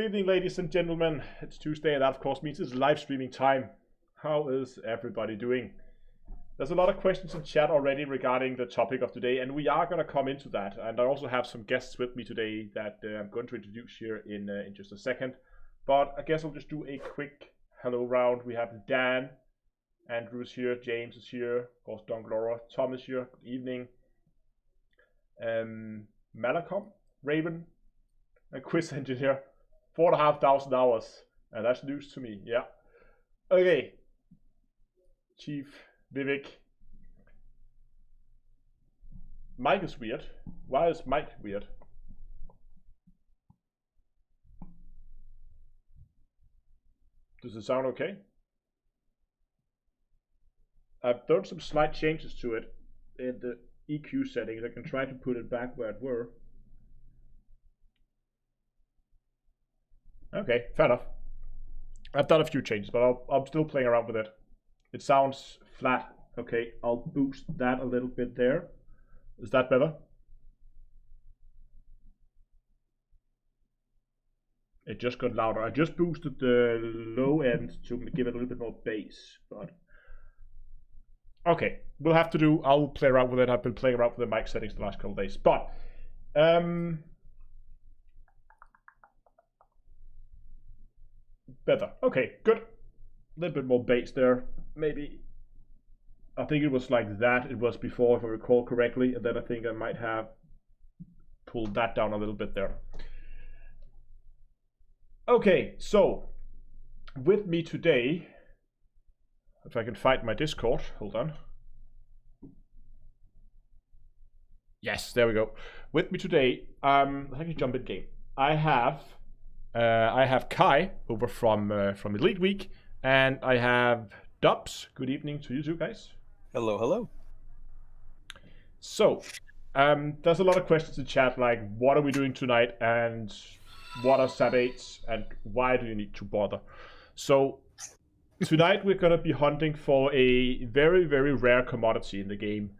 evening, ladies and gentlemen. It's Tuesday, and that of course means it's live streaming time. How is everybody doing? There's a lot of questions in chat already regarding the topic of today, and we are going to come into that. And I also have some guests with me today that I'm going to introduce here in just a second. But I guess I'll just do a quick hello round. We have Dan, Andrew is here, James is here, of course Don Glora, Tom is here. Good evening. Malacom, Raven, and Quiz Engineer. 4,500 hours. And that's news to me, yeah. Okay. Chief, Vivek. Mike is weird. Why is Mike weird? Does it sound okay? I've done some slight changes to it in the EQ settings. I can try to put it back where it were. Okay, fair enough. I've done a few changes, but I'm still playing around with it. It sounds flat. Okay, I'll boost that a little bit there. Is that better? It just got louder. I just boosted the low end to give it a little bit more bass, but okay, we'll have to do. I'll play around with it. I've been playing around with the mic settings the last couple of days, but better. Okay, good. A little bit more bass there, maybe. I think it was like that it was before, if I recall correctly, and then I think I might have pulled that down a little bit there. Okay, so with me today, if I can find my Discord, hold on. Yes, there we go. With me today, I can jump in game. I have Kai over from Elite Week, and I have Dubs. Good evening to you two guys. Hello, hello. So, there's a lot of questions in chat, like what are we doing tonight, and what are SAP8s, and why do you need to bother? So, tonight we're gonna be hunting for a very, very rare commodity in the game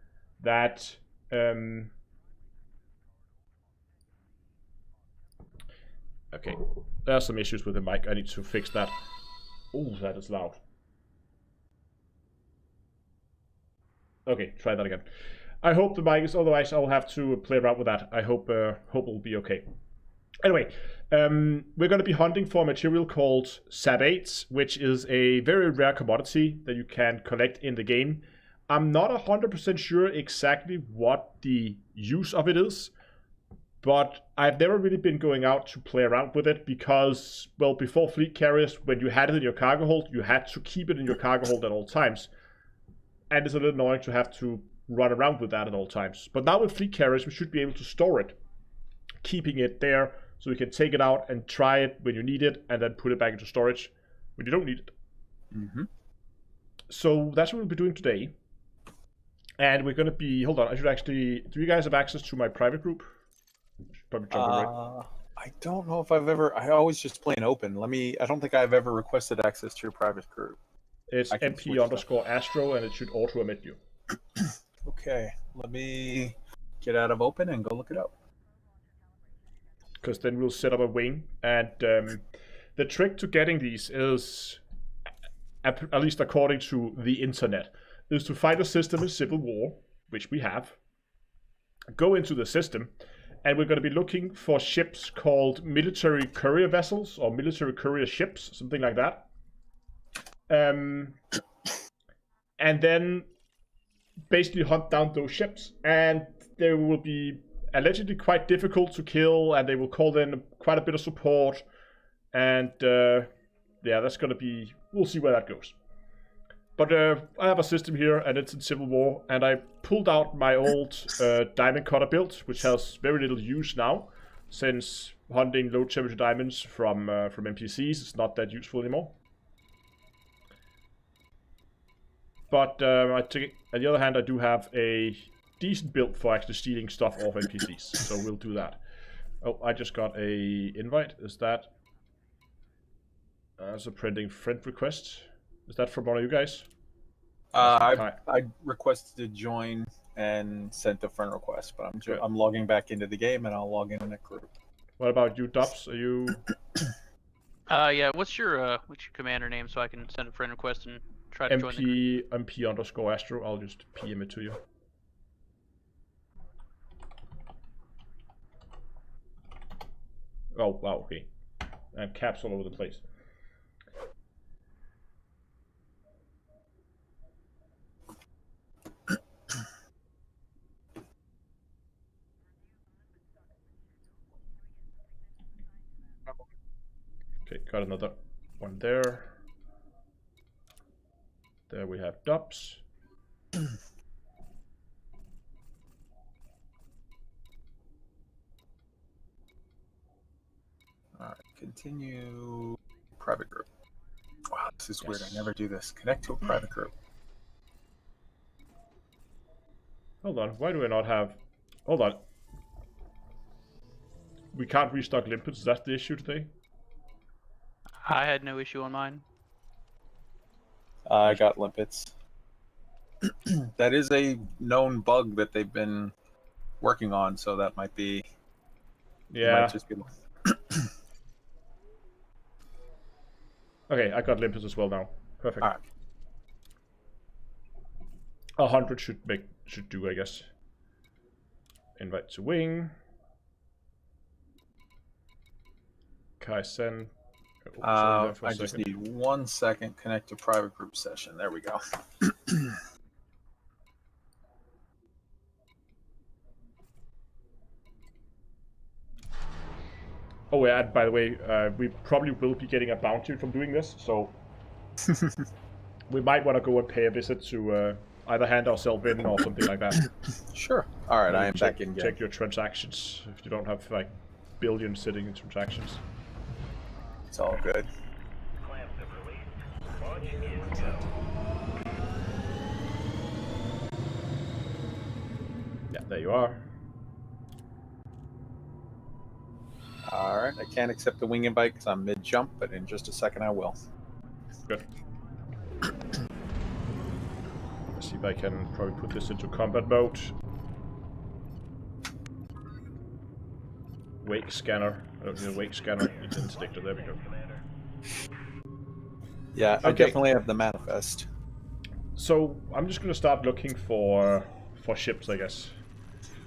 that okay, there are some issues with the mic. I need to fix that. Oh, that is loud. Okay, try that again. I hope the mic is, otherwise I'll have to play around with that. I hope it'll be okay. Anyway, we're going to be hunting for a material called SAP8, which is a very rare commodity that you can collect in the game. I'm not 100% sure exactly what the use of it is, but I've never really been going out to play around with it because, well, before fleet carriers, when you had it in your cargo hold, you had to keep it in your cargo hold at all times. And it's a little annoying to have to run around with that at all times. But now with fleet carriers, we should be able to store it, keeping it there so you can take it out and try it when you need it, and then put it back into storage when you don't need it. Mm-hmm. So that's what we'll be doing today. And we're going to be, hold on, I should actually, do you guys have access to my private group? Probably jump in, right? I don't know if I've ever, I always just play an open. I don't think I've ever requested access to your private group. It's MP_Astro, and it should auto-emit you. Okay, let me get out of open and go look it up. Because then we'll set up a wing, and the trick to getting these is, at least according to the internet, is to fight a system in Civil War, which we have, go into the system, and we're going to be looking for ships called military courier vessels, or military courier ships, something like that. And then basically hunt down those ships, and they will be allegedly quite difficult to kill, and they will call in quite a bit of support, and yeah, that's gonna be, we'll see where that goes. But I have a system here, and it's in Civil War, and I pulled out my old diamond cutter build, which has very little use now, since hunting low temperature diamonds from NPCs is not that useful anymore. But on the other hand, I do have a decent build for actually stealing stuff off NPCs, so we'll do that. Oh, I just got a invite. Is that... that's a printing friend request. Is that from one of you guys? I requested to join and sent a friend request, but I'm logging back into the game, and I'll log in that group. What about you, Dubs? Are you... Yeah. What's your commander name so I can send a friend request and try to join the group? MP_Astro. I'll just PM it to you. Oh wow, okay. I have caps all over the place. Okay, got another one there. There we have Dubs. All right, continue private group. Wow, this is weird. I Yes. never do this. Connect to a private group. Hold on, why do I not have... Hold on. We can't restock limpets, is that the issue today? I had no issue on mine. I got limpets. That is a known bug that they've been working on, so that might be... Yeah. Might just be... Okay, I got limpets as well now. Perfect. All right. 100 should do, I guess. Invite to wing. Kaizen. I just need 1 second. Connect to private group session. There we go. Oh yeah, and by the way, we probably will be getting a bounty from doing this, so we might want to go and pay a visit to either hand ourselves in or something like that. Sure. All right, I am back in. Check your transactions if you don't have like billions sitting in transactions. It's all good. Yeah, there you are. All right, I can't accept the wing invite because I'm mid-jump, but in just a second I will. Good. Let's see if I can probably put this into combat mode. Wake scanner. I don't need a wake scanner. It's instinctor. There we go. Yeah, I Okay. definitely have the manifest. So I'm just gonna start looking for ships, I guess.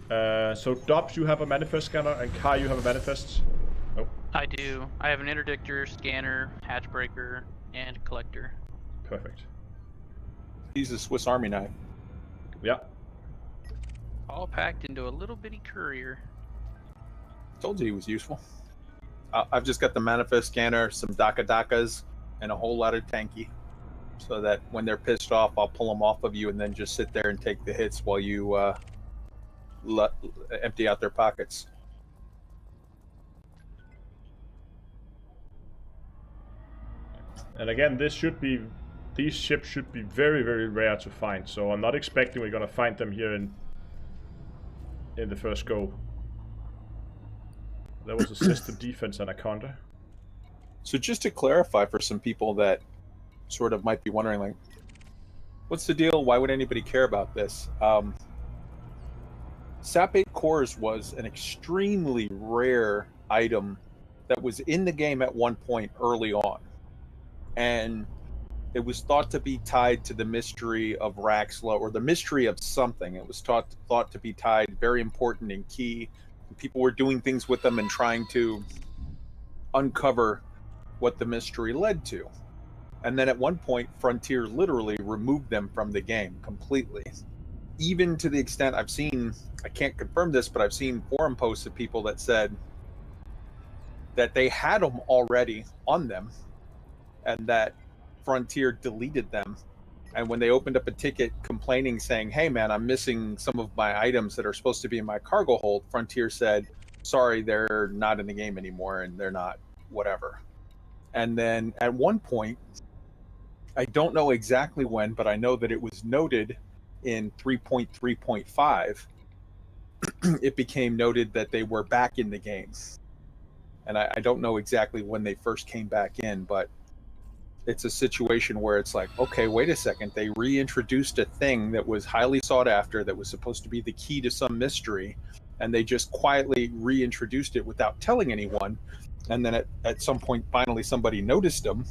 So Dobbs, you have a manifest scanner, and Kai, you have a manifest. Oh, I do. I have an interdictor, scanner, hatchbreaker, and collector. perfect. He's a Swiss Army knife. Yeah. All packed into a little bitty courier. Told you he was useful. I've just got the manifest scanner, some Dakas, and a whole lot of tanky. So that when they're pissed off, I'll pull them off of you and then just sit there and take the hits while you empty out their pockets. And again, these ships should be very, very rare to find. So I'm not expecting we're gonna find them here in the first go. There was a system defense anaconda. So just to clarify for some people that sort of might be wondering, like, what's the deal? Why would anybody care about this? SAP8 cores was an extremely rare item that was in the game at one point early on. And it was thought to be tied to the mystery of Raxla, or the mystery of something. It was thought to be tied, very important and key. People were doing things with them and trying to uncover what the mystery led to. And then at one point, Frontier literally removed them from the game completely. Even to the extent I've seen, I can't confirm this, but I've seen forum posts of people that said that they had them already on them and that Frontier deleted them. And when they opened up a ticket complaining, saying, hey man, I'm missing some of my items that are supposed to be in my cargo hold, Frontier said, sorry, they're not in the game anymore and they're not whatever. And then at one point, I don't know exactly when, but I know that it was noted in 3.3.5, it became noted that they were back in the game. And I don't know exactly when they first came back in, but it's a situation where it's like, okay, wait a second. They reintroduced a thing that was highly sought after, that was supposed to be the key to some mystery, and they just quietly reintroduced it without telling anyone. And then at some point, finally, somebody noticed him.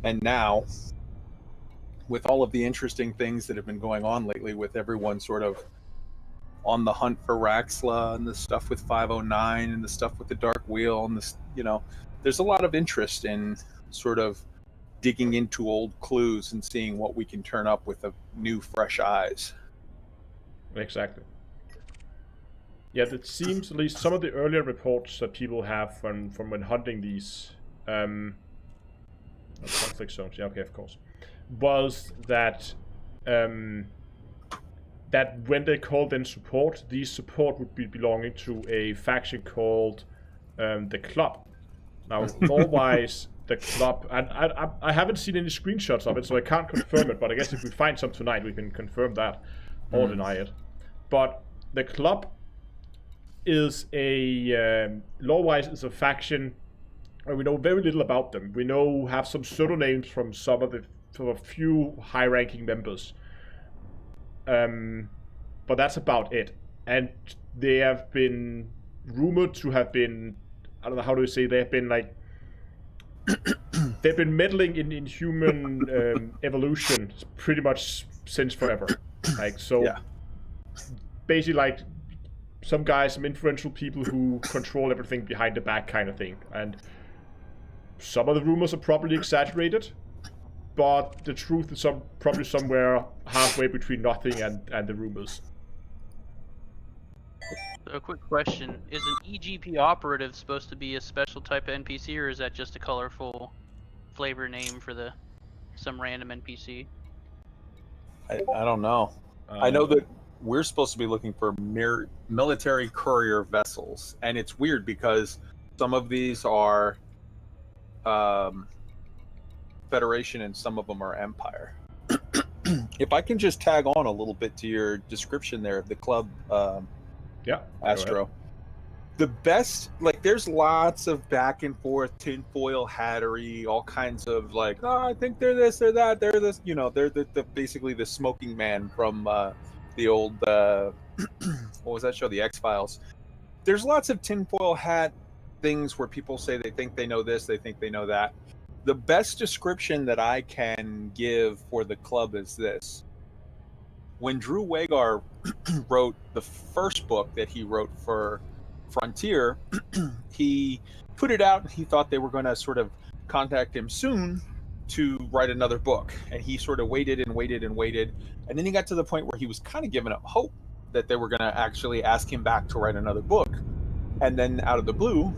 And now, with all of the interesting things that have been going on lately, with everyone sort of on the hunt for Raxla and the stuff with 509 and the stuff with the Dark Wheel and this, there's a lot of interest in sort of digging into old clues and seeing what we can turn up with new, fresh eyes. Exactly. Yeah, it seems, at least some of the earlier reports that people have from when hunting these conflict zones, yeah, okay, of course, was that that when they called in support, these support would be belonging to a faction called the Club. Now, lore-wise, the Club, and I haven't seen any screenshots of it, so I can't confirm it, but I guess if we find some tonight, we can confirm that or deny it. But the Club is lore-wise, is a faction, and we know very little about them. We have some pseudonames from some of a few high-ranking members. But that's about it. And they have been rumored to have been, I don't know, how do you say, they have been like, they've been meddling in human evolution pretty much since forever. Like, so, yeah. Basically like some guys, some influential people who control everything behind the back kind of thing. And some of the rumors are probably exaggerated, but the truth is probably somewhere halfway between nothing and the rumors. A quick question. Is an EGP operative supposed to be a special type of NPC, or is that just a colorful flavor name for some random NPC? I don't know. I know that we're supposed to be looking for military courier vessels, and it's weird because some of these are Federation and some of them are Empire. If I can just tag on a little bit to your description there of the Club, Astro. The best, like, there's lots of back and forth tinfoil hattery, all kinds of like, I think they're this, they're that, they're this, they're the basically the smoking man from the old what was that show, The X-Files. There's lots of tinfoil hat things where people say they think they know this, they think they know that. The best description that I can give for the Club is this. When Drew Wagar wrote the first book that he wrote for Frontier, he put it out and he thought they were going to sort of contact him soon to write another book. And he sort of waited and waited and waited. And then he got to the point where he was kind of giving up hope that they were going to actually ask him back to write another book. And then out of the blue,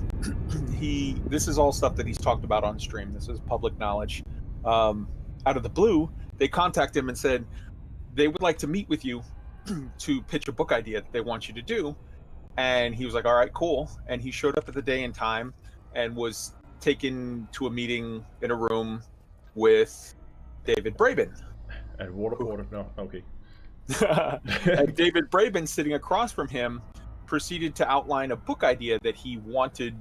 this is all stuff that he's talked about on stream. This is public knowledge. Out of the blue, they contacted him and said they would like to meet with you to pitch a book idea that they want you to do. And he was like, all right, cool. And he showed up at the day and time and was taken to a meeting in a room with David Braben. And water? No, okay. And David Braben, sitting across from him, proceeded to outline a book idea that he wanted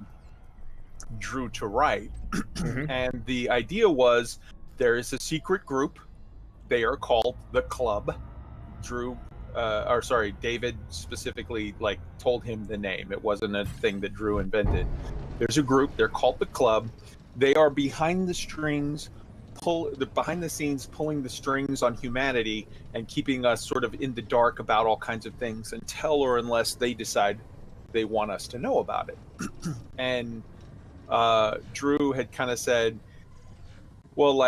Drew to write. Mm-hmm. And the idea was, there is a secret group. They are called the Club. David specifically told him the name. It wasn't a thing that Drew invented. There's a group. They're called the Club. They are behind the scenes, pulling the strings on humanity and keeping us sort of in the dark about all kinds of things until or unless they decide they want us to know about it. And Drew had kind of said, well,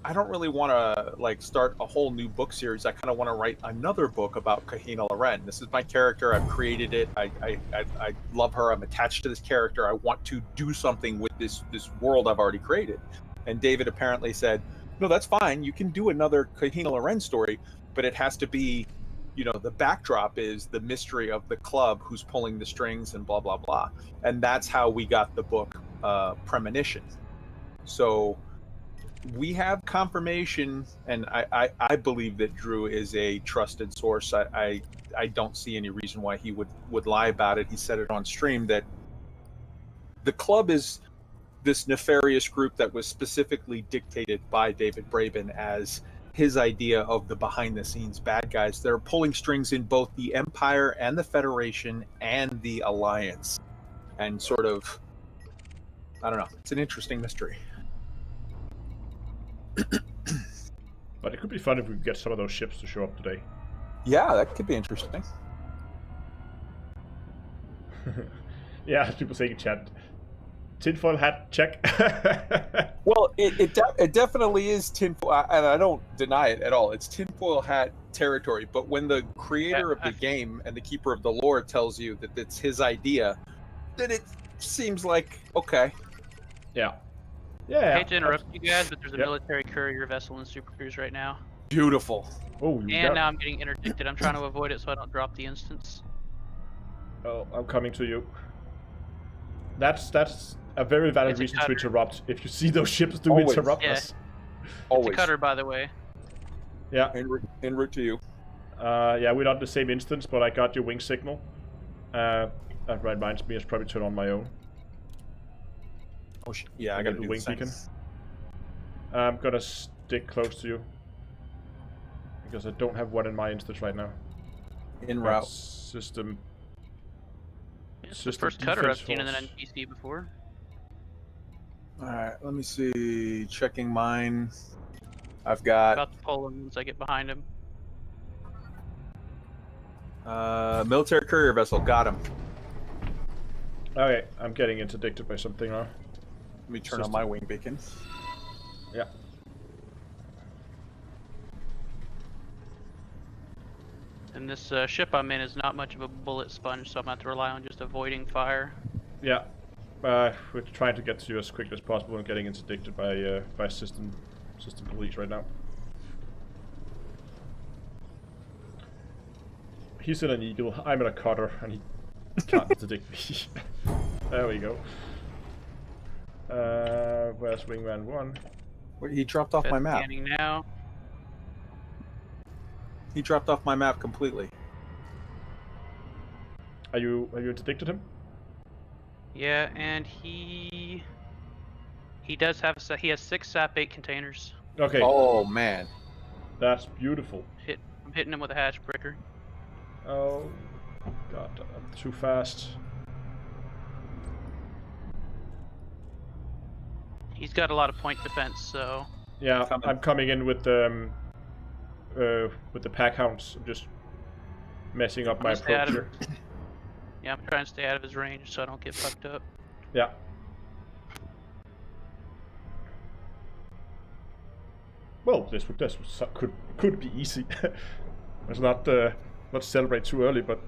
I don't really want to start a whole new book series. I kind of want to write another book about Kahina Loren. This is my character. I've created it. I love her. I'm attached to this character. I want to do something with this world I've already created. And David apparently said, no, that's fine. You can do another Kahina Loren story, but it has to be, the backdrop is the mystery of the Club who's pulling the strings and blah, blah, blah. And that's how we got the book Premonition. So we have confirmation, and I believe that Drew is a trusted source. I don't see any reason why he would lie about it. He said it on stream that the Club is this nefarious group that was specifically dictated by David Braben as his idea of the behind-the-scenes bad guys. They're pulling strings in both the Empire and the Federation and the Alliance, and sort of I don't know. It's an interesting mystery. But it could be fun if we could get some of those ships to show up today. Yeah, that could be interesting. Yeah, people saying in chat. Tinfoil hat, check. Well, it definitely is tinfoil, and I don't deny it at all. It's tinfoil hat territory. But when the creator of the game and the keeper of the lore tells you that it's his idea, then it seems like okay. Yeah. I hate to interrupt you guys, but there's a military courier vessel in Super Cruise right now. Beautiful. Oh, and now I'm getting interdicted. I'm trying to avoid it so I don't drop the instance. Oh, I'm coming to you. That's a very valid reason to interrupt. If you see those ships, do interrupt us. It's a cutter, by the way. Yeah. En route to you. Yeah, we're not in the same instance, but I got your wing signal. That reminds me, I should probably turn on my own. Oh, yeah, I got the wing beacon. I'm gonna stick close to you because I don't have one in my instance right now. En route. System. It's the first cutter I've seen in an NPC before. Alright, let me see. Checking mine. I've got. About to pull him once I get behind him. Military courier vessel. Got him. Okay, I'm getting interdicted by something now. Let me turn on my wing beacon. Yeah. And this ship I'm in is not much of a bullet sponge, so I'm going to have to rely on just avoiding fire. Yeah. We're trying to get to you as quickly as possible and getting interdicted by system police right now. He's in an eagle, I'm in a cutter, and he can't interdict me. There we go. Where's Wingman 1? Wait, he dropped off my map. Scanning now. He dropped off my map completely. Are you interdicted him? Yeah, and he does have he has 6 SAP8 containers. Okay. Oh man, that's beautiful. I'm hitting him with a hatch breaker. Oh god, I'm too fast. He's got a lot of point defense, so. Yeah, I'm coming in with the pack hounds. I'm just messing up my approach here. Yeah, I'm trying to stay out of his range so I don't get fucked up. Yeah. Well, this could be easy. Let's not celebrate too early, but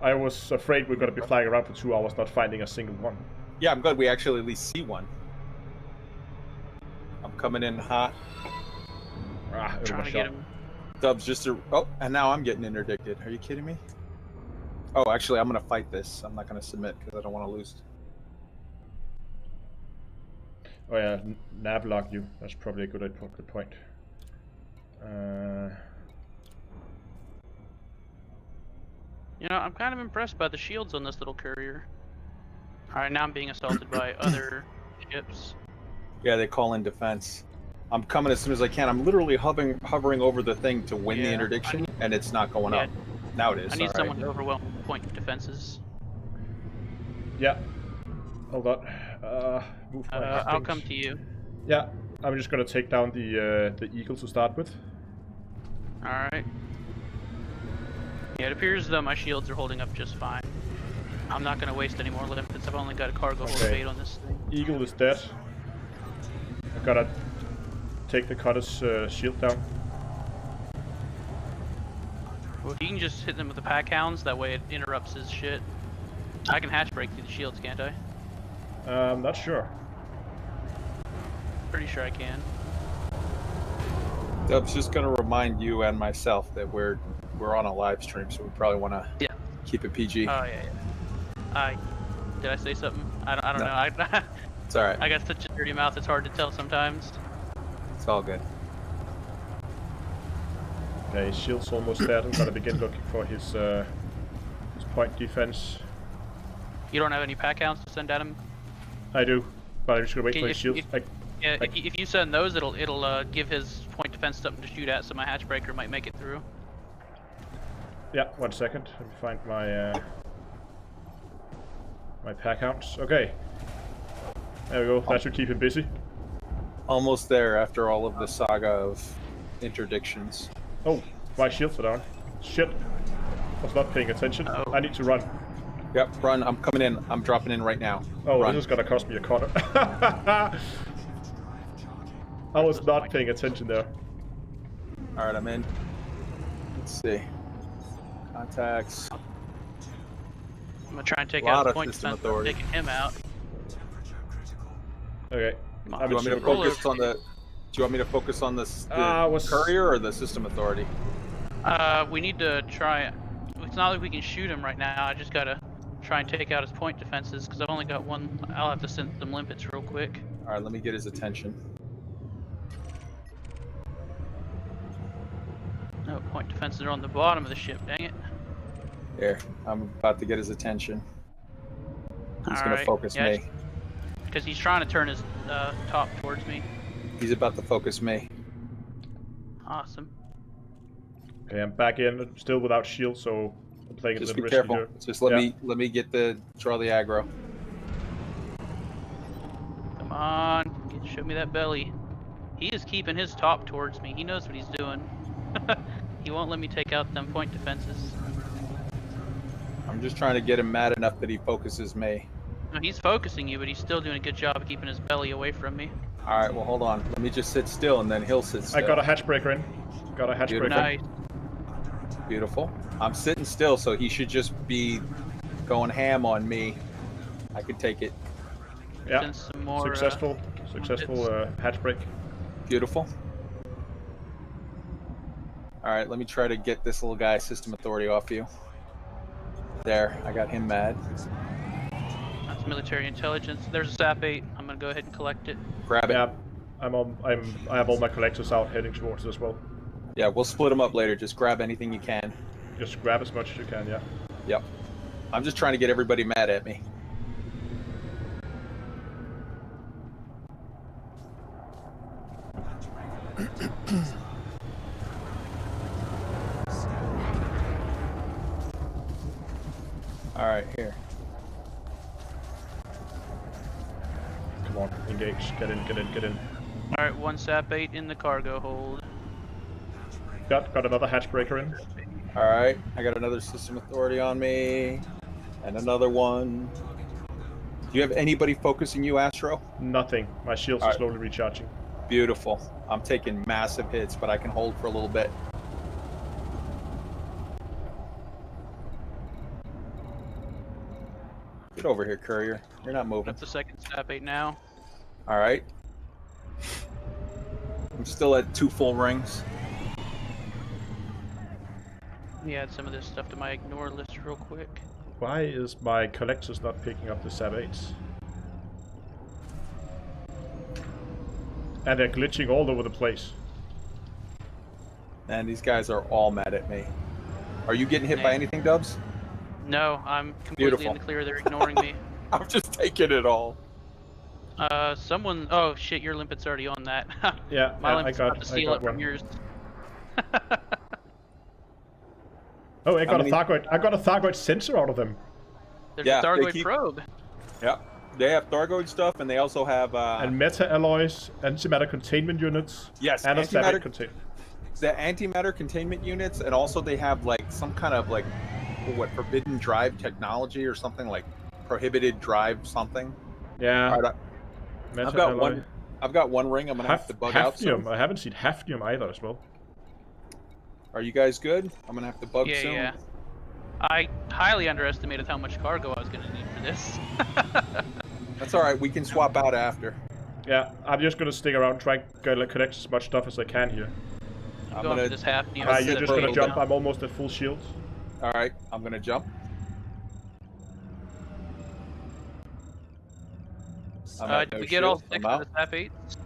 I was afraid we're gonna be flying around for 2 hours not finding a single one. Yeah, I'm glad we actually at least see one. I'm coming in hot. Trying to get him. Dubs just oh, and now I'm getting interdicted. Are you kidding me? Oh, actually, I'm gonna fight this. I'm not gonna submit because I don't want to lose. Oh yeah, nav lock you. That's probably a good point. You know, I'm kind of impressed by the shields on this little courier. Alright, now I'm being assaulted by other ships. Yeah, they call in defense. I'm coming as soon as I can. I'm literally hovering over the thing to win the interdiction, and it's not going up. Now it is. I need someone to overwhelm point defenses. Yeah. Hold on. Move my I'll come to you. Yeah, I'm just gonna take down the eagle to start with. Alright. Yeah, it appears though my shields are holding up just fine. I'm not gonna waste any more limpets. I've only got a cargo hold of 8 on this thing. Eagle is dead. I gotta take the cutter's shield down. Well, you can just hit them with the pack hounds, that way it interrupts his shit. I can hatch break through the shields, can't I? I'm not sure. Pretty sure I can. Dub's just gonna remind you and myself that we're on a live stream, so we probably want to keep it PG. Oh yeah. Did I say something? I don't know. It's all right. I got such a dirty mouth; it's hard to tell sometimes. It's all good. Okay, his shield's almost dead. I'm gonna begin looking for his point defense. You don't have any pack hounds to send at him? I do, but I'm just gonna wait for his shield. If you send those, it'll give his point defense something to shoot at, so my hatch breaker might make it through. Yeah, 1 second. Let me find my my pack hounds. Okay. There we go. That should keep him busy. Almost there after all of the saga of interdictions. Oh, my shields are down. Shit. Was not paying attention. Oh. I need to run. Yep, run. I'm coming in. I'm dropping in right now. Oh, Run. this is gonna cost me a corner. I was not paying attention there. All right, I'm in. Let's see. Contacts. I'm gonna try and take Lot out of the point system defense. authority. Taking him out. Okay. Come on. I'm Do you want me to in focus on the? Do you want me to focus on the courier or the system authority? We need to try. It's not like we can shoot him right now. I just gotta try and take out his point defenses because I've only got one. I'll have to send some limpets real quick. All right, let me get his attention. No, point defenses are on the bottom of the ship. Dang it. Here, I'm about to get his attention. He's gonna Alright, focus yeah, me. Because he's trying to turn his top towards me. He's about to focus me. Awesome. Okay, I'm back in, still without shield, so I'm playing it a Just little be risky careful. here. Just let me get draw the aggro. Come on, show me that belly. He is keeping his top towards me. He knows what he's doing. He won't let me take out them point defenses. I'm just trying to get him mad enough that he focuses me. No, he's focusing you, but he's still doing a good job of keeping his belly away from me. All right, well hold on. Let me just sit still, and then he'll sit still. I got a hatch breaker in. Got a hatch breaker. Nice. Beautiful. I'm sitting still, so he should just be going ham on me. I can take it. Yeah. Send some more, Successful hatch break. Beautiful. All right, let me try to get this little guy system authority off you. There, I got him mad. That's military intelligence. There's a SAP8. I'm gonna go ahead and collect it. Grab it. Yeah. I have all my collectors out heading towards it as well. Yeah, we'll split them up later. Just grab anything you can. Just grab as much as you can, yeah. Yep. I'm just trying to get everybody mad at me. All right, here. Come on, engage. Get in, get in, get in. Alright, one SAP8 in the cargo hold. Got another hatch breaker in. All right, I got another system authority on me, and another one. Do you have anybody focusing you, Astro? Nothing. My shields are slowly recharging. Beautiful. I'm taking massive hits, but I can hold for a little bit. Get over here, courier. You're not moving. That's the second SAP8 now. All right. I'm still at 2 full rings. Let me add some of this stuff to my ignore list real quick. Why is my collectors not picking up the SAP8s? And they're glitching all over the place. And these guys are all mad at me. Are you getting hit by anything, Dubs? No, I'm completely Beautiful. in the clear. They're ignoring me. I'm just taking it all. Someone. Oh shit, your limpet's already on that. Yeah, My I limpet's about to steal it one. from yours. Oh, I got a Thargoid sensor out of them. There's Yeah, a they Thargoid keep- probe. Yeah. They have Thargoid stuff, and they also have And meta alloys, antimatter containment units, yes, and a antimatter SAP8 container. the antimatter containment units, and also they have like some kind of like forbidden drive technology or something, like prohibited drive something. Yeah. All right, Meta I've got alloy. one ring. I'm gonna have to bug out soon. Hafnium. I haven't seen hafnium either as well. Are you guys good? I'm gonna have to bug Yeah, soon. yeah. I highly underestimated how much cargo I was gonna need for this. That's all right. We can swap out after. Yeah, I'm just gonna stick around, try and collect as much stuff as I can here. I'm going gonna- for this half new. You're just gonna jump. I'm almost at full shield. All right, I'm gonna jump. I'm at Did no we get all shield. 6 I'm of the out. SAP8s?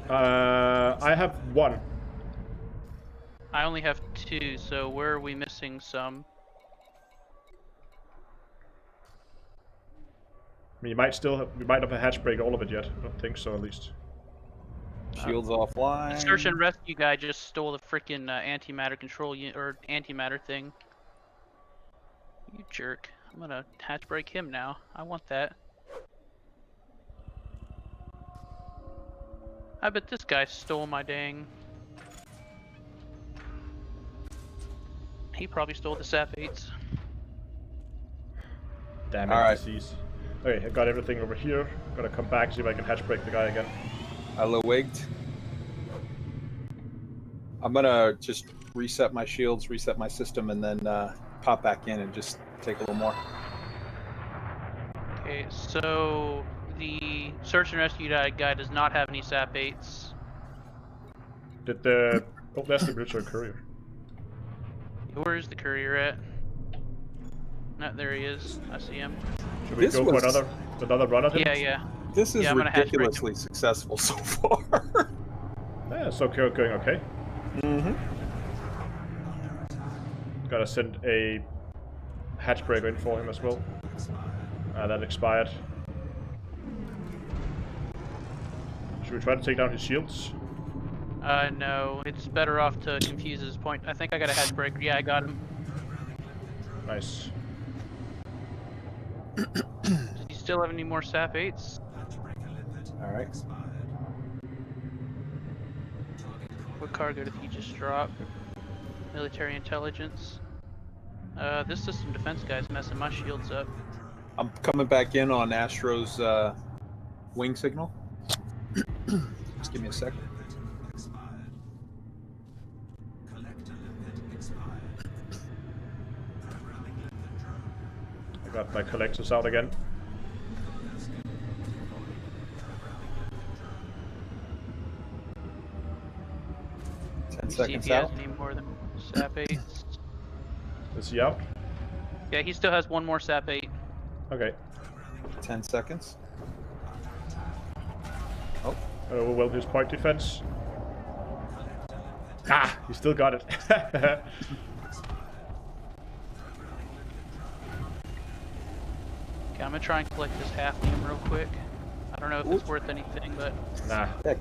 I have one. I only have 2, so where are we missing some? I mean, we might have a hatch break all of it yet. I don't think so, at least. Shields The offline. search and rescue guy just stole the freaking antimatter control or antimatter thing. You jerk. I'm gonna hatch break him now. I want that. I bet this guy stole my dang. He probably stole the SAP8s. Damn All right. NPCs. Okay, I got everything over here. Gotta come back, see if I can hatch break the guy again. I low-wigged. I'm gonna just reset my shields, reset my system, and then pop back in and just take a little more. Okay, so the search and rescue guy does not have any SAP8s. Did the... Oh, that's the military courier. Where's the courier at? No, there he is. I see him. Should we go for another run at him? Yeah. This is Yeah, I'm gonna hatch break ridiculously successful so far. Yeah, it's okay, going okay. Mm-hmm. Gotta send a hatch breaker in for him as well. That expired. Should we try to take down his shields? No, it's better off to confuse his point. I think I got a hatch breaker. Yeah, I got him. Nice. Does he still have any more SAP8s? All right. What cargo did he just drop? Military intelligence. This system defense guy's messing my shields up. I'm coming back in on Astro's wing signal. Just give me a second. I got my collectors out again. See if Seconds he has out. any more than SAP8s. Is he out? Yeah, he still has one more SAP8. Okay. 10 seconds. Oh, Overwhelm his point defense. Ah, he still got it. Okay, I'm gonna try and collect this half name real quick. I don't know if it's worth anything, but Nah. heck.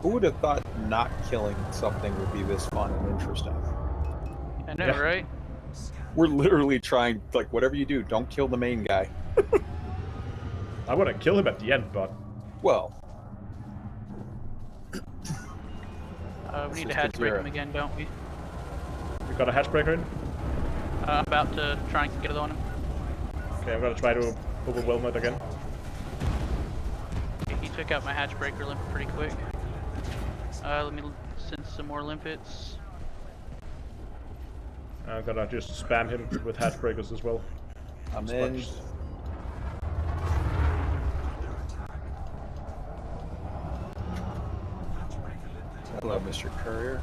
Who would have thought not killing something would be this fun and interesting? I know, Yeah. right? We're literally trying, like, whatever you do, don't kill the main guy. I want to kill him at the end, but Well, We need to hatch break him again, don't we? we got a hatch breaker in. I'm about to try and get it on him. Okay, I'm gonna try to overwhelm it again. Okay, he took out my hatch breaker limpet pretty quick. Let me send some more limpets. I'm gonna just spam him with hatch breakers as well. I'm in. Sponge. Hello, Mr. Courier.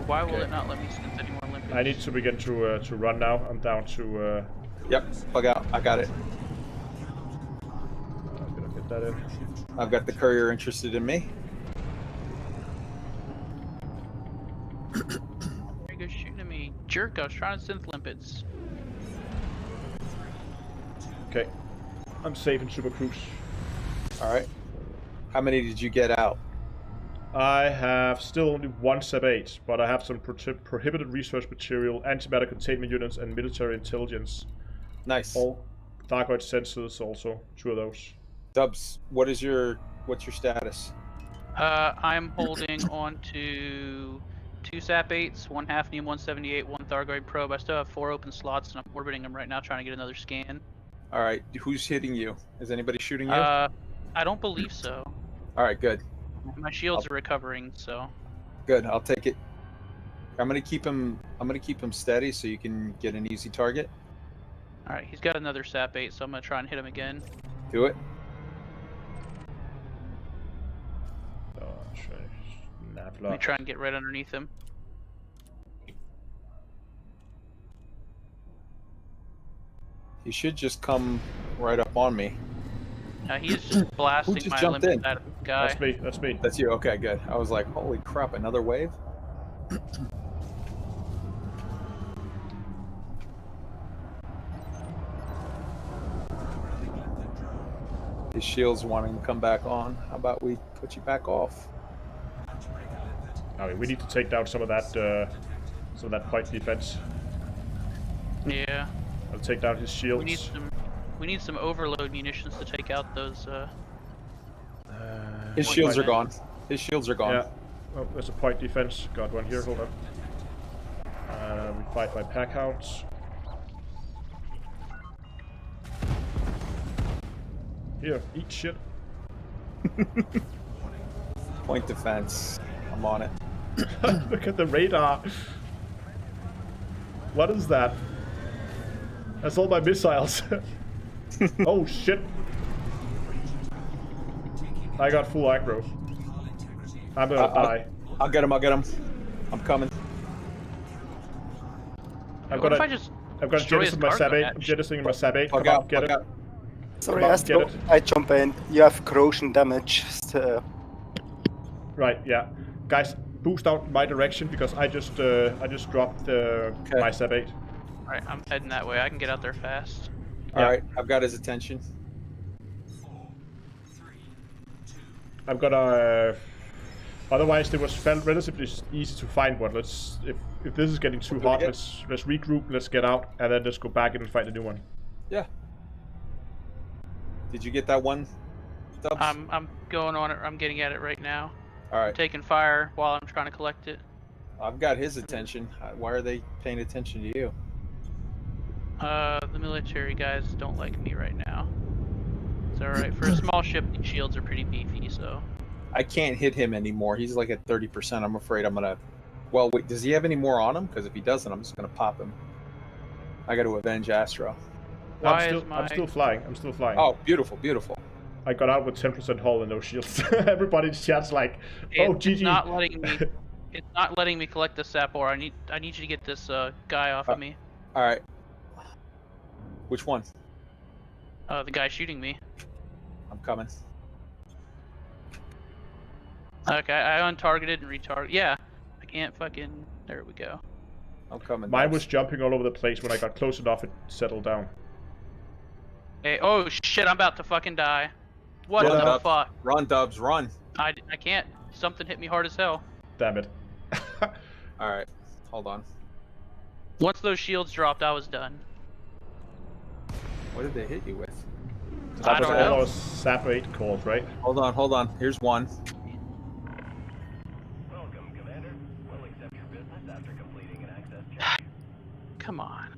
Why will Okay. it not let me send any more limpets? I need to begin to run now. I'm down to. Yep, plug out. I got it. I'm gonna get that in. I've got the courier interested in me. There you go shooting at me. Jerk, I was trying to synth limpets. Okay, I'm safe in Super Cruise. All right. How many did you get out? I have still only one SAP8, but I have some prohibited research material, antimatter containment units, and military intelligence. Nice. All Darkoid sensors also, 2 of those. Dubs, what's your status? I'm holding on to 2 SAP8s, 1 Hafnium 178, 1 Thargoid probe. I still have 4 open slots, and I'm orbiting them right now, trying to get another scan. All right. Who's hitting you? Is anybody shooting you? I don't believe so. All right. Good. My shields are recovering, so. Good. I'll take it. I'm gonna keep him steady so you can get an easy target. All right, he's got another SAP8, so I'm gonna try and hit him again. Do it. Oh, Let me try and get right underneath him. He should just come right up on me. He's just blasting just my jumped limpets in? out of the guy. That's me, that's me. That's you. Okay. Good. I was like, holy crap! Another wave. His shield's wanting to come back on. How about we put you back off? I mean, we need to take down some of that point defense. Yeah. I'll take down his shields. We need some overload munitions to take out those His shields are gone. His shields are gone. Yeah. Oh, there's a point defense. Got one here. Hold on. We fight by pack hounds. Here, eat shit. Point defense. I'm on it. Look at the radar. What is that? That's all my missiles. Oh shit. I got full aggro. I'm gonna die. I'll get him. I'll get him. I'm coming. I've What got if I a just I've got to destroy his jettison my cargo SAP8. hatch? I'm jettisoning my SAP8. Bug Come out. on, get Bug it. out. Sorry, Come on, Astro, get it. I jump in. You have corrosion damage. So Right, yeah. Guys, boost out my direction because I just dropped my SAP8. Alright, I'm heading that way. I can get out there fast. Yeah. Alright, I've got his attention. I've got a. Otherwise, it was relatively easy to find one. Let's if this is getting too hot, let's regroup. Let's get out and then just go back in and find a new one. Yeah. Did you get that one, Dubs? I'm going on it. I'm getting at it right now. I'm Alright, taking fire while I'm trying to collect it. I've got his attention. Why are they paying attention to you? The military guys don't like me right now. It's alright. For a small ship, these shields are pretty beefy, so... I can't hit him anymore. He's like at 30%. I'm afraid I'm gonna... Well, wait, does he have any more on him? Because if he doesn't, I'm just gonna pop him. I gotta avenge Astro. I'm still flying. I'm still flying. Oh, beautiful, beautiful. I got out with 10% hull and no shields. Everybody's chat's like, oh, It's GG. not letting me... It's not letting me collect the sap ore. I need you to get this guy off of me. Alright. Which one? The guy shooting me. I'm coming. Okay, I untargeted and retargeted. Yeah, I can't fucking... There we go. I'm coming. Mine Dubs. was jumping all over the place. When I got close enough, it settled down. Hey, oh shit, I'm about to fucking die. What Run, the Dubs. fuck? Run, Dubs, run. I can't. Something hit me hard as hell. Damn it. Alright, hold on. Once those shields dropped, I was done. What did they hit you with? I That was don't all know. those SAP8 calls, right? Hold on. Here's one. Welcome, Commander. We'll accept your business after completing an access check. Come on.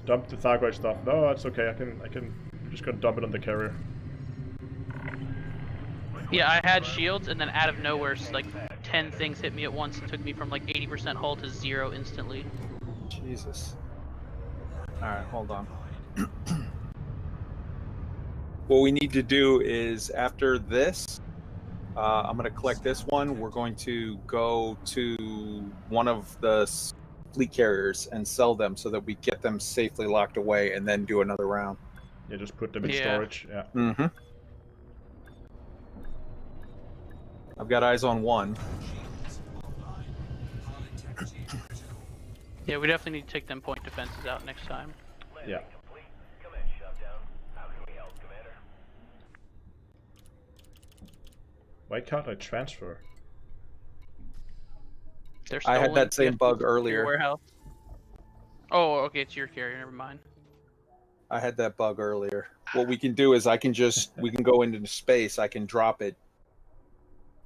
Dump the Thargoid stuff. No, that's okay. I'm just gonna dump it on the carrier. Yeah, I had shields, and then out of nowhere, like 10 things hit me at once and took me from like 80% hull to 0 instantly. Jesus. Alright, hold on. What we need to do is, after this, I'm going to collect this one. We're going to go to one of the fleet carriers and sell them so that we get them safely locked away and then do another round. Yeah, just put them in Yeah. storage. Yeah. Mm-hmm. I've got eyes on one. Yeah, we definitely need to take them point defenses out next time. Yeah. Complete. Command shutdown. How can we help, Commander? Why can't I transfer? They're I had stolen. that same You have to bug go to your earlier. Warehouse. Oh, okay, it's your carrier. Never mind. I had that bug earlier. What we can do is we can go into space, I can drop it.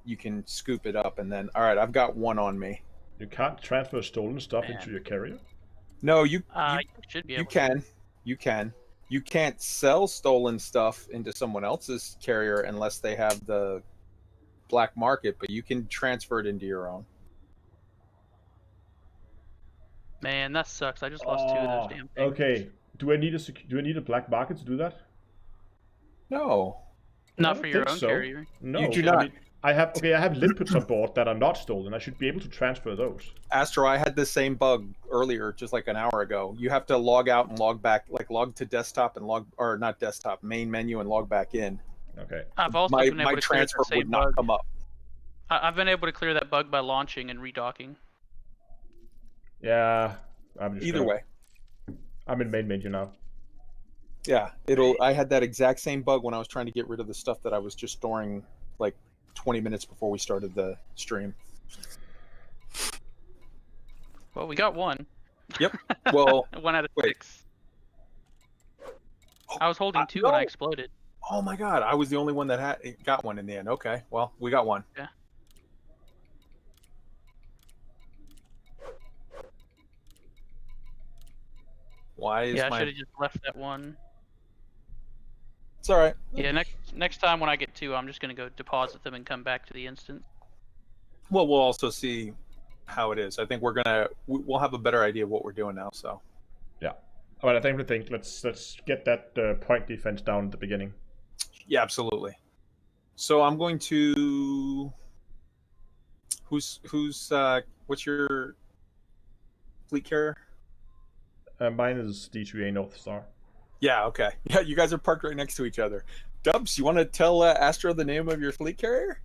You can scoop it up and then, all right, I've got one on me. You can't transfer stolen stuff Man. into your carrier? No, you You should be able you can. You can. You can't sell stolen stuff into someone else's carrier unless they have the black market, but you can transfer it into your own. Man, that sucks. I just lost 2 of those damn things. Okay. Do I need a black market to do that? No. I Not don't for your think own so. carrier. No. You do I not. mean, I have limpets on board that are not stolen. I should be able to transfer those. Astro, I had the same bug earlier, just like an hour ago. You have to log out and log back, like log to desktop and or not desktop, main menu and log back in. Okay. I've also My been able to clear transfer that same would not bug. come up. I've been able to clear that bug by launching and redocking. Yeah. Either way. I'm in main menu now. Yeah, I had that exact same bug when I was trying to get rid of the stuff that I was just storing like 20 minutes before we started the stream. Well, we got one. Yep. Well, 1 out of wait. 6. I was holding 2 when I exploded. Oh my god, I was the only one that got one in the end. Okay, well, we got one. Yeah. Why is Yeah, I my... should have just left that one. It's all right. Yeah, next time when I get two, I'm just gonna go deposit them and come back to the instance. Well, we'll also see how it is. I think we'll have a better idea of what we're doing now. So Yeah. But I definitely think let's get that point defense down at the beginning. yeah, absolutely. So I'm going to... what's your fleet carrier? Mine is D2A North Star. Yeah, okay. Yeah, you guys are parked right next to each other. Dubs, you want to tell Astro the name of your fleet carrier?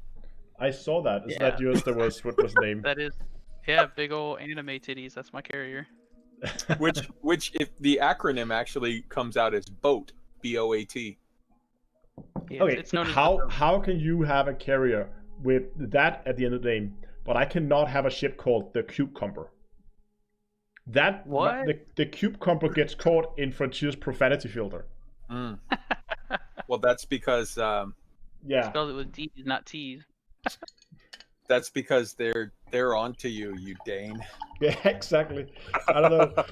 I saw that. Is Yeah. that yours? What was the name? That is, yeah, big old anime titties. That's my carrier. Which, if the acronym actually comes out as BOAT, BOAT. Yeah, Okay, it's known as how can you have a carrier with that at the end of the name, but I cannot have a ship called the Cucumber? That What? The Cucumber gets caught in Frontier's profanity filter. Mm. Well, that's because Yeah, spelled it with D's, not T's. that's because they're onto you, you Dane. yeah, exactly. I don't know.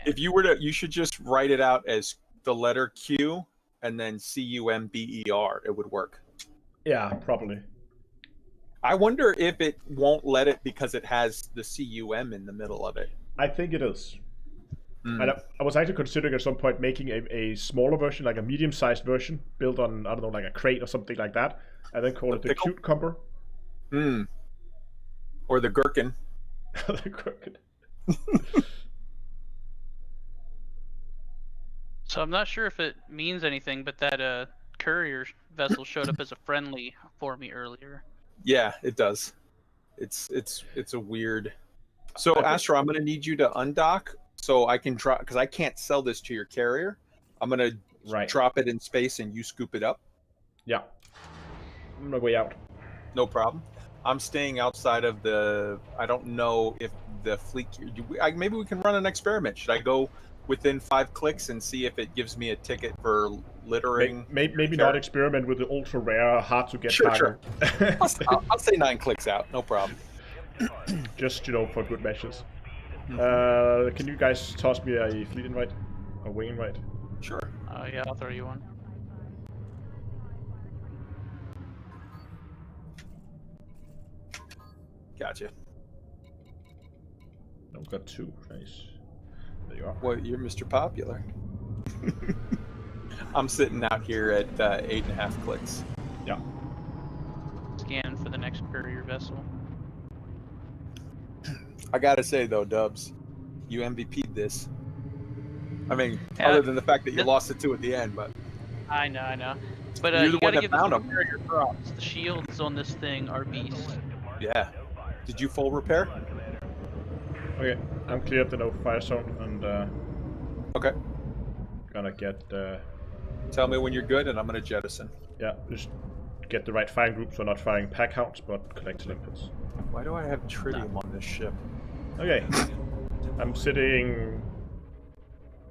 If you were to, you should just write it out as the letter Q and then CUMBER. It would work. Yeah, probably. I wonder if it won't let it because it has the CUM in the middle of it. I think it is. Mm. And I was actually considering at some point making a smaller version, like a medium-sized version, built on, I don't know, like a crate or something like that, and then call it the pickle? Cucumber. Mm. Or the gherkin. The crooked. So I'm not sure if it means anything, but that courier vessel showed up as a friendly for me earlier. Yeah, it does. It's a weird. So Astro, I'm going to need you to undock so I can drop, because I can't sell this to your carrier. I'm going to drop it in space and you scoop it up. Yeah. I'm on my way out. No problem. I'm staying outside of the... I don't know if the fleet... Maybe we can run an experiment. Should I go within 5 clicks and see if it gives me a ticket for littering? Maybe not experiment with the ultra rare, hard to get Sure. cargo. I'll say 9 clicks out. No problem. Just, for good measures. Mm-hmm. Can you guys toss me a fleet invite? A wing invite? Sure. Yeah, I'll throw you one. Gotcha. I've got 2. Nice. There you are. Well, you're Mr. Popular. I'm sitting out here at 8.5 clicks. Yeah. Scan for the next courier vessel. I gotta say though, Dubs, you MVP'd this. I mean, Yeah. other than the fact that you lost it to at the end, but I know. But You're the you one gotta that give found the 'em. courier props. The shields on this thing are beasts. yeah. Did you full repair? Okay, I'm clear of the no fire zone and Okay. gonna get Tell me when you're good, and I'm gonna jettison. yeah, just get the right firing group, so not firing pack hounds, but collected inputs. Why do I have tritium on this ship? Okay, I'm sitting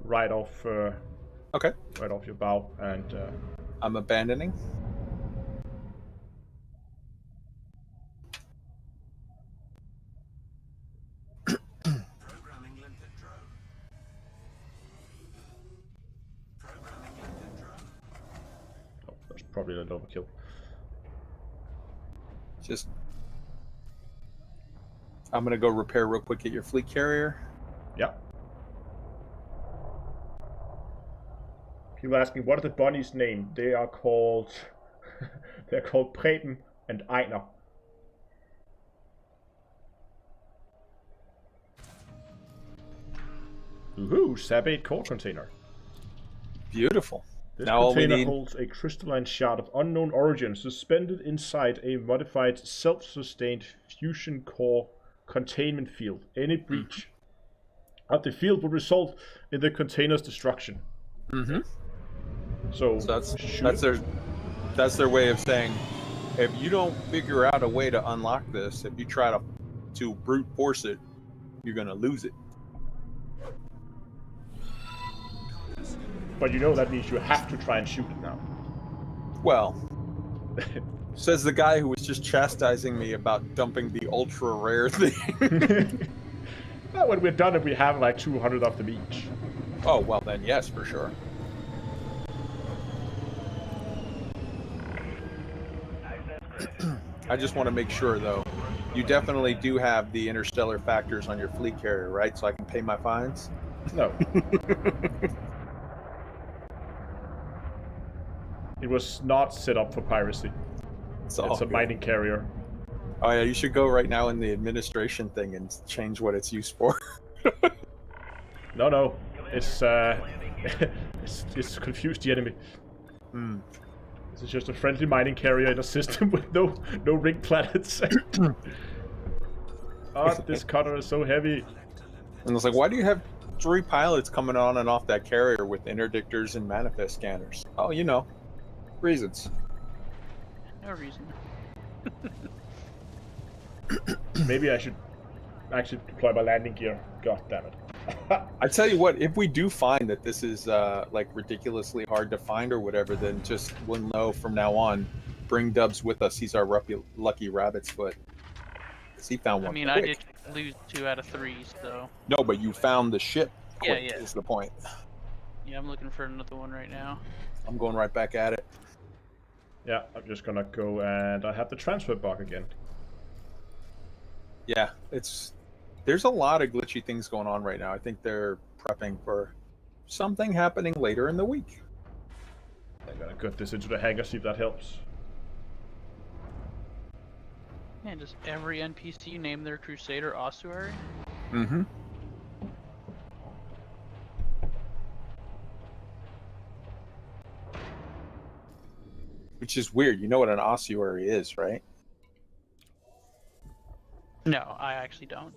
right off Okay. right off your bow, and I'm abandoning. oh, that's probably an overkill. Just, I'm gonna go repair real quick at your fleet carrier. Yeah. People ask me, what are the bunnies' name? They are called they're called Preben and Einer. Ooh, SAP8 core container. Beautiful. This Now all we container need- holds a crystalline shard of unknown origin suspended inside a modified self-sustained fusion core containment field. Any breach of the field will result in the container's destruction. Mm-hmm. So, So that's their way of saying, if you don't figure out a way to unlock this, if you try to brute force it, you're gonna lose it. But you know that means you have to try and shoot it now. Well, says the guy who was just chastising me about dumping the ultra rare thing. Well, when we're done, if we have like 200 of them each. Oh, well then, yes, for sure. I just want to make sure, though. You definitely do have the interstellar factors on your fleet carrier, right? So I can pay my fines? No. It was not set up for piracy. It's a mining carrier. Oh yeah, you should go right now in the administration thing and change what it's used for. No. It's it's confused the enemy. Hmm. This is just a friendly mining carrier in a system with no ring planets. Oh, this cutter is so heavy. And it's like, why do you have 3 pilots coming on and off that carrier with interdictors and manifest scanners? Oh, you know, reasons. No reason. Maybe I should actually deploy my landing gear. God damn it. I tell you what, if we do find that this is like ridiculously hard to find or whatever, then just we'll know from now on. Bring Dubs with us. He's our lucky rabbit's foot. 'Cause he found one. I mean, quick. I did lose 2 out of 3, so. No, but you found the ship. Yeah, Quick, yeah. Is the point. Yeah, I'm looking for another one right now. I'm going right back at it. Yeah, I'm just gonna go and I have the transfer bug again. Yeah, there's a lot of glitchy things going on right now. I think they're prepping for something happening later in the week. I'm gonna cut this into the hangar, see if that helps. Man, does every NPC name their Crusader Ossuary? Mm-hmm. Which is weird. You know what an ossuary is, right? No, I actually don't.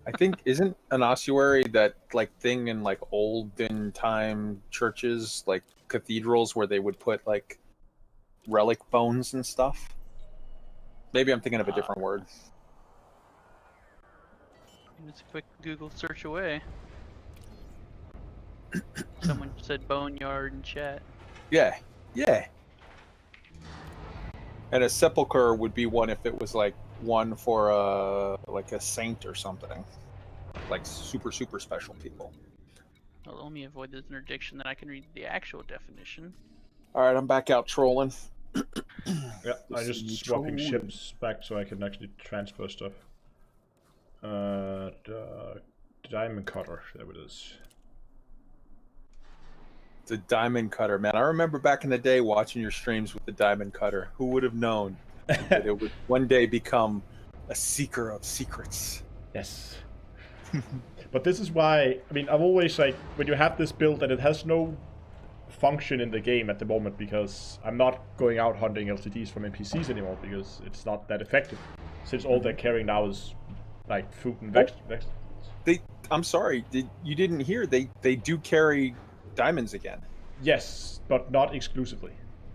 I think isn't an ossuary that like thing in like olden time churches, like cathedrals, where they would put like relic bones and stuff? Maybe I'm thinking of a different word. It's a quick Google search away. Someone said boneyard in chat. Yeah, yeah. And a sepulcher would be one if it was like one for like a saint or something, like super special people. Well, let me avoid this interdiction, then I can read the actual definition. All right, I'm back out trolling. Yeah, I'm just swapping ships back so I can actually transfer stuff. The diamond cutter, there it is. The diamond cutter, man. I remember back in the day watching your streams with the diamond cutter. Who would have known that it would one day become a seeker of secrets? Yes. But this is why, I mean, I've always like, when you have this build and it has no function in the game at the moment, because I'm not going out hunting LCDs from NPCs anymore because it's not that effective, since all they're carrying now is like food and vegetables. I'm sorry, you didn't hear? They do carry diamonds again. Yes, but not exclusively.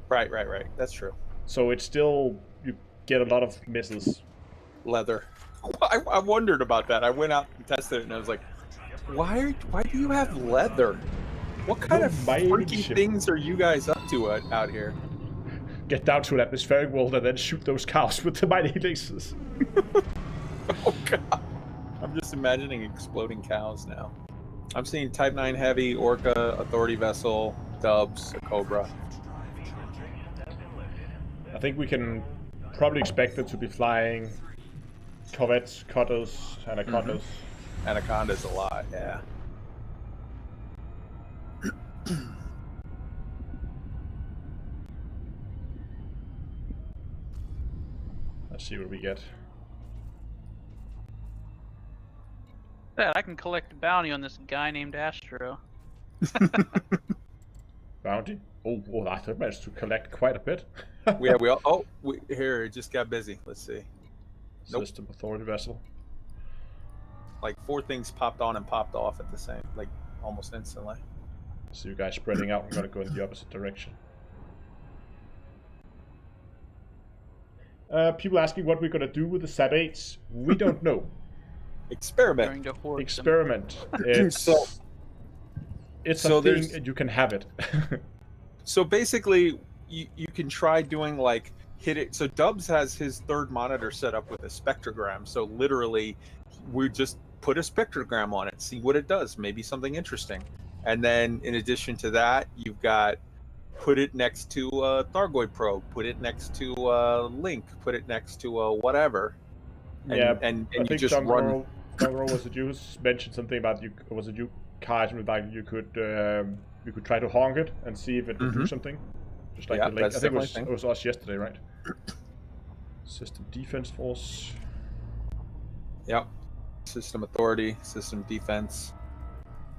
Right. That's true. So it's still, you get a lot of misses. Leather. I wondered about that. I went out and tested it, and I was like, why do you have leather? What kind of freaky things are you guys up to out here? Get down to an atmospheric world and then shoot those cows with the mining lasers. Oh god. I'm just imagining exploding cows now. I'm seeing Type 9 Heavy, Orca, Authority Vessel, Dubs, a Cobra. I think we can probably expect them to be flying corvettes, cutters, anacondas. Mm-hmm. Anacondas a lot, yeah. Let's see what we get. Yeah, I can collect a bounty on this guy named Astro. Bounty? Oh, I managed to collect quite a bit. Here, it just got busy. Let's see. System Authority Vessel. Like 4 things popped on and popped off at the same, like almost instantly. So you guys spreading out, I'm gonna go in the opposite direction. People asking what we're gonna do with the SAP8s. We don't know. Experiment. Going to hoard Experiment. It's So a thing, there's- and you can have it. So basically, you can try doing like hit it. So Dubs has his third monitor set up with a spectrogram. So literally, we just put a spectrogram on it, see what it does, maybe something interesting. And then in addition to that, you've got put it next to a Thargoid probe, put it next to a Link, put it next to a whatever. And, Yeah, and I you think just run. Dongro, was it you mentioned something about you? Was it you, Kai, like you could try to honk it and see if it would do something, just like Yeah, the Link. that's I think definitely it was us yesterday, right? System Defense Force. Yep. System authority, system defense.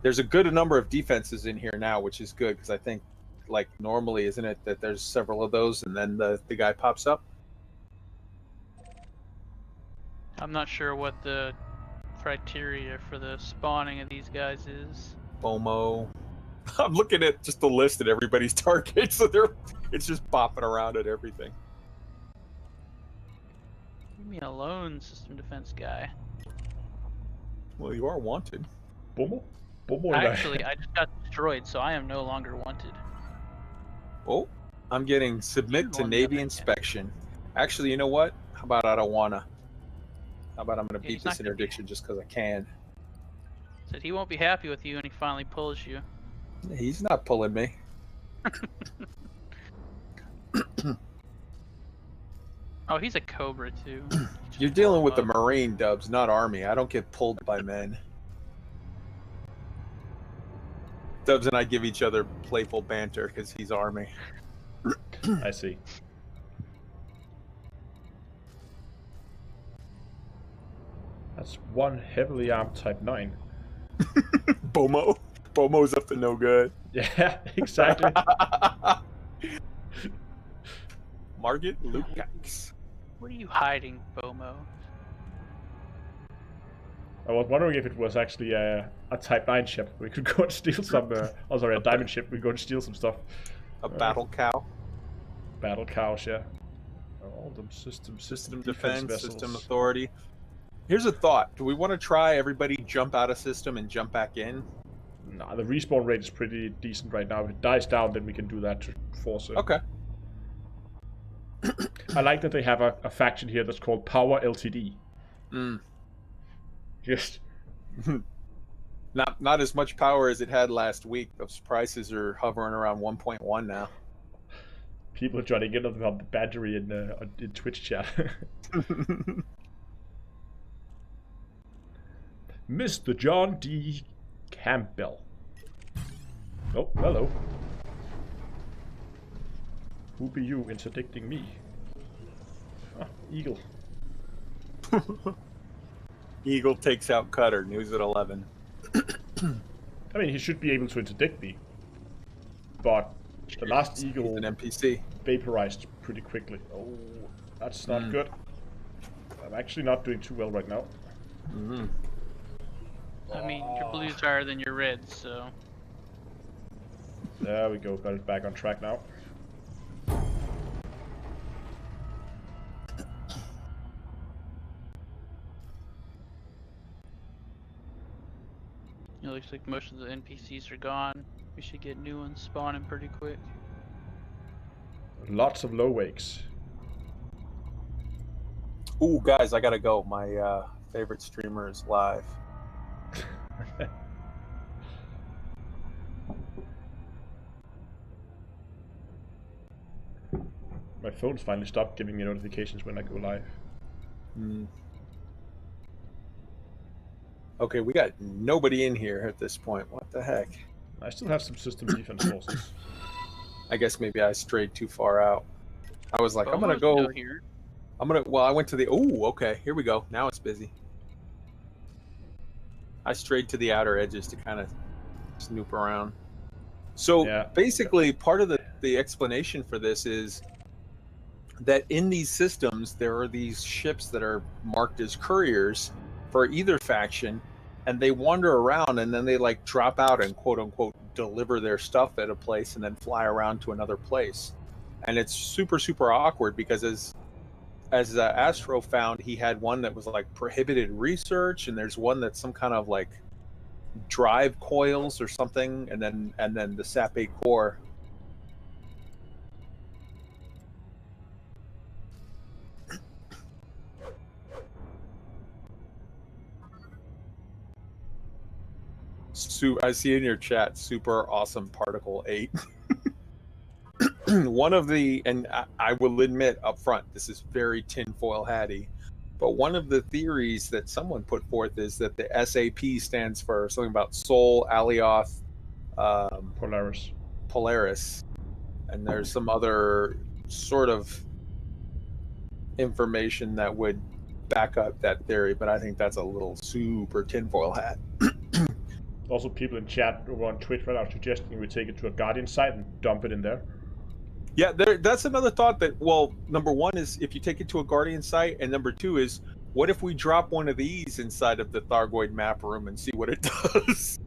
There's a good number of defenses in here now, which is good because I think, like normally, isn't it that there's several of those and then the guy pops up? I'm not sure what the criteria for the spawning of these guys is. Bomo. I'm looking at just the list of everybody's targets, so it's just popping around at everything. Leave me alone, system defense guy. Well, you are wanted. Bomo? Bomo. Actually, I just got destroyed, so I am no longer wanted. Oh, I'm getting submit You're to on the Navy other hand. inspection. Actually, you know what? How about I don't wanna? How about I'm gonna Yeah, beat he's not this gonna be- interdiction just because I can? Said he won't be happy with you when he finally pulls you. He's not pulling me. Oh, he's a Cobra too. You're dealing with the Well, Marine, Dubs, not Army. I don't get pulled by men. Dubs and I give each other playful banter because he's Army. I see. That's one heavily armed Type 9. Bomo. Bomo's up to no good. Yeah, exactly. Margit Lukacs. what are you hiding, Bomo? I was wondering if it was actually a Type 9 ship. We could go and steal some. Oh, sorry, a diamond ship. We could go and steal some stuff. A battle cow. Battle cows, yeah. All them system Defense, vessels. system authority. Here's a thought. Do we want to try everybody jump out of system and jump back in? Nah, the respawn rate is pretty decent right now. If it dies down, then we can do that to force it. Okay. I like that they have a faction here that's called Power LTD. Mm. Just Not as much power as it had last week. Those prices are hovering around 1.1 now. people joining in on the battery in Twitch chat. Mr. John D. Campbell. Oh, hello. Who be you interdicting me? Ah, Eagle. Eagle takes out Cutter. News at 11. I mean, he should be able to interdict me. But the last He's Eagle an NPC. vaporized pretty quickly. Oh, that's not good. I'm actually not doing too well right now. Mm-hmm. I mean, your blue's higher than your reds, so. There we go, got it back on track now. It looks like most of the NPCs are gone. We should get new ones spawning pretty quick. Lots of low wakes. Ooh, guys, I gotta go. My favorite streamer is live. My phone's finally stopped giving me notifications when I go live. Mm. Okay, we got nobody in here at this point. What the heck? I still have some system defense forces. I guess maybe I strayed too far out. I was like, I'm gonna Bomo's go. still here. Well, I went to the. Oh, okay. Here we go. Now it's busy. I strayed to the outer edges to kind of snoop around. So Yeah. basically, part of the explanation for this is that in these systems, there are these ships that are marked as couriers for either faction, and they wander around and then they like drop out and quote unquote deliver their stuff at a place and then fly around to another place. And it's super, super awkward because as Astro found, he had one that was like prohibited research, and there's one that's some kind of like drive coils or something, and then the SAP8 core. I see in your chat, super awesome particle 8. One of the, and I will admit up front, this is very tinfoil hatty, but one of the theories that someone put forth is that the SAP stands for something about Sol, Alioth, Polaris, and there's some other sort of information that would back up that theory, but I think that's a little super tinfoil hat. Also, people in chat over on Twitch right now suggesting we take it to a Guardian site and dump it in there. Yeah, that's another thought that, well, number one is if you take it to a Guardian site, and number two is, what if we drop one of these inside of the Thargoid map room and see what it does?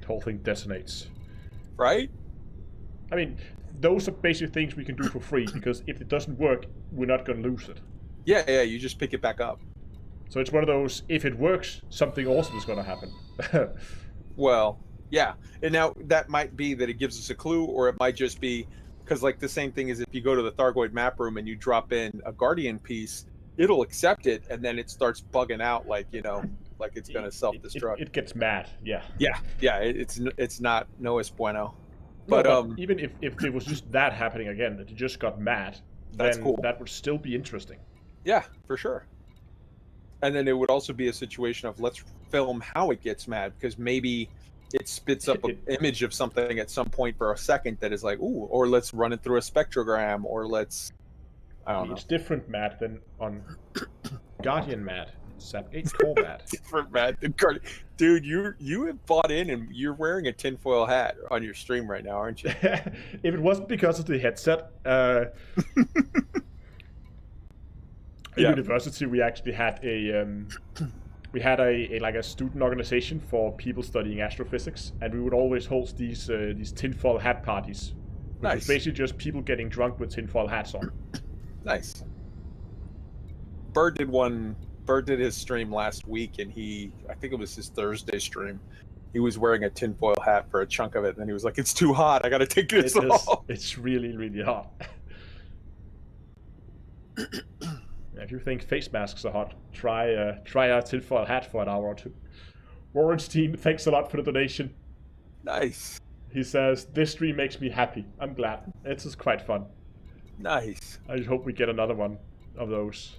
The whole thing detonates. Right? I mean, those are basic things we can do for free, because if it doesn't work, we're not going to lose it. Yeah, you just pick it back up. So it's one of those, if it works, something awesome is going to happen. Well, yeah. And now that might be that it gives us a clue, or it might just be, because like the same thing is if you go to the Thargoid map room and you drop in a Guardian piece, it'll accept it, and then it starts bugging out like, you know, like it's going to self-destruct. It gets mad, yeah. Yeah, it's not, no es bueno. But even if it was just that happening again, that it just got mad, that's then cool. That would still be interesting. Yeah, for sure. And then it would also be a situation of let's film how it gets mad, because maybe it spits up an image of something at some point for a second that is like, ooh, or let's run it through a spectrogram, or let's, I don't know. It's different mad than on Guardian mad. SAP8 core mad. Different mad than Guardian. Dude, you have bought in and you're wearing a tinfoil hat on your stream right now, aren't you? If it wasn't because of the headset, in university we actually had a student organization for people studying astrophysics, and we would always host these tinfoil hat parties, which was basically just people getting drunk with tinfoil hats on. Nice. Bird did his stream last week, and I think it was his Thursday stream. He was wearing a tinfoil hat for a chunk of it, and then he was like, "It's too hot. I got to take this off." It's really, really hot. If you think face masks are hot, try a tinfoil hat for an hour or two. Warrenstein, thanks a lot for the donation. Nice. He says, this stream makes me happy. I'm glad. It's just quite fun. Nice. I just hope we get another one of those.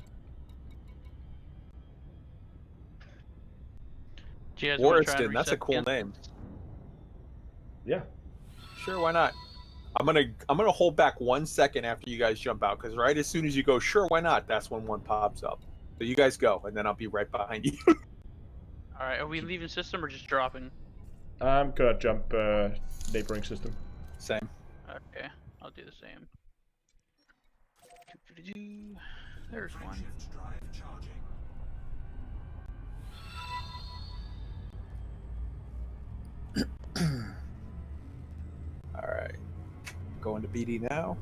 Warrenstein, that's a cool name. Yeah. Sure, why not? I'm gonna hold back 1 second after you guys jump out, because right as soon as you go, sure, why not? That's when one pops up. So you guys go, and then I'll be right behind you. All right, are we leaving system or just dropping? I'm gonna jump neighboring system. Same. Okay, I'll do the same. There's one. All right. Going to BD now.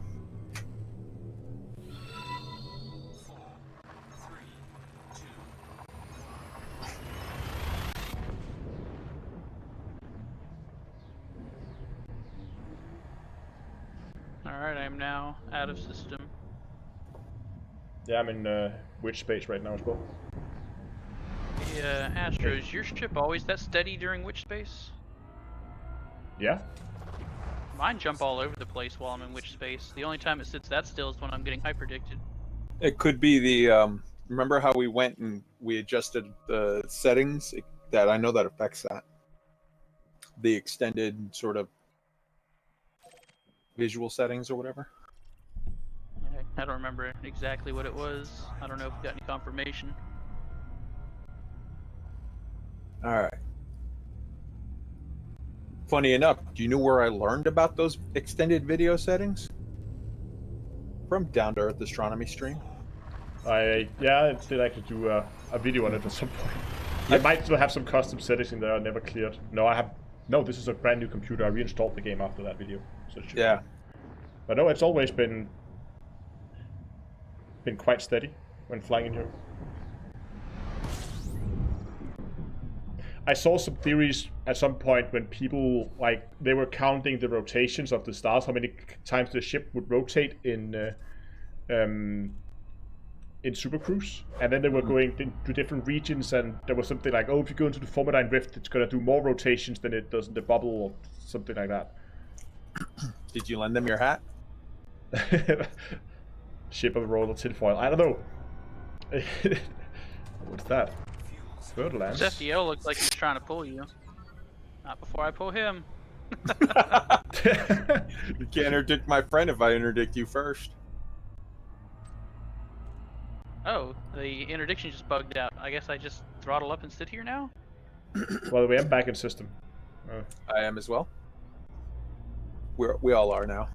4, 3, 2. All right, I am now out of system. Yeah, I'm in witch space right now as well. Hey, Astro, is your ship always that steady during witch space? Yeah? Mine jump all over the place while I'm in witch space. The only time it sits that still is when I'm getting hyperdicted. It could be the remember how we went and we adjusted the settings? That I know that affects that. The extended sort of visual settings or whatever. I don't remember exactly what it was. I don't know if we got any confirmation. All right. Funny enough, do you know where I learned about those extended video settings? From Down to Earth Astronomy stream. I did actually do a video on it at some point. Yep. I might still have some custom settings in there I never cleared. No, this is a brand new computer. I reinstalled the game after that video. So it should be. But no, it's always been quite steady when flying in here. I saw some theories at some point when people like they were counting the rotations of the stars, how many times the ship would rotate in Super Cruise, and then they were going to different regions, and there was something like, oh, if you go into the Formidine Rift, it's gonna do more rotations than it does in the bubble, or something like that. Did you lend them your hat? Ship of roller tinfoil. I don't know. What's that? Birdlands. This FDO looks like he's trying to pull you. Not before I pull him. You can't interdict my friend if I interdict you first. Oh, the interdiction just bugged out. I guess I just throttle up and sit here now? Well, we am back in system. I am as well. We all are now.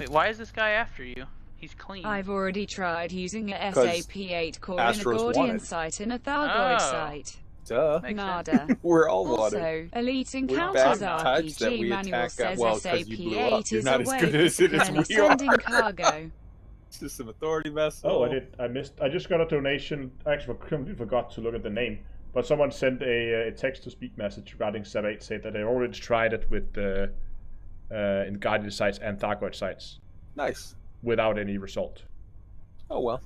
Wait, why is this guy after you? He's clean. I've already tried using a 'Cause SAP8 core in a Astros Gordian wanted. site and a Thargoid Oh. site. Duh. Makes Nada. We're all wanted. Also, Elite We're Encounters bad types that RPG we manual attack says well, 'cause you blew up. SAP8 You're is not a as way good for as it is securely we are. sending cargo. System authority vessel. Oh, I missed. I just got a donation. I actually completely forgot to look at the name. But someone sent a text-to-speak message regarding SAP8, said that they already tried it with in Guardian sites and Thargoid sites Nice. without any result. Oh well.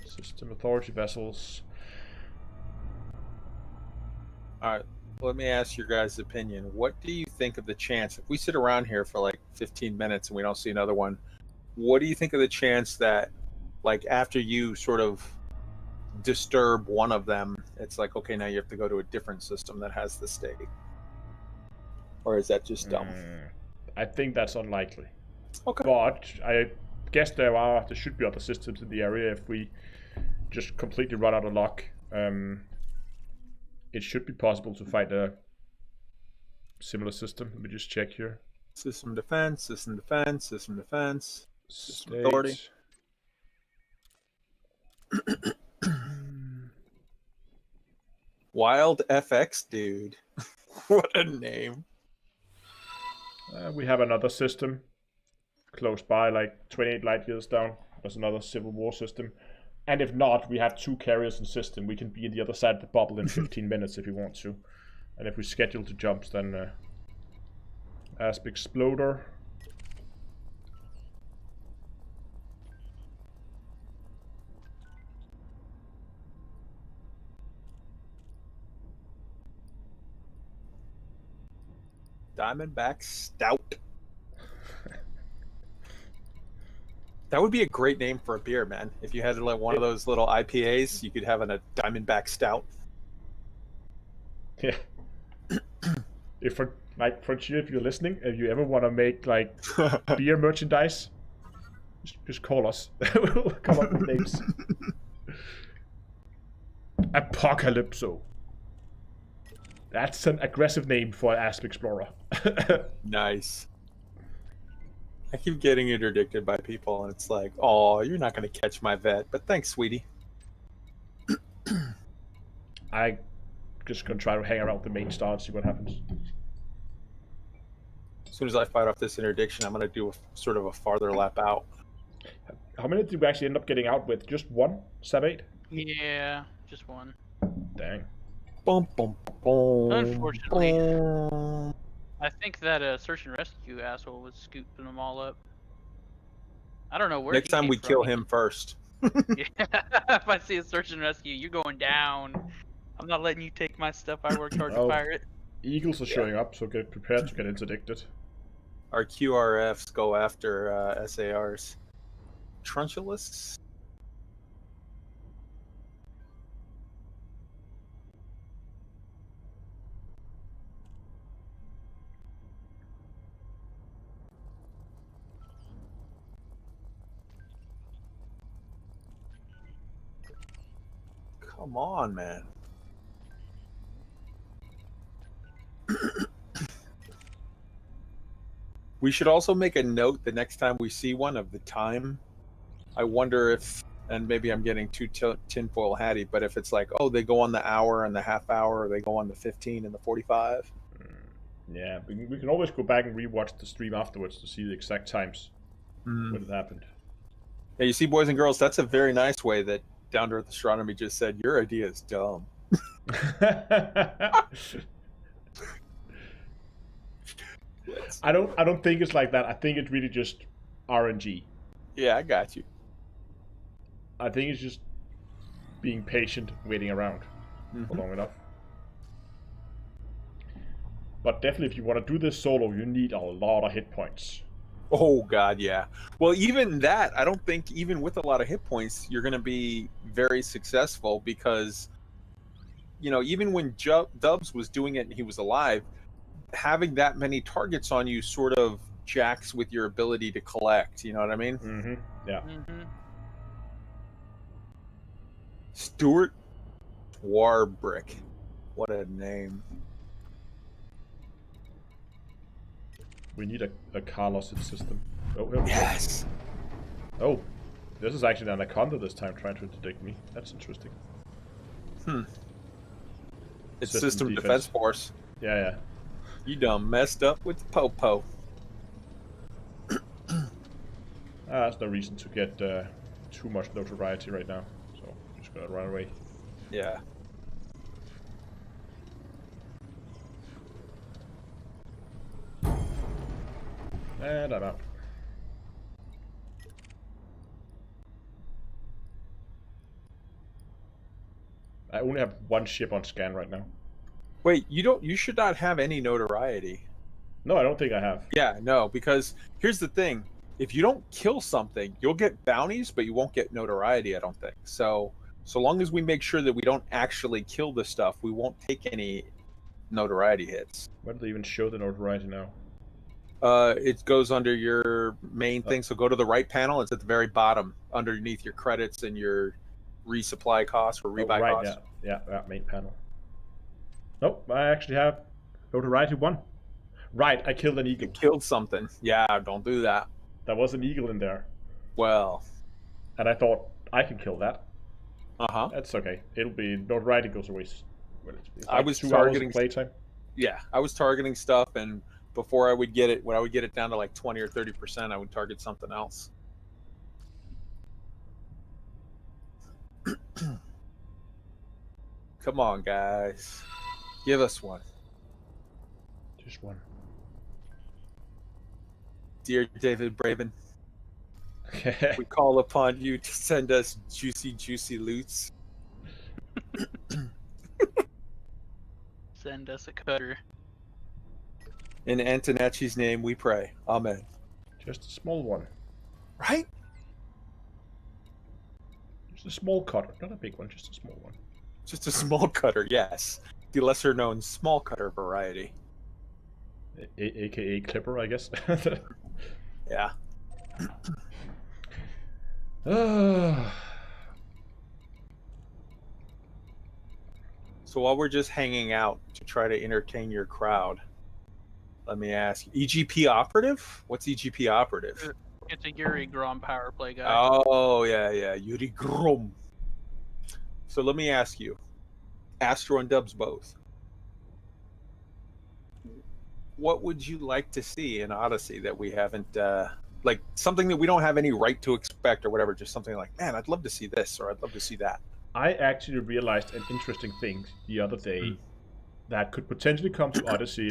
System authority vessels. All right. Let me ask your guys' opinion. What do you think of the chance, if we sit around here for like 15 minutes and we don't see another one, what do you think of the chance that, like, after you sort of disturb one of them, it's like, okay, now you have to go to a different system that has the state? Or is that just dumb? I think that's unlikely. Okay. But I guess there should be other systems in the area if we just completely run out of luck. It should be possible to fight a similar system. Let me just check here. System defense, system defense, system defense, system State. authority. Wild FX, dude. What a name. We have another system close by, like 28 light years down. There's another Civil War system. And if not, we have 2 carriers in system. We can be on the other side of the bubble in 15 minutes if we want to. And if we schedule the jumps, then Asp Exploder. Diamondback Stout. That would be a great name for a beer, man. If you had like one of those little IPAs, you could have a Diamondback Stout. Yeah. If Frontier, if you're listening, if you ever want to make like beer merchandise, just call us. We'll come up with names. Apocalypso. That's an aggressive name for an Asp Explorer. Nice. I keep getting interdicted by people, and it's like, oh, you're not going to catch my vet, but thanks, sweetie. I just gonna try to hang around the main star and see what happens. As soon as I fight off this interdiction, I'm going to do sort of a farther lap out. How many did we actually end up getting out with? Just one? SAP8? Yeah, just one. Dang. Boom, boom, boom. Unfortunately. Boom. I think that search and rescue asshole was scooping them all up. I don't know where. Next he time came we from. kill him first. Yeah, if I see a search and rescue, you're going down. I'm not letting you take my stuff. I worked hard to Oh. fire it. Eagles are showing up, so get prepared to get interdicted. Our QRFs go after SARs. Trunculus? Come on, man. We should also make a note the next time we see one of the time. I wonder if, and maybe I'm getting too tinfoil hatty, but if it's like, oh, they go on the hour and the half hour, or they go on the 15 and the 45. Yeah, we can always go back and rewatch the stream afterwards to see the exact times when it happened. Yeah, you see, boys and girls, that's a very nice way that Down to Earth Astronomy just said, your idea is dumb. Yes. I don't think it's like that. I think it's really just RNG. Yeah, I got you. I think it's just being patient, waiting around for long enough. But definitely, if you want to do this solo, you need a lot of hit points. Oh god, yeah. Well, even that, I don't think even with a lot of hit points, you're going to be very successful because, you know, even when Dubs was doing it and he was alive, having that many targets on you sort of jacks with your ability to collect. You know what I mean? Mm-hmm. Yeah. Mm-hmm. Stuart Warbrick. What a name. We need a Carlos system. Oh, here we go. Yes. Oh, this is actually an Anaconda this time trying to detect me. That's interesting. It's System Defense Force. Yeah. You done messed up with the Popo. There's no reason to get too much notoriety right now, so I'm just gonna run away. Yeah. And I'm out. I only have one ship on scan right now. Wait, you should not have any notoriety. No, I don't think I have. Yeah, no, because here's the thing. If you don't kill something, you'll get bounties, but you won't get notoriety, I don't think. So long as we make sure that we don't actually kill the stuff, we won't take any notoriety hits. Where do they even show the notoriety now? It goes under your main thing. So go to the right panel. It's at the very bottom, underneath your credits and your resupply costs or rebuy costs. Yeah, main panel. Nope, I actually have notoriety 1. Right, I killed an eagle. You killed something. Yeah, don't do that. There was an eagle in there. Well. And I thought, I can kill that. Uh-huh. That's okay. It'll be, notoriety goes away. Well, it's I was 2 targeting hours of playtime. Yeah, I was targeting stuff, and before I would get it, when I would get it down to like 20 or 30%, I would target something else. Come on, guys. Give us one. Just one. Dear David Braben, we call upon you to send us juicy loots. Send us a cutter. In Antonacci's name we pray. Amen. Just a small one. Right? Just a small cutter, not a big one, just a small one. Just a small cutter, yes. The lesser known small cutter variety. AKA Clipper, I guess. Yeah. So while we're just hanging out to try to entertain your crowd, let me ask you, EGP operative? What's EGP operative? It's a Yuri Grom power play guy. Oh, yeah, Yuri Grom. So let me ask you, Astro and Dubs both, what would you like to see in Odyssey that we haven't, like something that we don't have any right to expect or whatever, just something like, man, I'd love to see this or I'd love to see that. I actually realized an interesting thing the other day that could potentially come to Odyssey,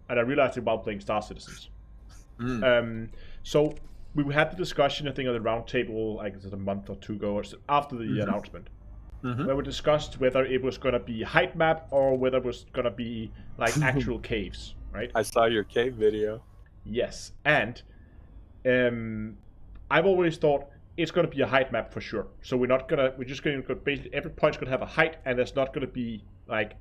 and I realized it while playing Star Citizens. So we had the discussion, I think, on the round table, like a month or 2 ago, or so, after the announcement, where we discussed whether it was going to be height map or whether it was going to be like actual caves, right? I saw your cave video. Yes, and I've always thought it's going to be a height map for sure. So we're just going to basically every point's going to have a height, and there's not going to be like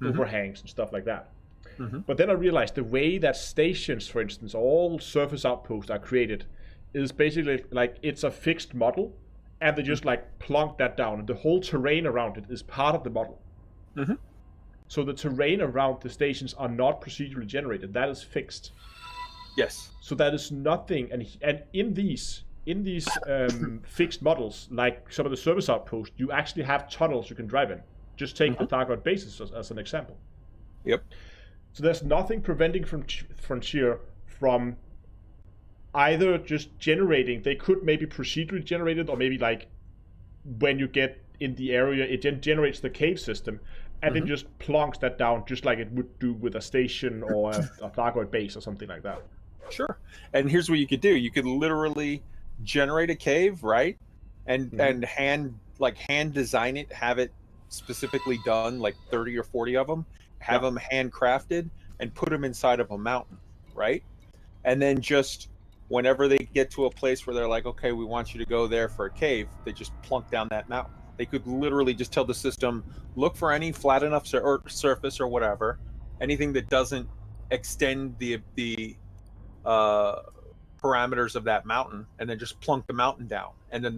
overhangs and stuff like that. But then I realized the way that stations, for instance, all surface outposts are created is basically like it's a fixed model, and they just like plonk that down, and the whole terrain around it is part of the model. So the terrain around the stations are not procedurally generated; that is fixed. Yes. So that is nothing, and in these fixed models, like some of the service outposts, you actually have tunnels you can drive in. Just take the Target bases as an example. Yep. So there's nothing preventing Frontier from either just generating, they could maybe procedurally generate it, or maybe like when you get in the area, it then generates the cave system, and then just plonks that down, just like it would do with a station or a Thargoid base or something like that. Sure. And here's what you could do. You could literally generate a cave, right? And hand design it, have it specifically done, like 30 or 40 of them, have them handcrafted and put them inside of a mountain, right? And then just whenever they get to a place where they're like, okay, we want you to go there for a cave, they just plunk down that mountain. They could literally just tell the system, look for any flat enough surface or whatever, anything that doesn't extend the parameters of that mountain, and then just plunk the mountain down. And then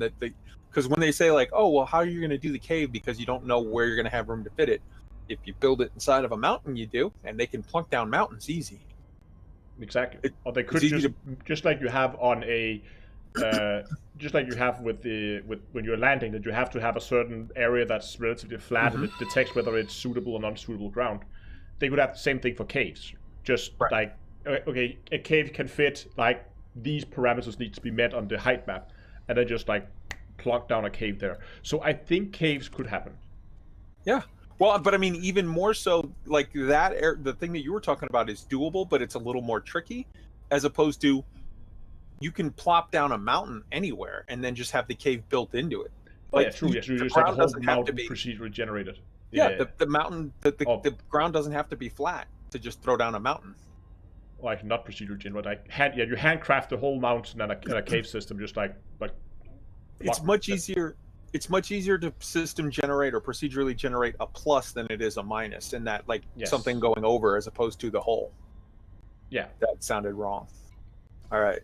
because when they say like, oh, well, how are you going to do the cave because you don't know where you're going to have room to fit it? If you build it inside of a mountain, you do, and they can plunk down mountains easy. Exactly. Or they could just like you have on a just like you have with when you're landing, that you have to have a certain area that's relatively flat and it detects whether it's suitable or non-suitable ground. They could have the same thing for caves. Just like, okay, a cave can fit, like, these parameters need to be met on the height map, and then just like plunk down a cave there. So I think caves could happen. Yeah. Well, but I mean, even more so, like that, the thing that you were talking about is doable, but it's a little more tricky, as opposed to you can plop down a mountain anywhere and then just have the cave built into it. Like, true. Yes, you just have the whole mountain procedurally generated. Yeah, the mountain, the ground doesn't have to be flat to just throw down a mountain. Like, not procedurally generated. You handcraft the whole mountain and a cave system, just like. It's much easier. It's much easier to system generate or procedurally generate a plus than it is a minus, in that something going over as opposed to the whole. Yeah, that sounded wrong. All right,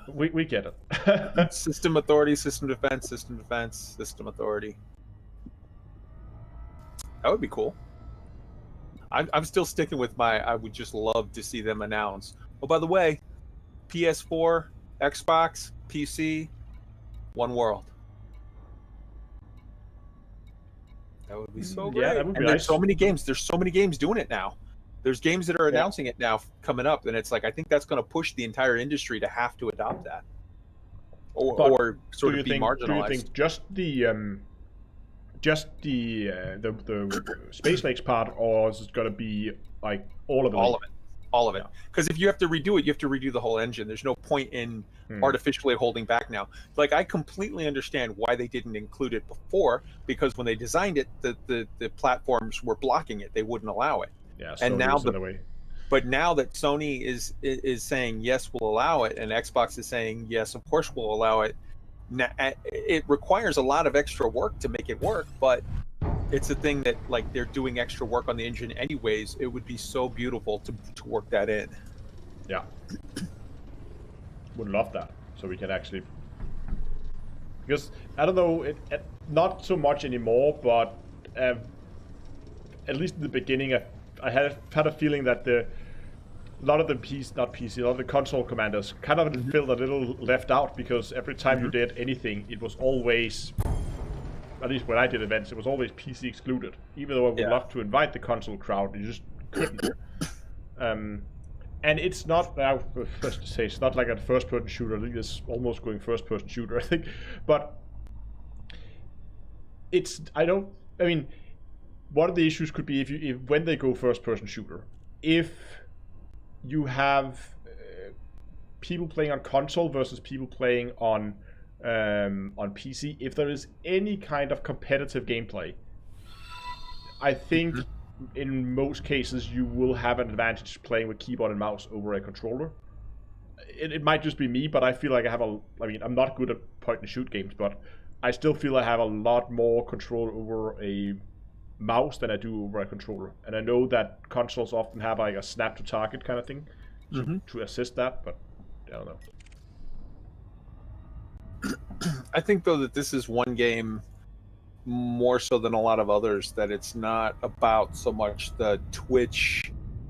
we get it. System authority, system defense, system authority. That would be cool. I'm still sticking with I would just love to see them announce. Oh, by the way, PS4, Xbox, PC, one world. That would be so great. Yeah, that would be and nice. There's so many games. There's so many games doing it now. There's games that are announcing it now coming up, and it's like, I think that's going to push the entire industry to have to adopt that, or sort of be marginalized. Do you think just the Space Lakes part, or is it going to be like all of it? All of it. Because if you have to redo it, you have to redo the whole engine. There's no point in artificially holding back now. Like, I completely understand why they didn't include it before, because when they designed it, the platforms were blocking it. They wouldn't allow it. Yeah, and now but now that Sony is saying yes, we'll allow it, and Xbox is saying yes, of course we'll allow it. Now, it requires a lot of extra work to make it work, but it's a thing that, like, they're doing extra work on the engine anyways. It would be so beautiful to work that in. Yeah, would love that. So we can actually, because I don't know, not so much anymore, but at least in the beginning, I had a feeling that a lot of the console commanders kind of felt a little left out, because every time you did anything, it was always, at least when I did events, it was always PC excluded. Even though I would love to invite the console crowd, you just couldn't. And it's not, first to say, it's not like a first-person shooter. I think it's almost going first-person shooter, I think. But one of the issues could be if when they go first-person shooter, if you have people playing on console versus people playing on PC, if there is any kind of competitive gameplay, I think in most cases you will have an advantage playing with keyboard and mouse over a controller. It might just be me, but I feel like I'm not good at point-and-shoot games, but I still feel I have a lot more control over a mouse than I do over a controller. And I know that consoles often have like a snap to target kind of thing to assist that, but I don't know. I think, though, that this is one game more so than a lot of others that it's not about so much the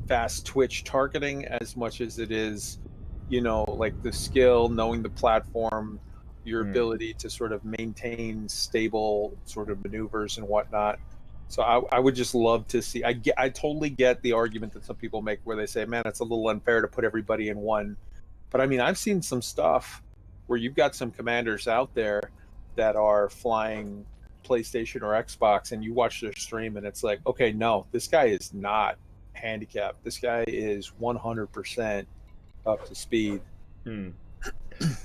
fast Twitch targeting as much as it is, like the skill, knowing the platform, your ability to sort of maintain stable sort of maneuvers and whatnot. So I would just love to see. I totally get the argument that some people make where they say, man, it's a little unfair to put everybody in one But I mean, I've seen some stuff where you've got some commanders out there that are flying PlayStation or Xbox, and you watch their stream, and it's like, okay, no, this guy is not handicapped. This guy is 100% up to speed.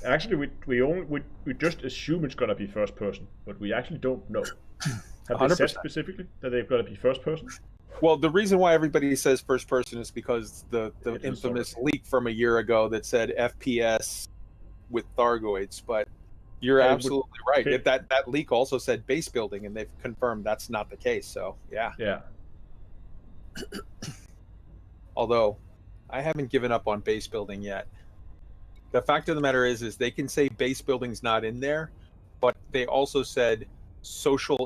Actually, we just assume it's gonna be first person, but we actually don't know. Have they 100%. said specifically that they've got to be first person? Well, the reason why everybody says first person is because the It is infamous leak from a year ago that said FPS with Thargoids, but you're absolutely right. okay. That leak also said base building, and they've confirmed that's not the case. So yeah. Yeah. Although I haven't given up on base building yet. The fact of the matter is they can say base building's not in there, but they also said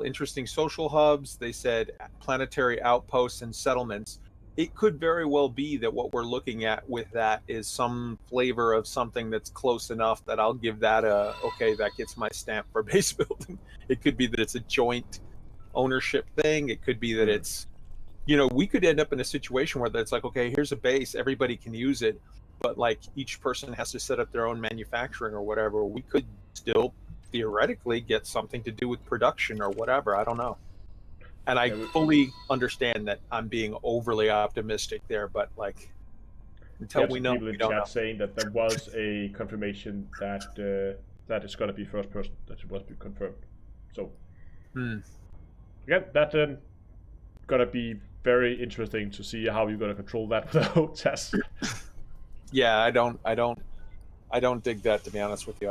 interesting social hubs. They said planetary outposts and settlements. It could very well be that what we're looking at with that is some flavor of something that's close enough that I'll give that okay, that gets my stamp for base building. It could be that it's a joint ownership thing. It could be that it's, we could end up in a situation where it's like, okay, here's a base, everybody can use it, but like each person has to set up their own manufacturing or whatever. We could still theoretically get something to do with production or whatever. I don't know. And I fully understand that I'm being overly optimistic there, but like until we know, people we in don't chat know. saying that there was a confirmation that that it's gonna be first person. That it was confirmed. So again, that gonna be very interesting to see how you're gonna control that with the HOTAS. Yeah, I don't dig that, to be honest with you.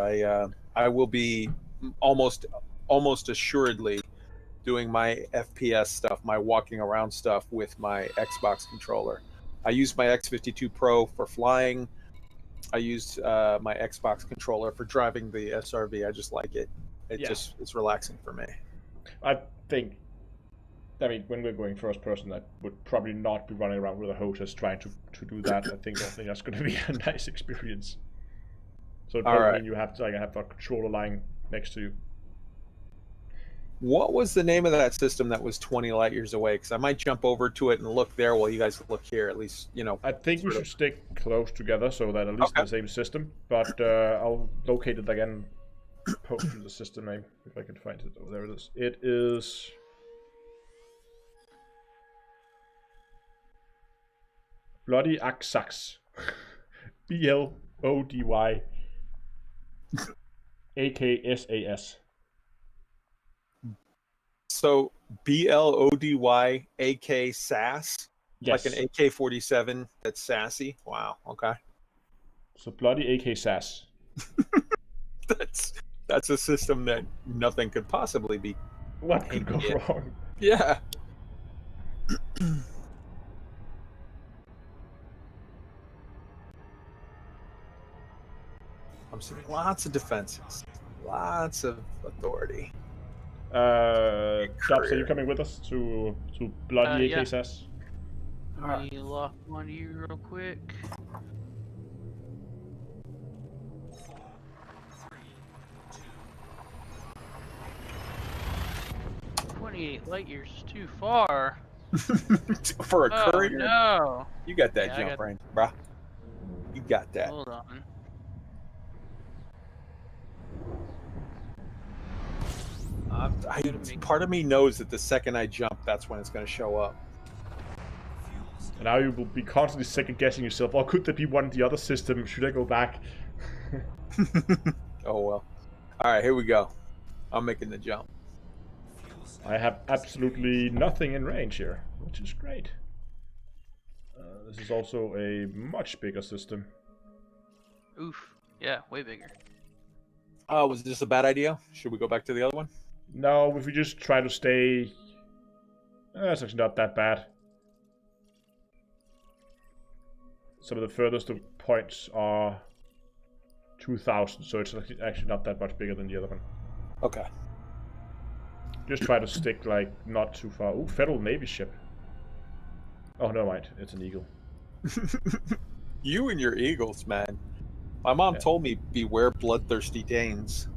I will be almost assuredly doing my FPS stuff, my walking around stuff with my Xbox controller. I use my X52 Pro for flying. I used my Xbox controller for driving the SRV. I just like it. It's relaxing for me. I mean, when we're going first person, I would probably not be running around with a HOTAS trying to do that. I think that's going to be a nice experience. So it probably mean you have to have a controller lying next to you. What was the name of that system that was 20 light years away? Because I might jump over to it and look there while you guys look here. At least, I think we should stick close together so that at least the same system. But I'll locate it again. Post to the system name if I can find it. Oh, there it is. It is. Bloody Axax. BLODY AKSAS. So BLODY AK SAS, Yes. like an AK-47 that's sassy. Wow. Okay. So bloody AK SAS. That's a system that nothing could possibly be. What could go wrong? Yeah. I'm seeing lots of defenses, lots of authority. Jobs, are you coming with us to bloody yeah. AK SAS? Let me lock one of you real quick. 28 light years is too far. For a courier? No. You got that Yeah, jump range, bruh. You got that. Hold on. Part of me knows that the second I jump, that's when it's going to show up. And now you will be constantly second guessing yourself. Or could there be one of the other system? Should I go back? Oh well. Alright, here we go. I'm making the jump. I have absolutely nothing in range here, which is great. This is also a much bigger system. Oof. Yeah, way bigger. Was this a bad idea? Should we go back to the other one? No, if we just try to stay... it's actually not that bad. Some of the furthest points are 2,000, so it's actually not that much bigger than the other one. Okay. Just try to stick, like, not too far. Ooh, Federal Navy ship. Oh, no, mind. It's an Eagle. You and your eagles, man. My mom told me beware bloodthirsty Danes.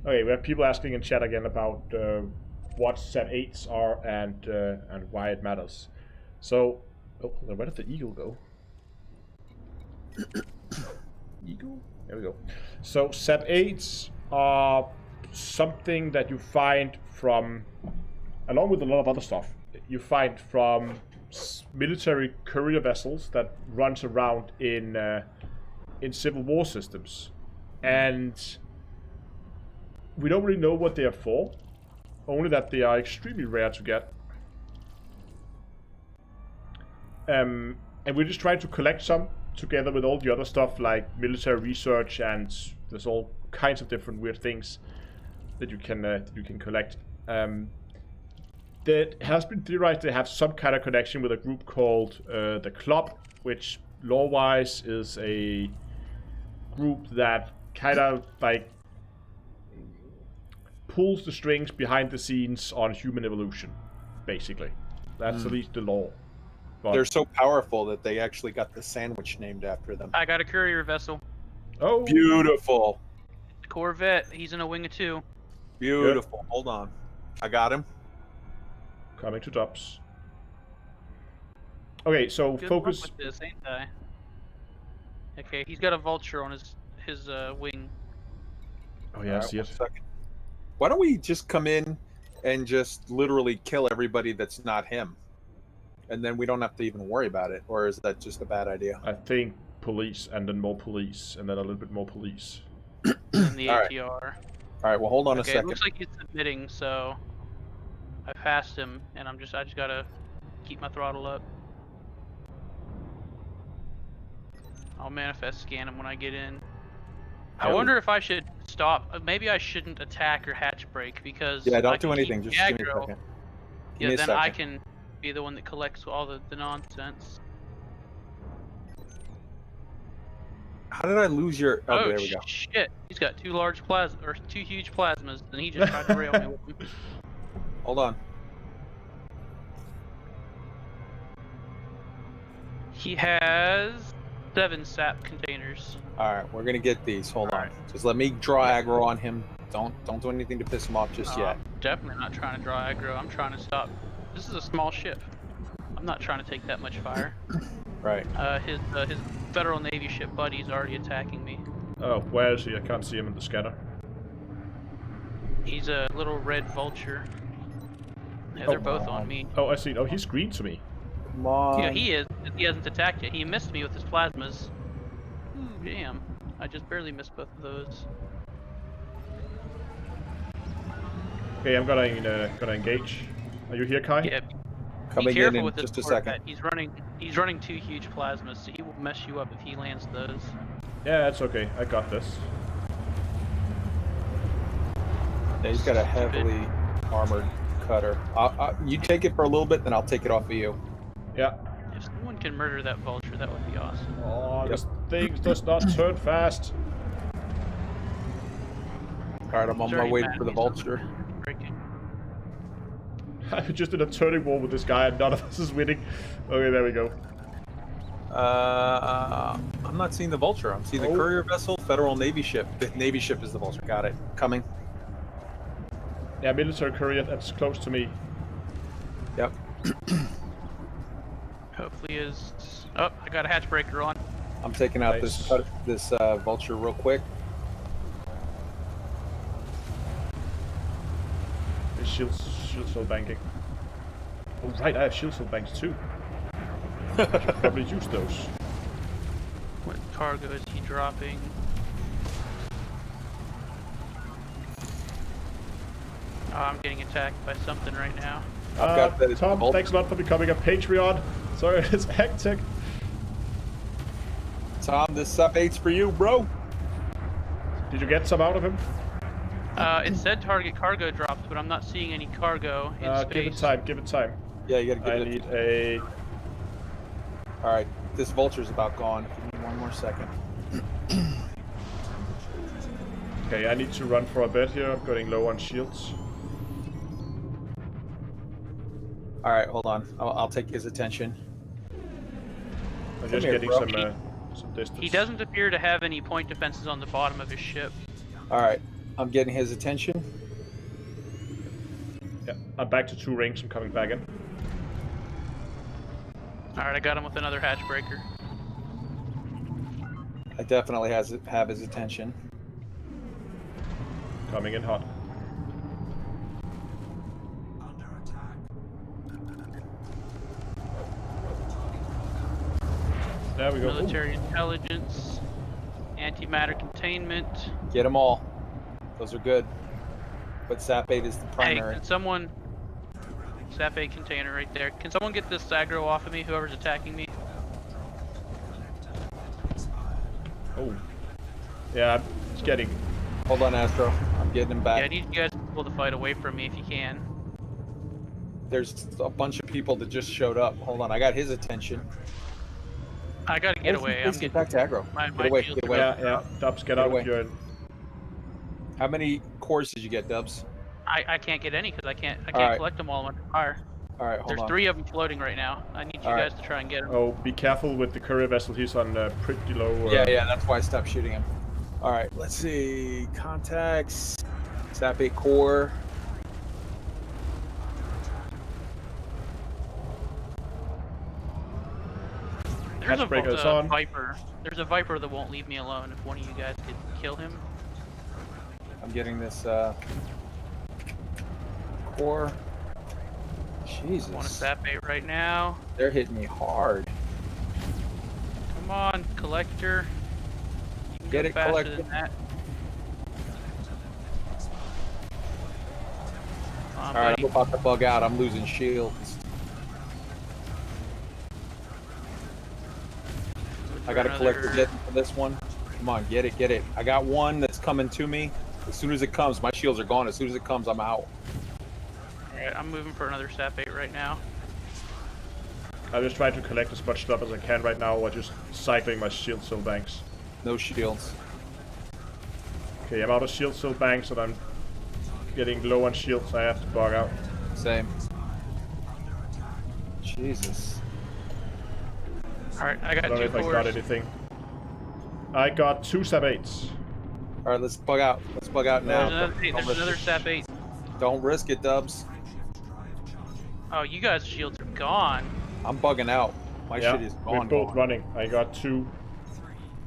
Okay, we have people asking in chat again about what SAP8s are and why it matters. So, oh, where did the eagle go? Eagle? There we go. So SAP8s are something that you find from, along with a lot of other stuff, you find from military courier vessels that runs around in Civil War systems, and we don't really know what they are for. Only that they are extremely rare to get. And we're just trying to collect some together with all the other stuff like military research, and there's all kinds of different weird things that you can collect. That has been theorized they have some kind of connection with a group called the Club, which lore-wise is a group that kind of like pulls the strings behind the scenes on human evolution, basically. That's at least the lore. But They're so powerful that they actually got the sandwich named after them. I got a courier vessel. oh, Beautiful. The Corvette. He's in a wing of 2. Beautiful. Hold on. I got him. coming to Dobbs. Okay, so Good focus. luck with this, ain't I? Okay, he's got a vulture on his wing. Oh yeah, I see it. Second. Why don't we just come in and just literally kill everybody that's not him? And then we don't have to even worry about it. Or is that just a bad idea? I think police, and then more police, and then a little bit more police. In the All right. ATR. All right, well, hold on a Okay, it second. looks like he's submitting, so I passed him, and I just gotta keep my throttle up. I'll manifest scan him when I get in. I wonder if I should stop. Maybe I shouldn't attack or hatch break because Yeah, I don't can do anything. keep Just the give me a aggro. second. Give Yeah, me a then I second. can be the one that collects all the nonsense. How did I lose your... Oh, there we go. Shit! He's got two huge plasmas, and he just tried to rail me with them. Hold on. He has 7 sap containers. All right, we're gonna get these. Hold on. Alright. Just let me draw aggro on him. Don't do anything to piss him off just yet. I'm definitely not trying to draw aggro. I'm trying to stop. This is a small ship. I'm not trying to take that much fire. Right. His Federal Navy ship buddy's already attacking me. Oh, where is he? I can't see him in the scanner. He's a little red vulture. Yeah, they're both on me. Oh, I see. Oh, he's green to me. Come on. Yeah, he is. He hasn't attacked yet. He missed me with his plasmas. Ooh, damn. I just barely missed both of those. Okay, I'm gonna engage. Are you here, Kai? Yeah. Coming Be careful in with this just a Corvette. second. He's running 2 huge plasmas, so he will mess you up if he lands those. Yeah, that's okay. I got this. Yeah, he's got a heavily armored cutter. You take it for a little bit, then I'll take it off of you. Yeah. If someone can murder that vulture, that would be awesome. Oh, this thing does not turn fast. All right, I'm on He's my already way mad for the at me, so I'm vulture. breaking. I'm just in a turning war with this guy, and none of us is winning. Okay, there we go. I'm not seeing the vulture. I'm seeing the courier vessel, Federal Navy ship. The Navy ship is the vulture. Got it. Coming. Yeah, military courier. That's close to me. Yep. Hopefully is. Oh, I got a hatch breaker on. I'm taking out Nice. this vulture real quick. His shield cell banking. Oh right, I have shield cell banks too. I should probably use those. What cargo is he dropping? Oh, I'm getting attacked by something right now. I've got the Tom, vulture. thanks a lot for becoming a Patreon. Sorry, it's hectic. Tom, this SAP8's for you, bro. Did you get some out of him? It said target cargo dropped, but I'm not seeing any cargo in space. Give it time, give it time. Yeah, you gotta I get it. need a... All right, this vulture's about gone. Give me one more second. Okay, I need to run for a bit here. I'm getting low on shields. All right, hold on. I'll take his attention. I'm just here, getting bro. some distance. He doesn't appear to have any point defenses on the bottom of his ship. All right, I'm getting his attention. Yeah, I'm back to 2 rings. I'm coming back in. Alright, I got him with another hatch breaker. I definitely have his attention. Coming in hot. Under attack. There we go. Military intelligence, antimatter containment. Get them all. Those are good. But SAP8 is the Hey, primary. can someone... SAP8 container right there. Can someone get this aggro off of me, whoever's attacking me? Oh. Yeah, I'm getting. Hold on, Astro. I'm getting him Yeah, I back. need you guys to pull the fight away from me if you can. There's a bunch of people that just showed up. Hold on, I got his attention. I gotta get away. I'm Get getting back to aggro. my Get away. shields Get are away. down. Yeah, Dubs, get Get out away. with your. How many cores did you get, Dubs? I can't get any because I can't Alright. collect them all under fire. All right, hold There's on. 3 of them floating right now. I need you Alright. guys to try and get them. Oh, be careful with the courier vessel. He's on pretty low. Yeah, that's why I stopped shooting him. All right, let's see. Contacts. SAP8 core. There's a Hatchbreaker is on. Viper. There's a Viper that won't leave me alone. If one of you guys could kill him. I'm getting this core. Jesus. Want a SAP8 right now. They're hitting me hard. Come on, collector. You can Get go it, faster collector. than that. Come on, All right, buddy. I'm about to bug out. I'm losing shields. I got a collector Another- getting for this one. Come on, get it, get it. I got one that's coming to me. As soon as it comes, my shields are gone. As soon as it comes, I'm out. Alright, I'm moving for another SAP8 right now. I'm just trying to collect as much stuff as I can right now, or just cycling my shield cell banks. No shields. Okay, I'm out of shield cell banks, and I'm getting low on shields. I have to bug out. Same. Jesus. Alright, I I got don't know 2 if I got cores. anything. I got 2 SAP8s. All right, let's bug out. Let's bug out now. There's another SAP8. Don't risk it, Dubs. Oh, you guys' shields are gone. I'm bugging out. My Yeah, shit is we're gone. both gone. running. I got 2.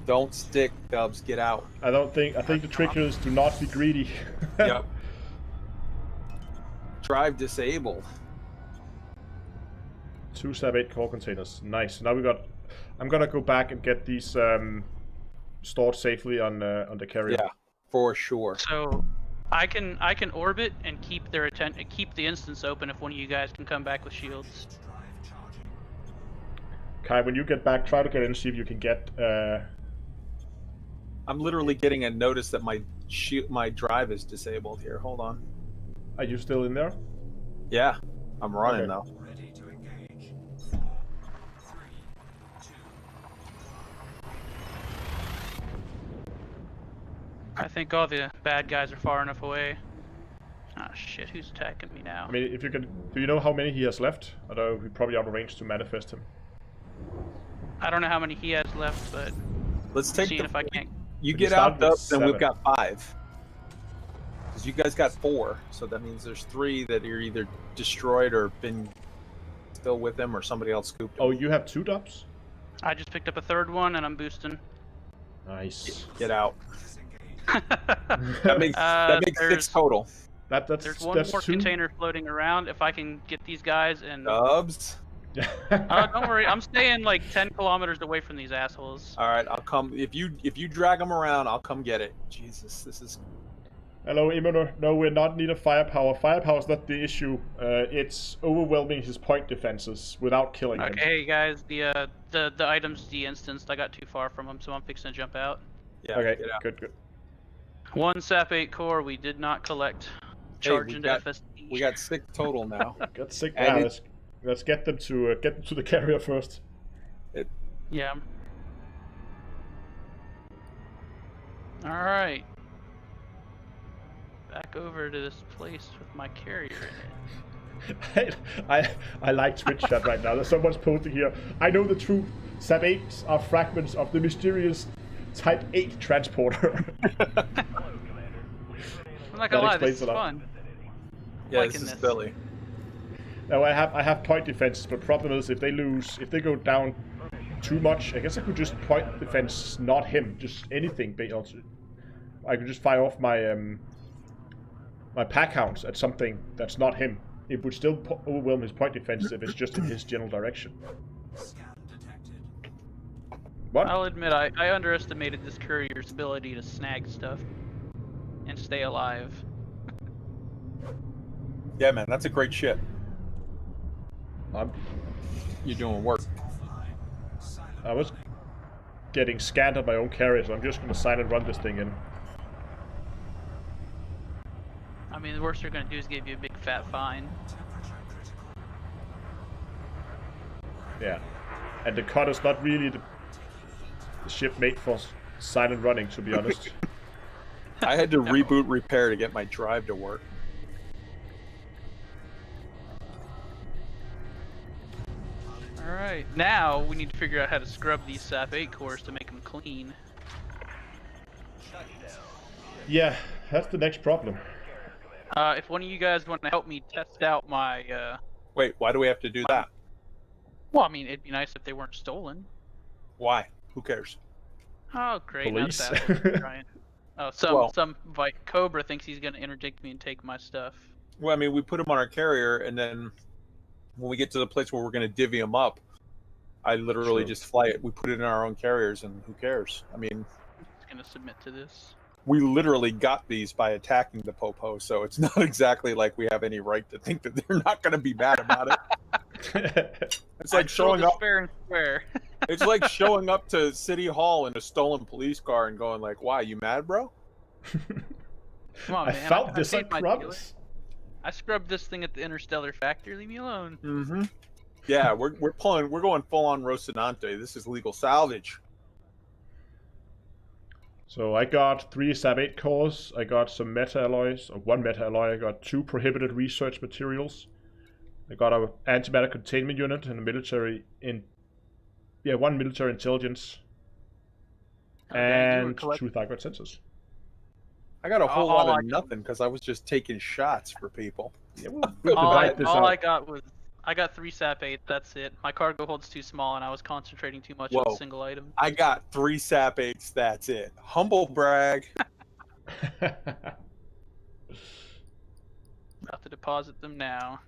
Don't stick, Dubs. Get out. I think the trick here is do not be greedy. Yep. Drive disabled. 2 SAP8 core containers. Nice. Now I'm gonna go back and get these stored safely on the carrier. Yeah, for sure. So I can orbit and keep their keep the instance open if one of you guys can come back with shields. Kai, when you get back, try to get in, see if you can get. I'm literally getting a notice that my drive is disabled here. Hold on. Are you still in there? Yeah, I'm running Okay. though. Ready to engage. 4, 3, 2. I think all the bad guys are far enough away. Ah shit, who's attacking me now? I mean, if you can, do you know how many he has left? Although we probably out of range to manifest him. I don't know how many he has left, but Let's take seeing the. if I can't. You We get out, started with Dubs, and we've 7. got 5. Because you guys got 4, so that means there's 3 that are either destroyed or been still with them, or somebody else scooped them. Oh, you have 2 dubs? I just picked up a 3rd one and I'm boosting. Nice. Get out. Disengage. That makes there's- 6 total. That's There's one that's more 2. container floating around. If I can get these guys and Dubs. don't worry, I'm staying like 10 kilometers away from these assholes. All right, I'll come. If you drag them around, I'll come get it. Jesus, this is. Hello, Immuno. No, we're not in need of firepower. Firepower is not the issue. It's overwhelming his point defenses without killing him. Okay, hey guys, the items de-instanced. I got too far from them, so I'm fixing to jump out. Yeah. Okay, Get out. good. 1 SAP8 core we did not collect. Hey, Charge we into got- FSD. We got 6 total now. Got sick. And Yeah, let's get them to the carrier first. Yeah. All right. Back over to this place with my carrier in it. I like Twitch chat right now. There's someone's posting here. I know the truth. SAP8s are fragments of the mysterious Type 8 transporter. I'm not That gonna lie, this explains is a lot. fun. Yeah, Liking this is this. Billy. No, I have point defenses, but problem is if they go down too much, I guess I could just point defense, not him, just anything. I could just fire off my my pack hounds at something that's not him. It would still overwhelm his point defense if it's just in his general direction. Scan detected. What? I'll admit I underestimated this courier's ability to snag stuff and stay alive. Yeah, man, that's a great ship. I'm, You're doing work. I was getting scanned on my own carrier, so I'm just going to silent run this thing in. I mean, the worst they're gonna do is give you a big fat fine. Yeah. And the cut is not really the ship made for silent running, to be honest. I had to reboot repair to get my drive to work. Alright, now we need to figure out how to scrub these SAP8 cores to make them clean. Yeah, that's the next problem. If one of you guys want to help me test out my, Wait, why do we have to do that? well, I mean, it'd be nice if they weren't stolen. Why? Who cares? Oh, great, Police. now that's trying. Oh, Well- some Cobra thinks he's gonna interdict me and take my stuff. Well, I mean, we put them on our carrier, and then when we get to the place where we're going to divvy them up, I literally True. just fly it. We put it in our own carriers, and who cares? I mean, He's gonna submit to this. we literally got these by attacking the Popo, so it's not exactly like we have any right to think that they're not going to be mad about it. It's like showing up. fair and square. It's like showing up to City Hall in a stolen police car and going like, "Why, you mad, bro?" Come on, I man. found this, I paid my promise. dealer. I scrubbed this thing at the Interstellar Factory. Leave me alone. Mm-hmm. Yeah, we're going full on Rocinante. This is legal salvage. So I got 3 SAP8 cores, I got some meta alloys, or 1 meta alloy, I got 2 prohibited research materials, I got an antimatter containment unit and a 1 military intelligence, and 2 thyroid sensors. I got a whole All lot I of nothing because I was just taking shots for people. Yeah, we'll divide this all out. I got was I got 3 SAP8. That's it. My cargo hold's too small, and I was concentrating too much on Whoa. a single item. I got 3 SAP8s. That's it. Humble brag. About to deposit them now.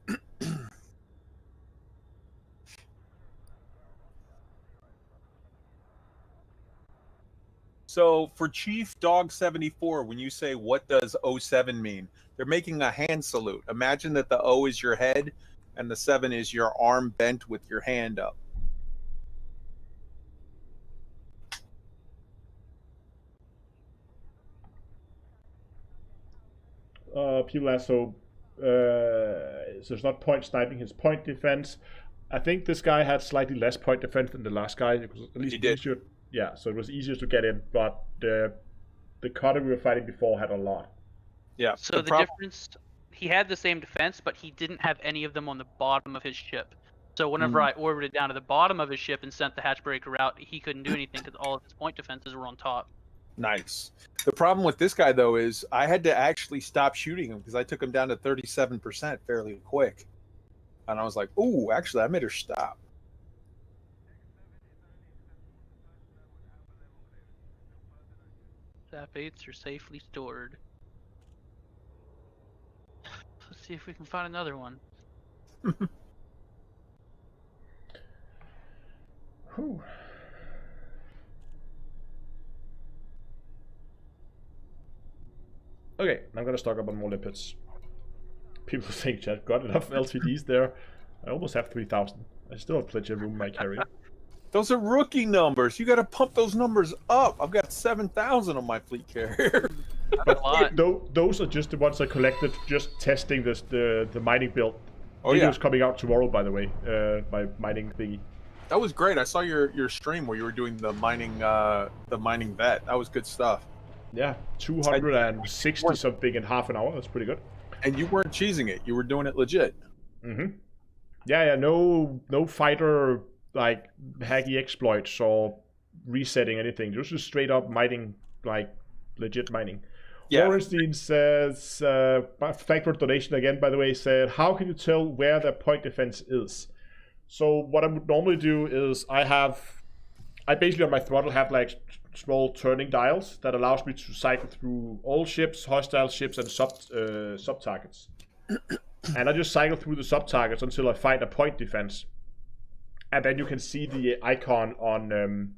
So for Chief Dog 74, when you say what does 07 mean, they're making a hand salute. Imagine that the O is your head and the 7 is your arm bent with your hand up. People ask, so it's not point sniping, his point defense. I think this guy had slightly less point defense than the last guy. It was at least He did. easier. Yeah, so it was easier to get in, but the cutter we were fighting before had a lot. Yeah. So the difference, he had the same defense, but he didn't have any of them on the bottom of his ship. So whenever I orbited down to the bottom of his ship and sent the hatchbreaker out, he couldn't do anything because all of his point defenses were on top. Nice. The problem with this guy, though, is I had to actually stop shooting him because I took him down to 37% fairly quick. And I was like, ooh, actually, I made her stop. SAP8s are safely stored. Let's see if we can find another one. Whew. Okay, I'm gonna stock up on more lipids. People think I've got enough LTDs there. I almost have 3,000. I still have plenty of room in my carrier. Those are rookie numbers. You got to pump those numbers up. I've got 7,000 on my fleet carrier. That's a lot. Those are just the ones I collected just testing the mining build. Oh, Video's yeah. coming out tomorrow, by the way. My mining thingy. That was great. I saw your stream where you were doing the mining vet. That was good stuff. Yeah, 260 something in half an hour. That's pretty good. And you weren't cheesing it. You were doing it legit. Mm-hmm. Yeah. No fighter like hacky exploits or resetting anything. Just straight up mining, like legit mining. Yeah. Forestine says, thank for the donation again, by the way, said, how can you tell where the point defense is? So what I would normally do is I basically on my throttle have like small turning dials that allows me to cycle through all ships, hostile ships, and sub targets. And I just cycle through the sub targets until I find a point defense, and then you can see the icon on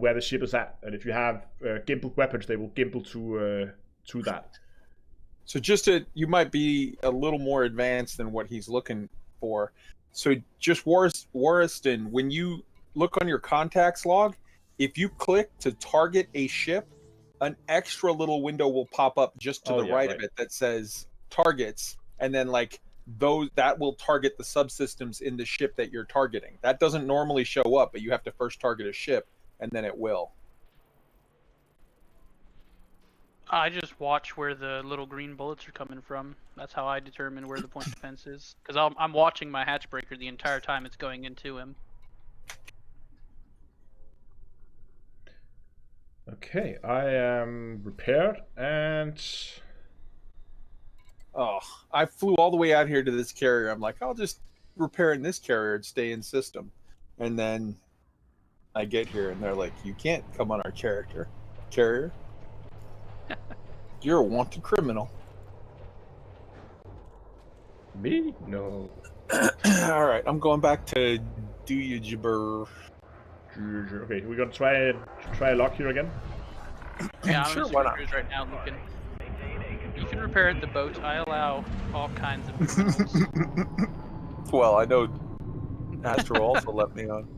where the ship is at. And if you have gimbaled weapons, they will gimbal to that. So you might be a little more advanced than what he's looking for. So just Warriston, when you look on your contacts log, if you click to target a ship, an extra little window will pop up just to the right of it that says targets, and then like that will target the subsystems in the ship that you're targeting. That doesn't normally show up, but you have to first target a ship, and then it will. I just watch where the little green bullets are coming from. That's how I determine where the point defense is. Because I'm watching my hatchbreaker the entire time it's going into him. Okay, I am repaired, and Oh, I flew all the way out here to this carrier. I'm like, I'll just repair in this carrier and stay in system. And then I get here and they're like, you can't come on our carrier. You're a wanted criminal. me? No. All right, I'm going back to do you jibber. Okay, we're gonna try a lock here again. Yeah, I'm Sure, just why not? right now looking. You can repair at the boat. I allow all kinds of criminals. Well, I know Astro also let me on.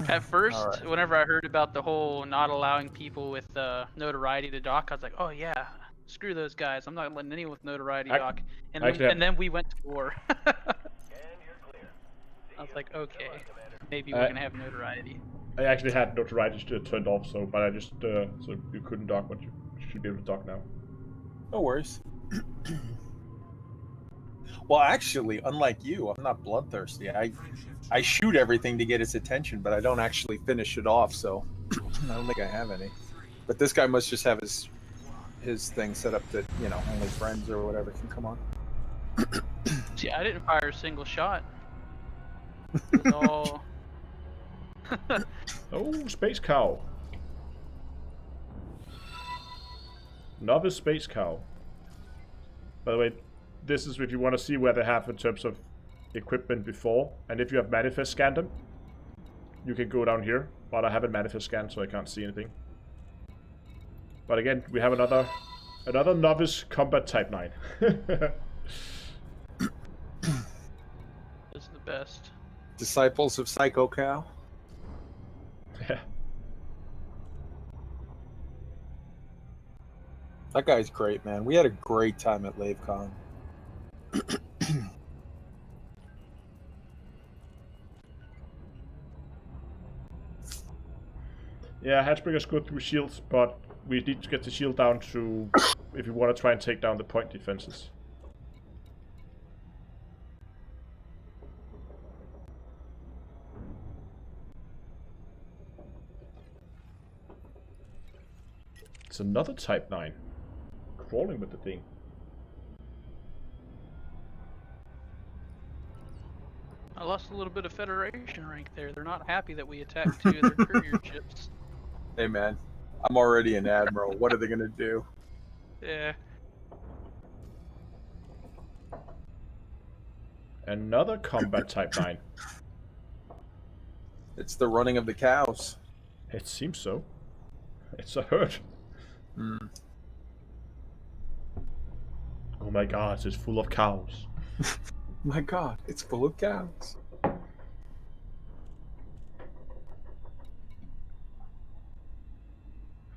At first, All right. whenever I heard about the whole not allowing people with notoriety to dock, I was like, oh yeah, screw those guys. I'm not letting anyone with notoriety dock. And then we went to war. I was like, okay, maybe we're gonna have notoriety. I actually had notoriety turned off, but I just so you couldn't dock, but you should be able to dock now. No worries. Well, actually, unlike you, I'm not bloodthirsty. I shoot everything to get its attention, but I don't actually finish it off, so I don't think I have any. But this guy must just have his thing set up that, only friends or whatever can come on. See, I didn't fire a single shot. It was all... Oh, space cow. Novice space cow. By the way, this is if you want to see where they have in terms of equipment before, and if you have manifest scanned them, you can go down here, but I haven't manifest scanned, so I can't see anything. But again, we have another novice combat type 9. This is the best. Disciples of Psycho Cow. Yeah. That guy's great, man. We had a great time at LaveCon. Yeah, hatchbreakers go through shields, but we need to get the shield down to if you want to try and take down the point defenses. It's another Type 9. Crawling with the thing. I lost a little bit of Federation rank there. They're not happy that we attacked two of their courier ships. Hey, man. I'm already an admiral. What are they going to do? Yeah. Another combat Type 9. It's the running of the cows. It seems so. It's a herd. Mm. Oh my god, it's full of cows. My God, it's full of cows.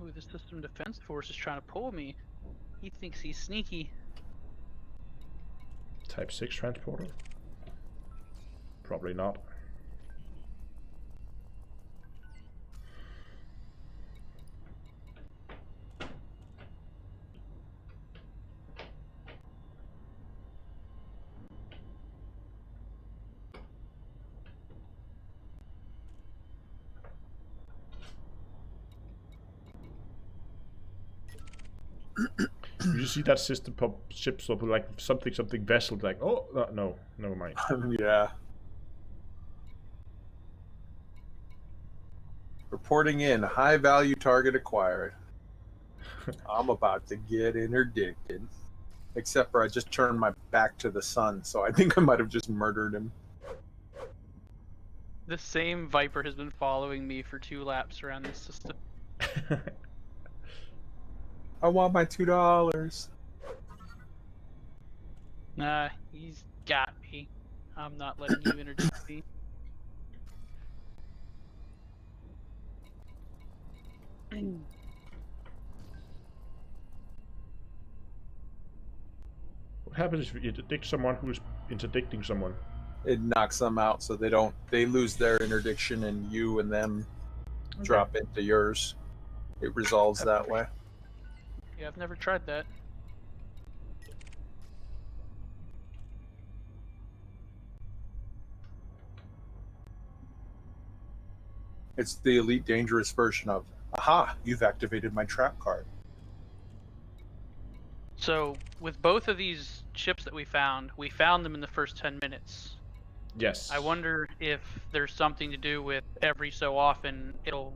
Ooh, the System Defense Force is trying to pull me. He thinks he's sneaky. Type 6 transporter? Probably not. You see that system ships up like something vessel, like, oh no, never mind. Yeah. Reporting in, high value target acquired. I'm about to get interdicted. Except for I just turned my back to the sun, so I think I might have just murdered him. The same Viper has been following me for 2 laps around this system. I want my $2. Nah, he's got me. I'm not letting you interdict me. What happens if you interdict someone who is interdicting someone? It knocks them out, so they lose their interdiction, and you and them drop into yours. It resolves that way. Yeah, I've never tried that. It's the Elite Dangerous version of, aha, you've activated my trap card. So, with both of these ships that we found them in the first 10 minutes. Yes. I wonder if there's something to do with every so often it'll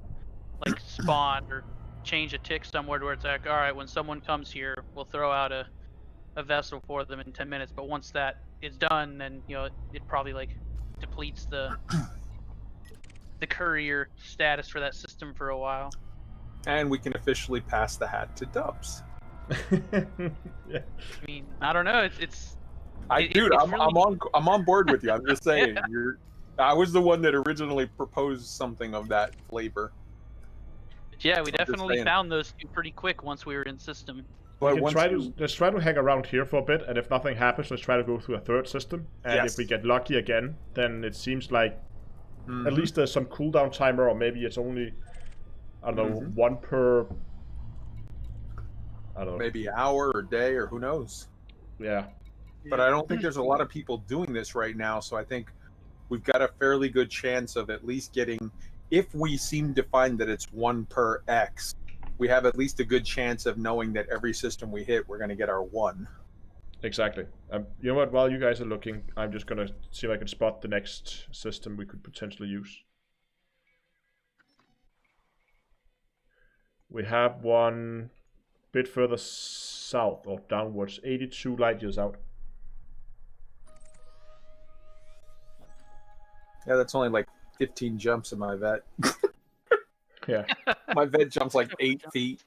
like spawn or change a tick somewhere to where it's like, all right, when someone comes here, we'll throw out a vessel for them in 10 minutes. But once that is done, then it probably like depletes the courier status for that system for a while. And we can officially pass the hat to Dubs. Yeah. I mean, I don't know. It's Dude, it's I'm on board with you. I'm just saying, I was the one that originally proposed something of that flavor. Yeah, we I'm just definitely saying. found those 2 pretty quick once we were in system. But Let's try to hang around here for a bit, and if nothing happens, let's try to go through a third system. And Yes. if we get lucky again, then it seems like Mhm. at least there's some cooldown timer, or maybe it's only, I don't know, Mhm. one per, I don't know. maybe hour or day or who knows. Yeah. But I don't think there's a lot of people doing this right now, so I think we've got a fairly good chance of at least getting, if we seem to find that it's 1 per X, we have at least a good chance of knowing that every system we hit, we're going to get our 1. Exactly. You know what? While you guys are looking, I'm just gonna see if I can spot the next system we could potentially use. We have one a bit further south or downwards, 82 light years out. Yeah, that's only like 15 jumps in my vet. Yeah. My vet jumps like 8 feet.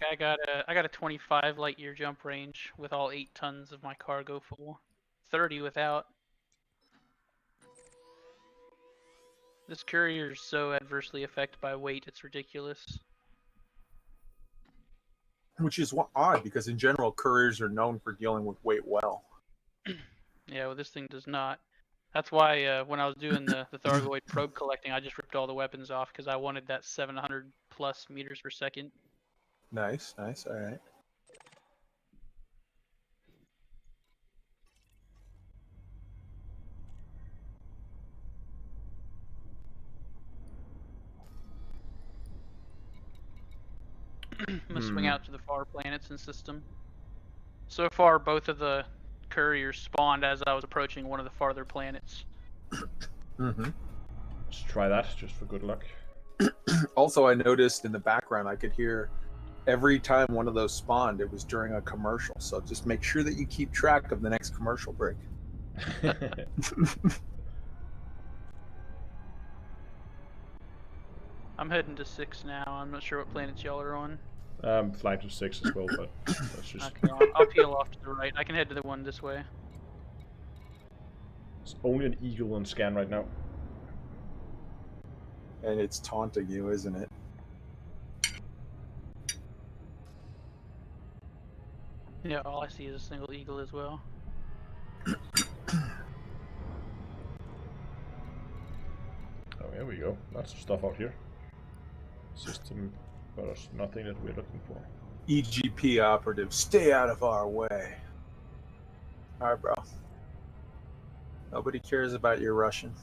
I got a 25 light year jump range with all 8 tons of my cargo full. 30 without. This courier is so adversely affected by weight, it's ridiculous. Which is odd, because in general, couriers are known for dealing with weight well. Yeah, well, this thing does not. That's why when I was doing the Thargoid probe collecting, I just ripped all the weapons off because I wanted that 700 plus meters per second. Nice, nice, all right. I'm gonna swing out to the far planets and system. So far, both of the couriers spawned as I was approaching one of the farther planets. Mm-hmm. Let's try that just for good luck. Also, I noticed in the background I could hear every time one of those spawned, it was during a commercial. So just make sure that you keep track of the next commercial break. I'm heading to 6 now. I'm not sure what planets y'all are on. Flying to 6 as well, but that's just... Okay, I'll peel off to the right. I can head to the one this way. It's only an eagle on scan right now. And it's taunting you, isn't it? Yeah, all I see is a single eagle as well. Oh, here we go. Lots of stuff out here. System, but there's nothing that we're looking for. EGP operative, stay out of our way. Alright, bro. Nobody cares about your Russian.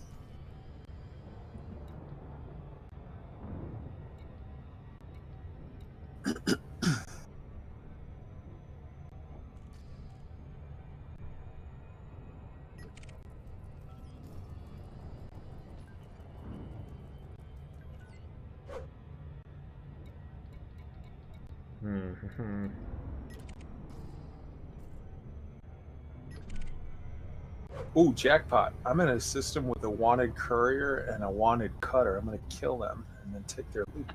Ooh, jackpot. I'm in a system with a wanted courier and a wanted cutter. I'm going to kill them and then take their loot.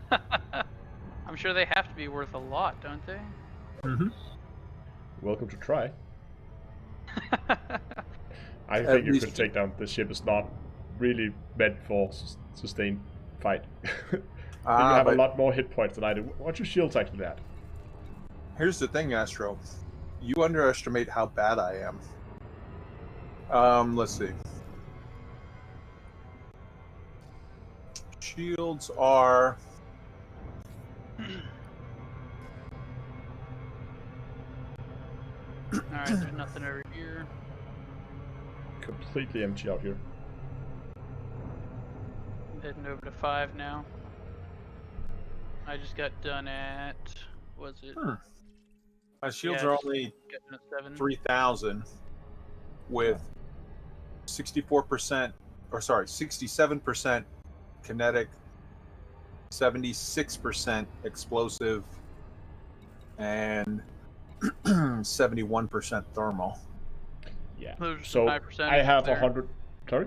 I'm sure they have to be worth a lot, don't they? Mm-hmm. Welcome to try. I At think you least- could take down. The ship is not really meant for sustained fight. You have a lot more hit points than I do. What's your shields actually at? Here's the thing, Astro. You underestimate how bad I am. Let's see. Shields are... Alright, there's nothing over here. Completely empty out here. I'm heading over to 5 now. I just got done at... Was it? My shields Yeah, are just only getting at 7. 3,000 with 64%, or sorry, 67% kinetic, 76% explosive, and 71% thermal. Yeah. Those So high I percentages have there. 100. Sorry.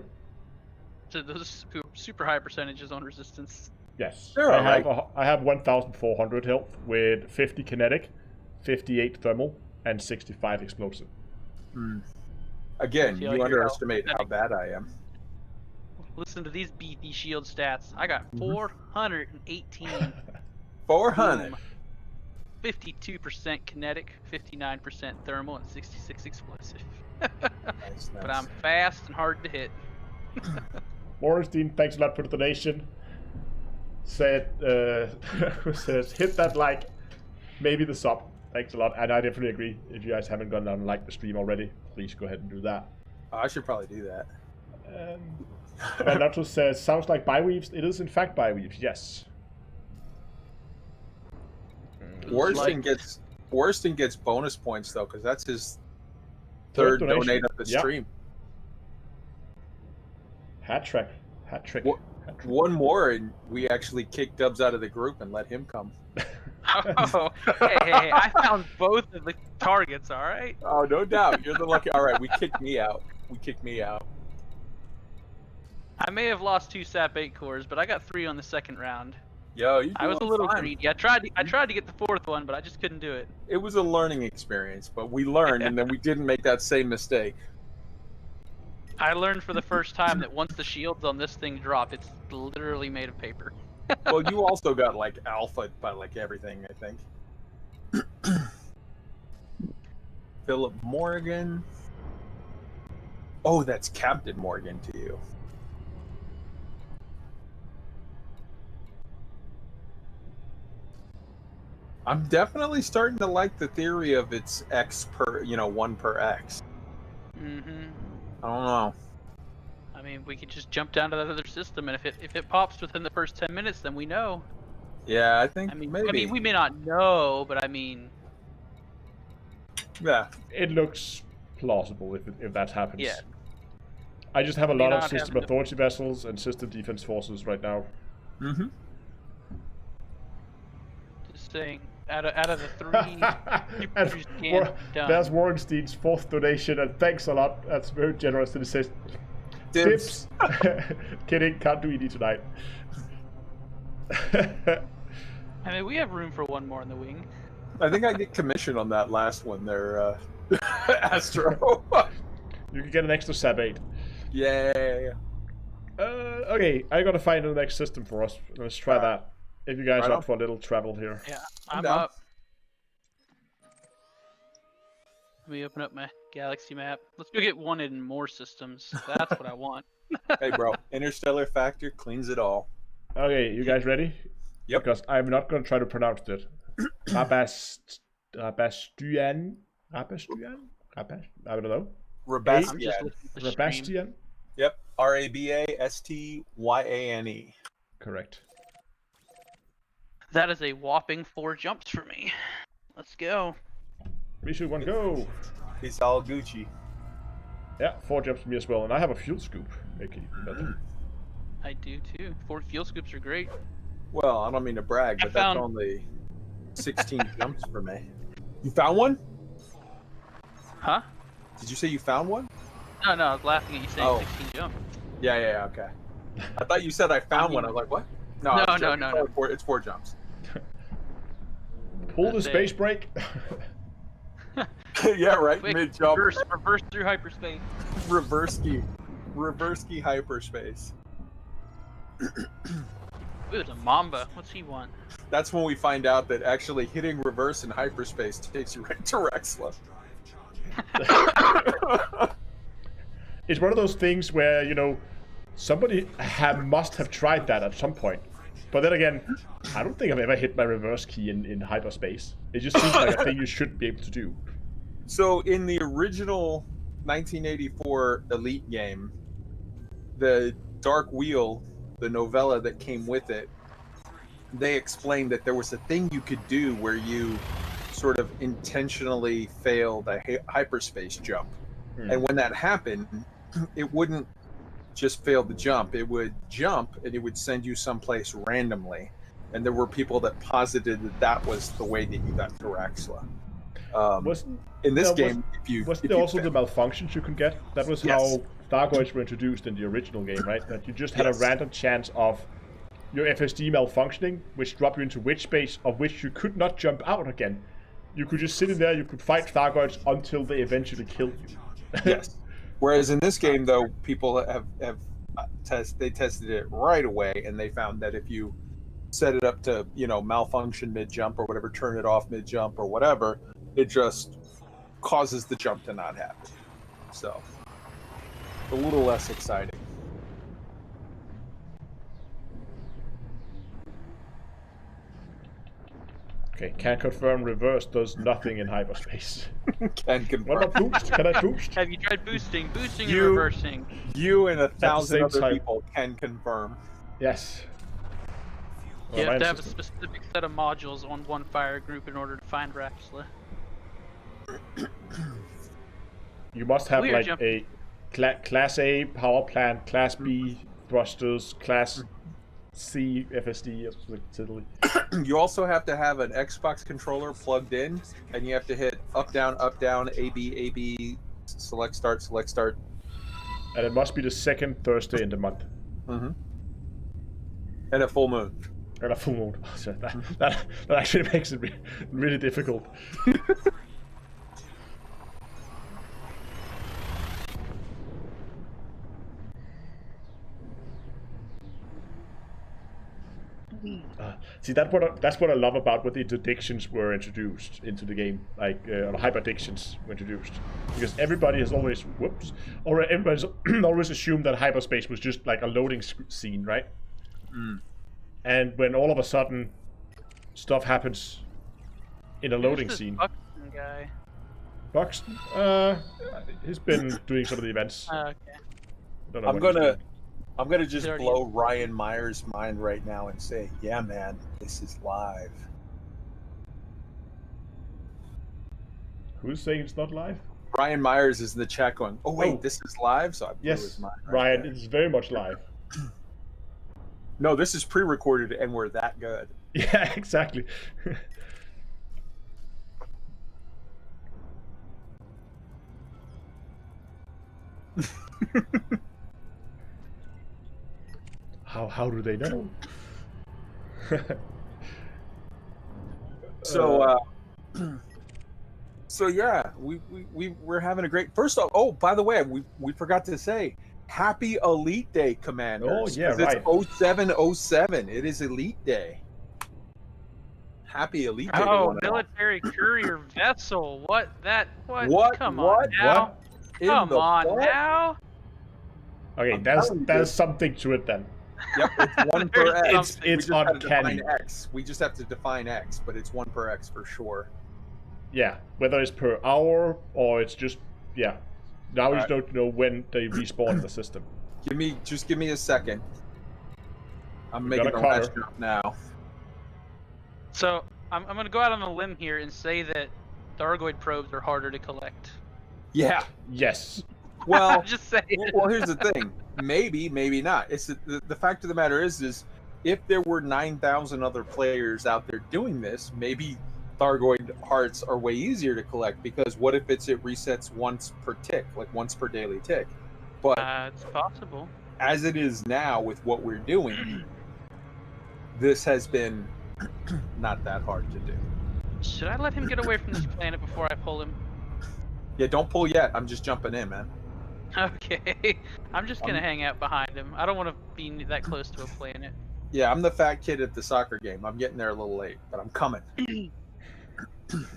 So those super high percentages on resistance. Yes. They're I have 1,400 health with 50 kinetic, 58 thermal, and 65 explosive. Again, I feel you like you're underestimate how bad I am. Listen to these beefy shield stats. I got 418. 400. Boom. 52% kinetic, 59% thermal, and 66 explosive. Nice, But nice. I'm fast and hard to hit. Morristein, thanks a lot for the donation. Said, says, hit that like, maybe the sub. Thanks a lot, and I definitely agree. If you guys haven't gone down and liked the stream already, please go ahead and do that. Oh, I should probably do that. Van Nacho says, sounds like biweaves. It is in fact biweaves, yes. Worston gets bonus points though, because that's his third donation. donate of the Yep. stream. Hat trick. Hat trick. What- Hat trick. One more, and we actually kicked Dubs out of the group and let him come. Oh, hey, I found both of the targets, alright? Oh, no doubt. You're the lucky. All right, we kicked me out. I may have lost 2 SAP8 cores, but I got 3 on the second round. Yo, you I was a doing little fine. greedy. I tried to get the 4th one, but I just couldn't do it. It was a learning experience, but we learned, and then we didn't make that same mistake. I learned for the first time that once the shields on this thing drop, it's literally made of paper. Well, you also got like alpha by like everything, I think. Philip Morgan. Oh, that's Captain Morgan to you. I'm definitely starting to like the theory of it's X per, 1 per X. Mm-hmm. I don't know. I mean, we could just jump down to that other system, and if it pops within the first 10 minutes, then we know. Yeah, I think I mean, maybe. we may not know, but I mean, Yeah. It looks plausible if that happens. Yeah. I just have a May lot of not system have to- authority vessels and system defense forces right now. Mm-hmm. just saying, out of the 3, And you can't done. there's Warrenstein's 4th donation, and thanks a lot. That's very generous. And it says, Dibs. Kidding, can't do ED tonight. I mean, we have room for one more in the wing. I think I get commission on that last one there, Astro. You can get an extra SAP8. Yeah. Okay, I gotta find the next system for us. Let's try that. If you guys Right are on. up for a little travel here. Yeah, I'm I'm down. up. Let me open up my galaxy map. Let's go get one in more systems. That's what I want. Hey, bro. Interstellar Factor cleans it all. Okay, you guys ready? Yep. Because I'm not gonna try to pronounce it. Rabastian? I don't know. I'm Rabastian. just looking at the stream. Rabastian? Yep. Rabastyane. Correct. That is a whopping 4 jumps for me. Let's go. 3, 2, 1, go! He's all Gucci. Yeah, 4 jumps for me as well, and I have a fuel scoop. Make it even better. I do too. 4 fuel scoops are great. Well, I don't mean to brag, but found- that's only 16 jumps for me. You found one? Huh? Did you say you found one? No, I was laughing at you saying Oh. 16 jumps. Yeah, okay. I thought you said I found one. I was like, what? No, I was joking. No. It's 4 jumps. Pull the That's space brake. Yeah, right. Quick, Mid jump. reverse through hyperspace. Reverse key hyperspace. Ooh, there's a Mamba. What's he want? That's when we find out that actually hitting reverse in hyperspace takes you right to Rexla. It's one of those things where, you know, somebody must have tried that at some point. But then again, I don't think I've ever hit my reverse key in hyperspace. It just seems like a thing you should be able to do. So in the original 1984 Elite game, the Dark Wheel, the novella that came with it, they explained that there was a thing you could do where you sort of intentionally failed a hyperspace jump. And when that happened, it wouldn't just fail the jump. It would jump and it would send you someplace randomly. And there were people that posited that that was the way that you got to Raxla. In this game, wasn't there also the malfunctions you could get? That was Yes. how Thargoids were introduced in the original game, right? That you just had a random chance of your FSD malfunctioning, which dropped you into witch space, of which you could not jump out again. You could just sit in there, you could fight Thargoids until they eventually killed you. Yes. Whereas in this game, though, people have tested it right away, and they found that if you set it up to, you know, malfunction mid jump or whatever, turn it off mid jump or whatever, it just causes the jump to not happen. So a little less exciting. Okay, can confirm reverse does nothing in hyperspace. Can confirm. What about boost? Can I boost? Have you tried boosting? Boosting You- and reversing. You and the 1,000 same other time. people can confirm. Yes. Well, You have mine to have a system. specific set of modules on one fire group in order to find Raxla. You must have We are like jumping- a class A power plant, class B thrusters, class C FSD. You also have to have an Xbox controller plugged in, and you have to hit up, down, A, B, select, start. And it must be the second Thursday in the month. Mm-hmm. And a full moon. And a full moon. So that actually makes it really difficult. See, that's what I love about when the interdictions were introduced into the game, like or hyperdictions were introduced, because everybody has always everybody's always assumed that hyperspace was just like a loading scene, right? And when all of a sudden stuff happens in a loading Who's this scene, Buxton guy? Buxton, he's been doing some of the events. Okay. Don't know what he's doing. I'm gonna just He's already- blow Ryan Myers' mind right now and say, yeah, man, this is live. Who's saying it's not live? Ryan Myers is in the chat going, oh wait, Oh. this is live? So I blew his Yes, mind right Ryan, there. it's very much live. No, this is pre-recorded and we're that good. Yeah, exactly. How do they know? So so yeah, we're having a great. First off, oh, by the way, we forgot to say Happy Elite Day, Commanders. Oh, yeah, 'cause right. It's 0707. It is Elite Day. Happy Elite Day. to Oh, one and all. military courier vessel. What? What? Come What? on now. In Come the on fuck? now. Okay, I'm there's telling you. something to it then. Yep, it's one per There's X. something. We It's just have to uncanny. define X. We just have to define X, but it's 1 per X for sure. Yeah, whether it's per hour or it's just yeah. Now you Alright. don't know when they respawn the system. Give me a second. I'm We making got the a last cutter. jump now. So I'm gonna go out on a limb here and say that Thargoid probes are harder to collect. Yeah. Yes. Well, Just saying. well, here's the thing. Maybe, maybe not. It's the fact of the matter is if there were 9,000 other players out there doing this, maybe Thargoid hearts are way easier to collect, because what if it resets once per tick, like once per daily tick? But It's possible. as it is now with what we're doing, this has been not that hard to do. Should I let him get away from this planet before I pull him? Yeah, don't pull yet. I'm just jumping in, man. Okay. I'm just gonna hang out behind him. I don't want to be that close to a planet. Yeah, I'm the fat kid at the soccer game. I'm getting there a little late, but I'm coming.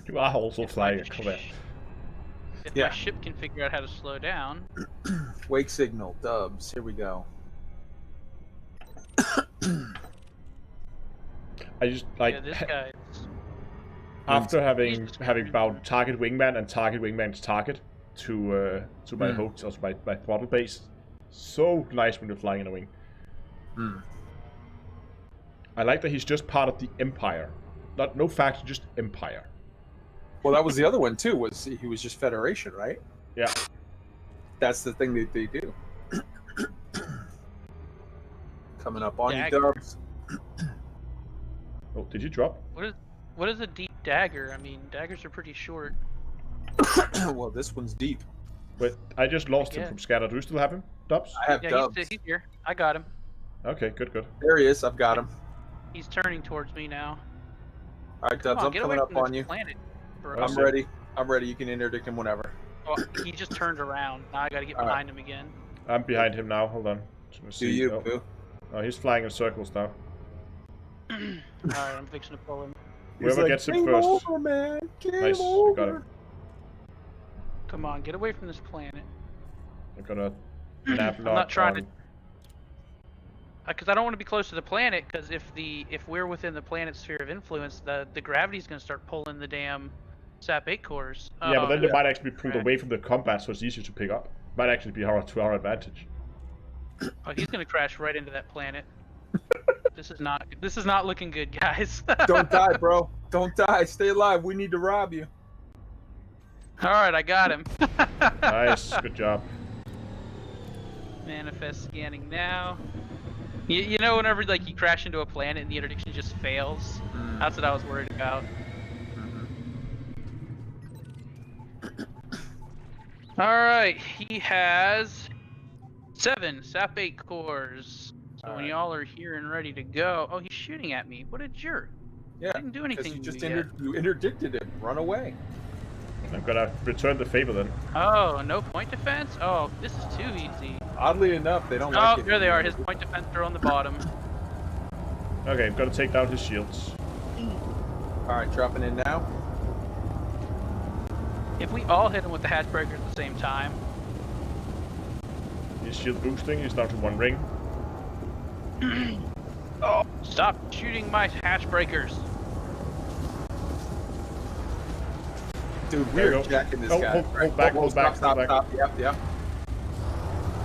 You are also flying a Corvette. If Yeah. my ship can figure out how to slow down. Wake signal, dubs. Here we go. I just like Yeah, this guy. after having Jesus bound target wingman and target wingman's target to my host, also my throttle base. So nice when you're flying in a wing. I like that he's just part of the Empire. No faction, just Empire. Well, that was the other one too. Was he was just Federation, right? Yeah. That's the thing that they do. Coming up on you, Dagger. dubs. Oh, did you drop? What is a deep dagger? I mean, daggers are pretty short. Well, this one's deep. Wait, I just lost him Yeah. from scatter. Do you still have him, Dubs? I have Yeah, dubs. he's here. I got him. Okay, good. There he is. I've got him. He's turning towards me now. All right, Come dubs. on, I'm get coming away up from on this you. planet, bro. Oh, I'm ready. I'm ready. You can interdict him whenever. Oh, he just turned around. Now I gotta get All right. behind him again. I'm behind him now. Hold on. Just gonna Do see. you, Oh. boo? Oh, he's flying in circles now. Alright, I'm fixing to pull him. Whoever gets him "Game first. over, man. Game Nice, over." you got him. Come on, get away from this planet. I'm gonna nap I'm not trying to, on... because I don't want to be close to the planet. Because if we're within the planet's sphere of influence, the gravity's gonna start pulling the damn SAP8 cores. Yeah, but then you yeah. might actually be pulled Right. away from the combat, so it's easier to pick up. Might actually be to our advantage. Oh, he's gonna crash right into that planet. This is not looking good, guys. Don't die, bro. Don't die. Stay alive. We need to rob you. All right, I got him. Nice, good job. Manifest scanning now. You know, whenever like you crash into a planet and the interdiction just fails, that's what I was worried about. All right, he has 7 SAP8 cores. So when y'all are here and ready to go, oh, he's shooting at me. What a jerk! Yeah. I didn't do Because anything. you just to me yet. you interdicted him. Run away. I'm gonna return the favor then. Oh, no point defense? Oh, this is too easy. Oddly enough, they don't Oh, like it. there they are. His point defense are on the bottom. Okay, I'm gonna take down his shields. All right, dropping in now. If we all hit him with the hatch breaker at the same time, He's shield boosting, he's down to 1 ring. oh, stop shooting my hatch breakers. Dude, There you we're go. jacking this Oh, guy. hold back, hold back, Stop, hold back. stop. Yep.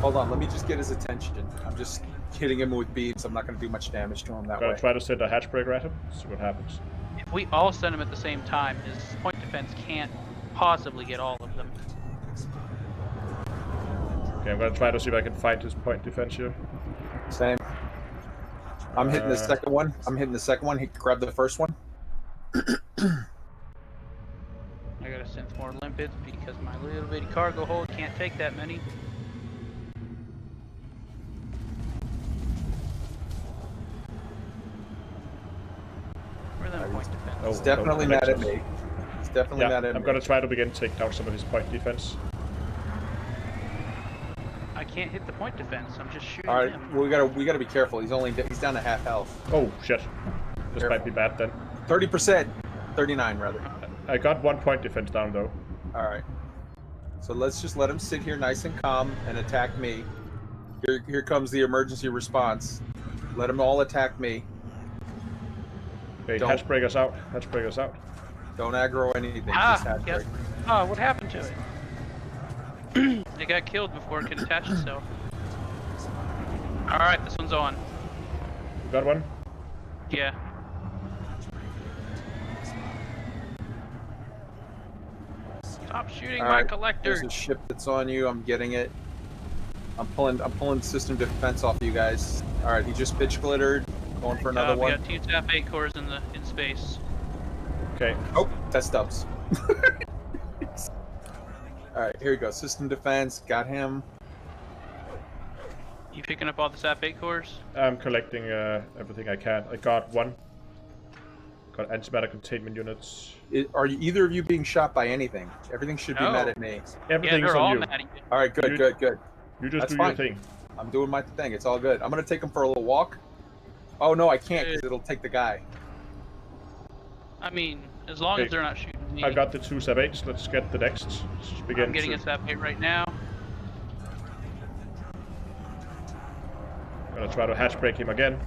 Hold on, let me just get his attention. I'm just hitting him with beams. I'm not going to do much damage to him that Gonna way. try to send a hatch breaker at him, see what happens. If we all send him at the same time, his point defense can't possibly get all of them. Okay, I'm gonna try to see if I can find his point defense here. Same. I'm hitting the second one. He grabbed the first one. I gotta synth more limpids because my little bitty cargo hold can't take that many. Where are them point defense? Oh, He's definitely mad at me. He's definitely Yeah, mad at I'm me. gonna try to begin to take down some of his point defense. I can't hit the point defense. I'm just shooting All right, him. we gotta be careful. He's down to half health. Oh shit. This Careful. might be bad then. 30%, 39 rather. I got 1 point defense down though. All right. So let's just let him sit here nice and calm and attack me. Here comes the emergency response. Let them all attack me. Okay, Don't- hatch breakers out. Hatch breakers out. Don't aggro anything. Ah, just hatch yep. break. Oh, what happened to it? It got killed before it could attach itself. Alright, this one's on. You got one? Yeah. Stop shooting All my right, collector. There's a ship that's on you. I'm getting it. I'm pulling system defense off you guys. All right, he just pitch glittered. Going for another We one. got 2 SAP8 cores in space. Okay. Oh, test dubs. All right, here we go. System defense. Got him. You picking up all the SAP8 cores? I'm collecting everything I can. I got one. Got antimatter containment units. Are you, either of you being shot by anything? Everything should be No. mad at me. Yeah, Everything's they're all on you. mad at you. All right, good, You- good, good. You just That's do fine. your thing. I'm doing my thing. It's all good. I'm gonna take him for a little walk. Oh no, I can't because it'll take the guy. I mean, as long Okay. as they're not shooting me. I got the 2 SAP8s. Let's get the next. Let's begin. I'm getting a SAP8 right now. I'm gonna try to hatch break him again.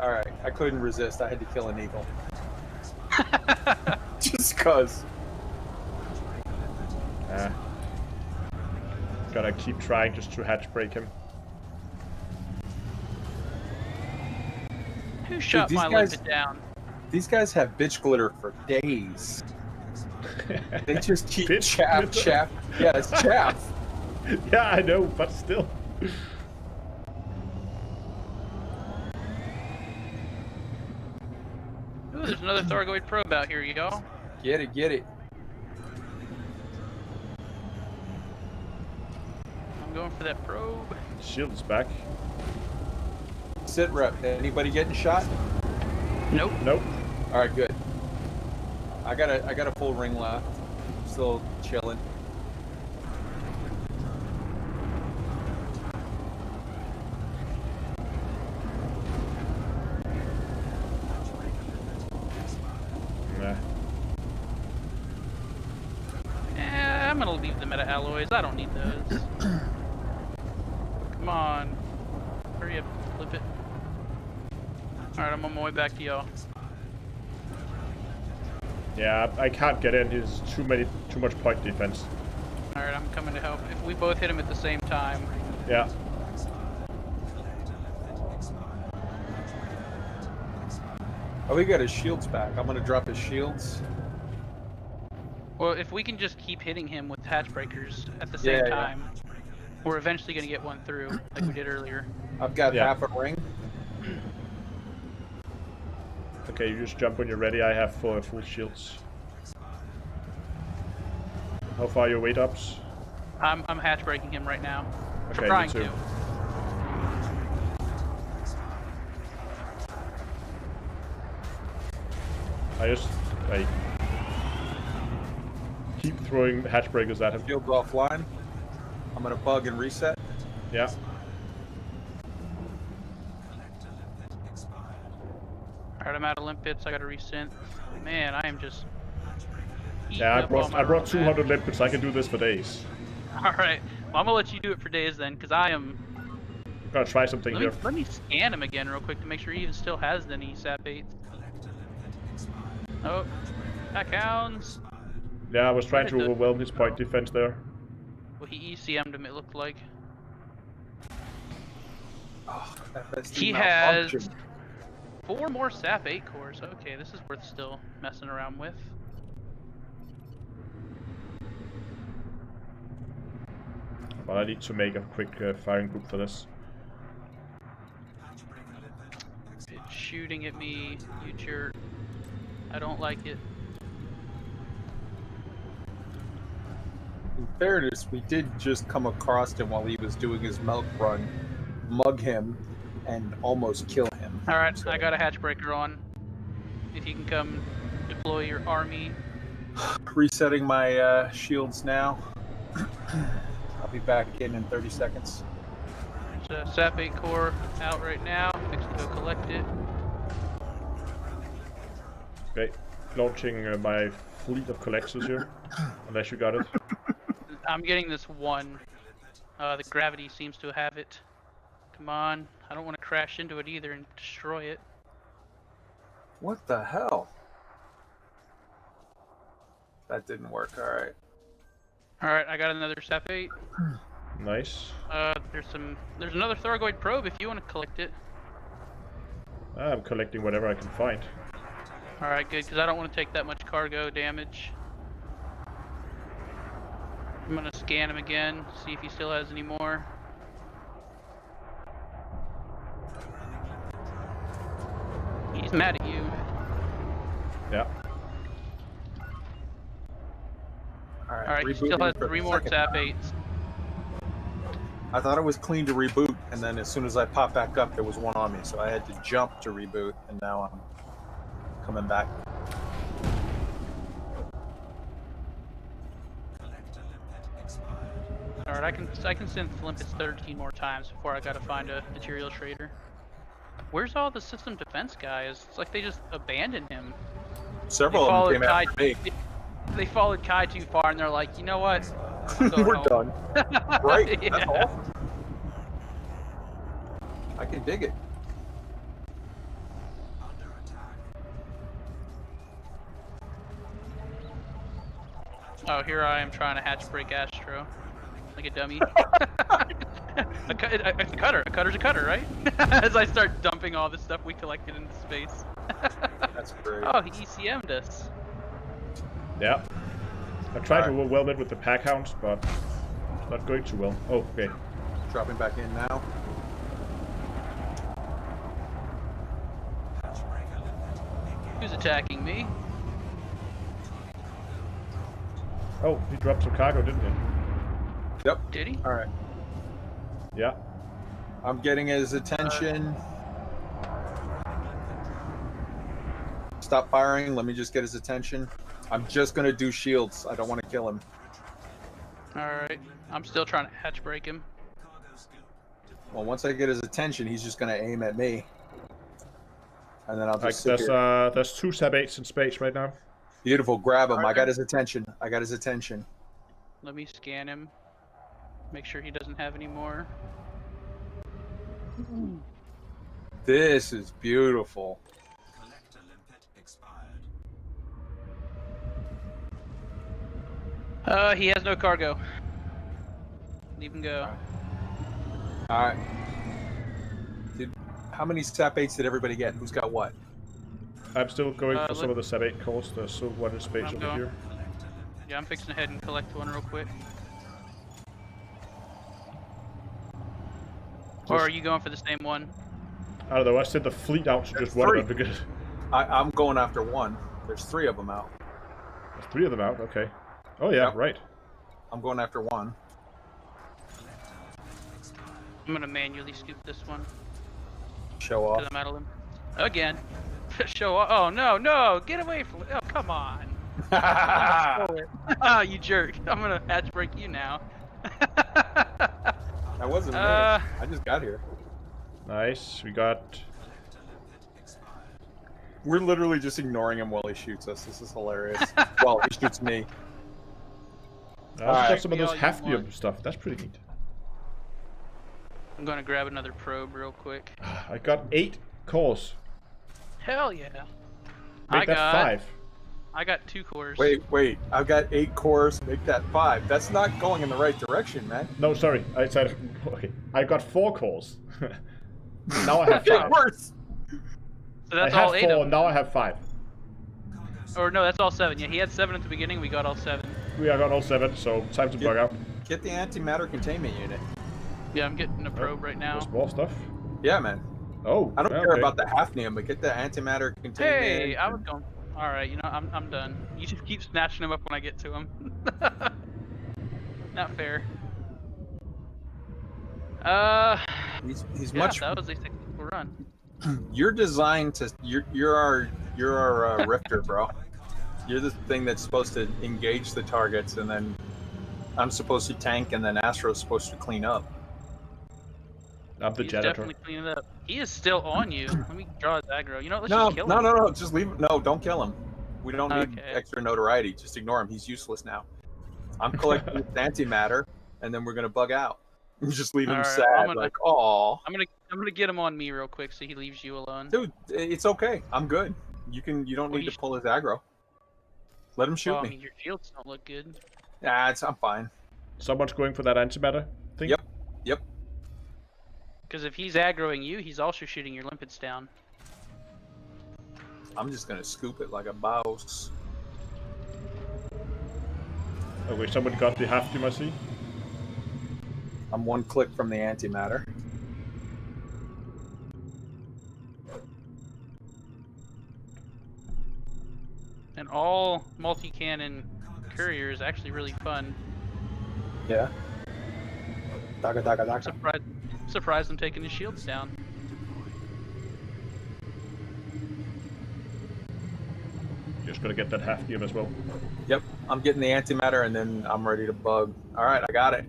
All right, I couldn't resist. I had to kill an eagle. Just cause. Gotta keep trying just to hatch break him. Who shot these my guys- limpet down? These guys have bitch glitter for days. They just keep Bitch chaff, glitter. chaff. Yeah, it's chaff. Yeah, I know, but still. Ooh, there's another Thargoid probe out here, y'all. Get it, get it. I'm going for that probe. Shield's back. Sit rep. Anybody getting shot? Nope. Nope. All right, good. I got a full ring left. Still chilling. Nah. I'm gonna leave the meta alloys. I don't need those. Come on. Hurry up, flip it. Alright, I'm on my way back to y'all. Yeah, I can't get in. He's too much point defense. Alright, I'm coming to help. If we both hit him at the same time. Yeah. Oh, we got his shields back. I'm gonna drop his shields. Well, if we can just keep hitting him with hatch breakers at the same Yeah, yeah. time, we're eventually gonna get one through, like we did earlier. I've got Yeah. half a ring. Okay, you just jump when you're ready. I have full shields. How far are your weight ups? I'm hatch breaking him right now. Okay, me Trying too. to. I keep throwing hatch breakers at him. Shields offline. I'm gonna bug and reset. Yeah. Alright, I'm out of limpets. I gotta resynth. Man, I am just. Yeah, I eating up all brought my roadmap. 200 limpets. I can do this for days. Alright, well, I'm gonna let you do it for days then, because I am. I'm gonna try something here. Let me scan him again real quick to make sure he even still has any SAP8s. Oh, that counts. Yeah, I was trying to Where did the- overwhelm his point defense there. Well, he ECM'd him, it looked like. Oh, FSD He has malfunction. 4 more SAP8 cores. Okay, this is worth still messing around with. But I need to make a quick firing group for this. It's shooting at me, you jerk. I don't like it. In fairness, we did just come across him while he was doing his milk run, mug him, and almost kill him. Alright, So- I got a hatch breaker on. If you can come deploy your army. Resetting my shields now. I'll be back in 30 seconds. There's a SAP8 core out right now. Fixing to go collect it. Okay, launching my fleet of collectors here. Unless you got it. I'm getting this one. The gravity seems to have it. Come on. I don't want to crash into it either and destroy it. What the hell? That didn't work. All right. Alright, I got another SAP8. Nice. There's another Thargoid probe if you want to collect it. I'm collecting whatever I can find. Alright, good, because I don't want to take that much cargo damage. I'm gonna scan him again, see if he still has any more. He's mad at you. Yeah. Alright, he still has 3 more SAP8s. I thought it was clean to reboot, and then as soon as I popped back up, there was one on me, so I had to jump to reboot, and now I'm coming back. Alright, I can send Limpets 13 more times before I gotta find a material trader. Where's all the system defense guys? It's like they just abandoned him. Several of them came after me. They followed Kai too far, and they're like, you know what? We're done. Right, Yeah. that's all. I can dig it. Oh, here I am trying to hatch break Astro. Like a dummy. a cutter's a cutter, right? As I start dumping all the stuff we collected into space. That's great. Oh, he ECM'd us. Yeah. I tried to weld it with the pack hounds, but not going too well. Oh, okay. Dropping back in now. Who's attacking me? Oh, he dropped some cargo, didn't he? Yep. Did he? All right. Yeah. I'm getting his attention. Stop firing. Let me just get his attention. I'm just gonna do shields. I don't want to kill him. Alright. I'm still trying to hatch break him. Well, once I get his attention, he's just gonna aim at me. And then I'll just sit there's here. there's 2 SAP8s in space right now. Beautiful. Grab him. I got his attention. I got his attention. Let me scan him. Make sure he doesn't have any more. This is beautiful. Collector limpet expired. He has no cargo. Leave him go. All right. How many SAP8s did everybody get? Who's got what? I'm still going for some of the SAP8 cores. There's still one in space I'm over going. here. Yeah, I'm fixing to head and collect one real quick. Or are you going for the same one? I don't know, I sent the fleet out to just one of them because... I'm going after one. There's 3 of them out. There's 3 of them out, okay. Oh yeah, Yep. right. I'm going after one. I'm gonna manually scoop this one. Show Because off. I'm out of limp. Again. Show off. Oh, no, no. Get away from it. Oh, come on. Oh, you jerk. I'm gonna hatch break you now. That wasn't me. I just got here. Nice, we got... We're literally just ignoring him while he shoots us. This is hilarious. Well, he shoots me. I also got some of Be those all you Hafnium want. stuff, that's pretty neat. I'm gonna grab another probe real quick. I got 8 cores. Hell yeah. Make that 5. I got 2 cores. Wait. I've got 8 cores. Make that 5. That's not going in the right direction, man. No, sorry, I said... Okay, I got 4 cores. Now I have 5. Worse. So that's I all had 8 4, of them. now I have 5. Or no, that's all 7. Yeah, he had 7 at the beginning. We got all 7. We got all 7, so time to bug out. Get the antimatter containment unit. Yeah, I'm getting a probe right now. There's more stuff. Yeah, man. Oh, I don't yeah, care okay. about the hafnium, but get the antimatter containment. Hey, I was going. All right, you know, I'm done. You just keep snatching him up when I get to him. Not fair. He's Yeah, much. that was a successful run. You're designed to. You're our rifter, bro. You're the thing that's supposed to engage the targets, and then I'm supposed to tank, and then Astro's supposed to clean up. I'm the He's janitor. definitely cleaning it up. He is still on you. Let me draw his aggro. You know, let's No, just kill him. no. Just leave. No, don't kill him. We don't need Okay. extra notoriety. Just ignore him. He's useless now. I'm collecting antimatter, and then we're gonna bug out. Just leave him Alright, sad, I'm gonna- like, "Aw, I'm gonna get him on me real quick so he leaves you alone. dude, it's okay. I'm good. You don't Well, need you to pull his aggro. Let him shoot Well, I me. mean, your shields don't look good. Nah, I'm fine. Someone's going for that antimatter thing? Yep. Because if he's aggroing you, he's also shooting your limpets down. I'm just gonna scoop it like a boss. Okay, somebody got the Haftium, I see. I'm one click from the antimatter. And all multi-cannon courier is actually really fun. Yeah. Daga daga I'm daga. surprised I'm taking his shields down. Just gonna get that Haftium as well. Yep, I'm getting the antimatter and then I'm ready to bug. All right, I got it.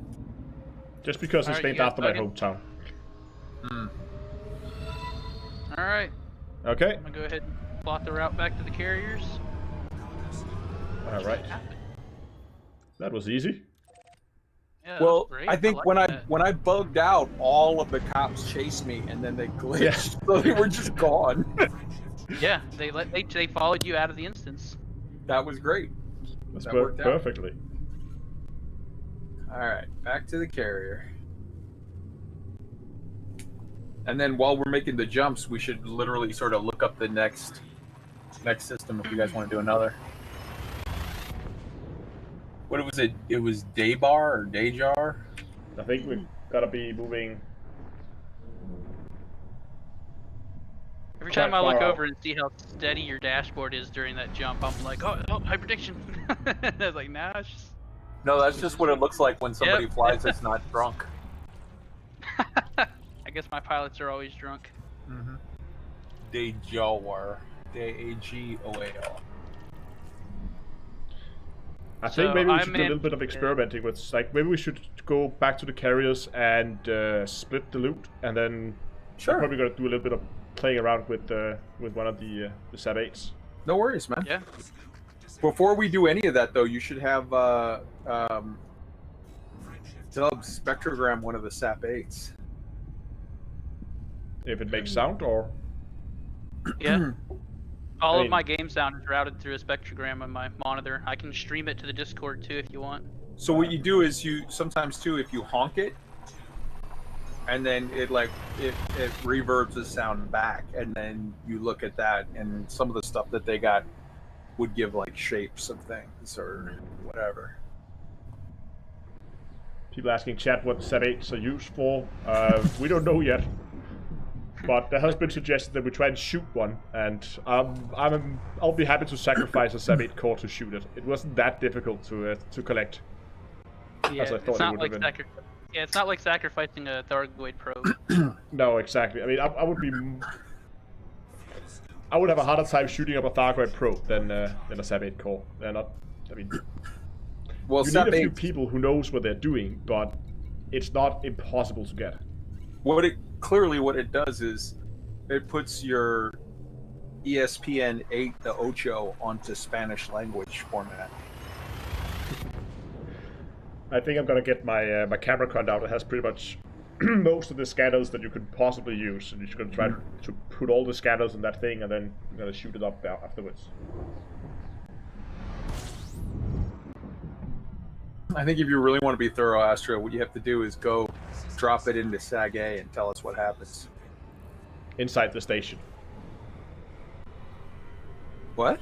Just because it's Alright, named you guys after my bugging? hometown. All right, Okay. I'm gonna go ahead and plot the route back to the carriers. All right. That was easy. Yeah, that Well, was great. I think like when that. I bugged out, all of the cops chased me and then they glitched, so they were just gone. Yeah, they followed you out of the instance. That was great. That's That worked out. perfectly. All right, back to the carrier. And then while we're making the jumps, we should literally sort of look up the next system if you guys want to do another. What was it? It was Daybar or Dayjar? I think we gotta be moving. Every Quite time I look far out. over and see how steady your dashboard is during that jump, I'm like, oh, high prediction. I was like, nah, it's just... No, that's just what it looks like when somebody Yep. flies that's not drunk. I guess my pilots are always drunk. Mm-hmm. Dayjar. Dagor. I So think maybe we I'm should do a little bit of in- experimenting with, like, maybe we should go back to the carriers and split the loot, and then we're Sure. probably gonna do a little bit of playing around with one of the SAP8s. No worries, man. Yeah. Before we do any of that, though, you should have Dub spectrogram one of the SAP8s. If it makes sound, or Yeah. All mean- of my game sound is routed through a spectrogram on my monitor. I can stream it to the Discord too if you want. So what you do is you sometimes too, if you honk it, and then it reverbs the sound back, and then you look at that, and some of the stuff that they got would give like shapes of things or whatever. people asking chat what SAP8s are used for. We don't know yet, but there has been suggested that we try and shoot one, and I'll be happy to sacrifice a SAP8 core to shoot it. It wasn't that difficult to collect. Yeah, As I thought it's it not would like have been. yeah, it's not like sacrificing a Thargoid probe. No, exactly. I mean, I would have a harder time shooting up a Thargoid probe than a SAP8 core. They're not. I mean, Well, you need a few SAP8, people who knows what they're doing, but it's not impossible to get. what it does is it puts your ESPN 8 the Ocho onto Spanish language format. I think I'm gonna get my my camera card out. It has pretty much most of the scanners that you could possibly use, and you're just gonna try to put all the scanners in that thing, and then I'm gonna shoot it up afterwards. I think if you really want to be thorough, Astro, what you have to do is go drop it into SAG-A and tell us what happens. Inside the station. What?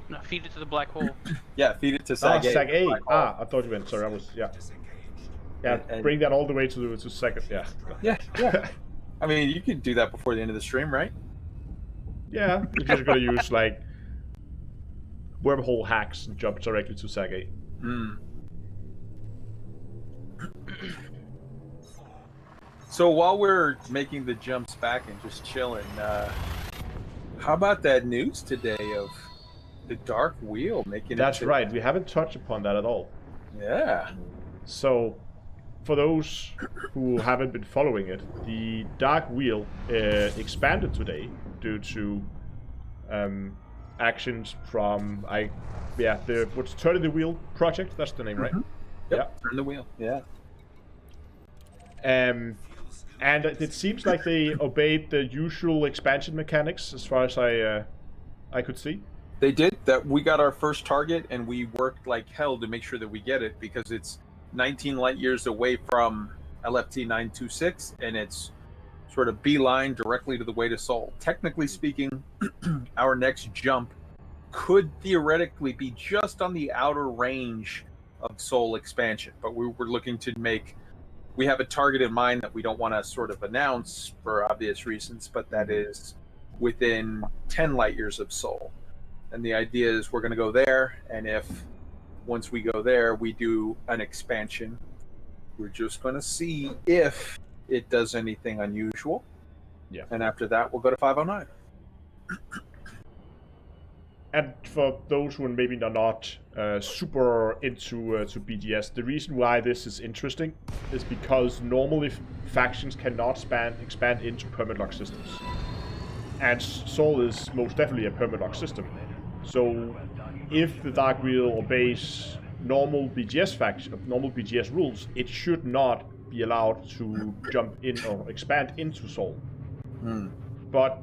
No, feed it to the black hole. Yeah, feed it to Ah, SAG-A. SAG A. Black hole. Ah, I thought you meant. Sorry, I was. Yeah. Yeah. And- Bring that all the way to second. Yeah. Yeah. I mean, you could do that before the end of the stream, right? Yeah. You're just gonna use like wormhole hacks and jump directly to SAG A. Hmm. So while we're making the jumps back and just chilling, how about that news today of the Dark Wheel making That's it? right. We haven't touched upon that at all. Yeah. So, for those who haven't been following it, the Dark Wheel expanded today due to actions from the what's Turning the Wheel project. That's the name, right? Yep. Turn the wheel. Yeah. And it seems like they obeyed the usual expansion mechanics, as far as I could see. They did that. We got our first target, and we worked like hell to make sure that we get it because it's 19 light years away from LFT 926, and it's sort of beeline directly to the way to Soul. Technically speaking, our next jump could theoretically be just on the outer range of Soul expansion, but we were looking to we have a target in mind that we don't want to sort of announce for obvious reasons, but that is within 10 light years of Soul. And the idea is we're going to go there, and once we go there, we do an expansion. We're just going to see if it does anything unusual. Yeah. And after that, we'll go to 509. And for those who maybe are not super into to BGS, the reason why this is interesting is because normally factions cannot expand into permalock systems. And Soul is most definitely a permalock system. So if the Dark Wheel obeys normal BGS rules, it should not be allowed to jump in or expand into Soul. But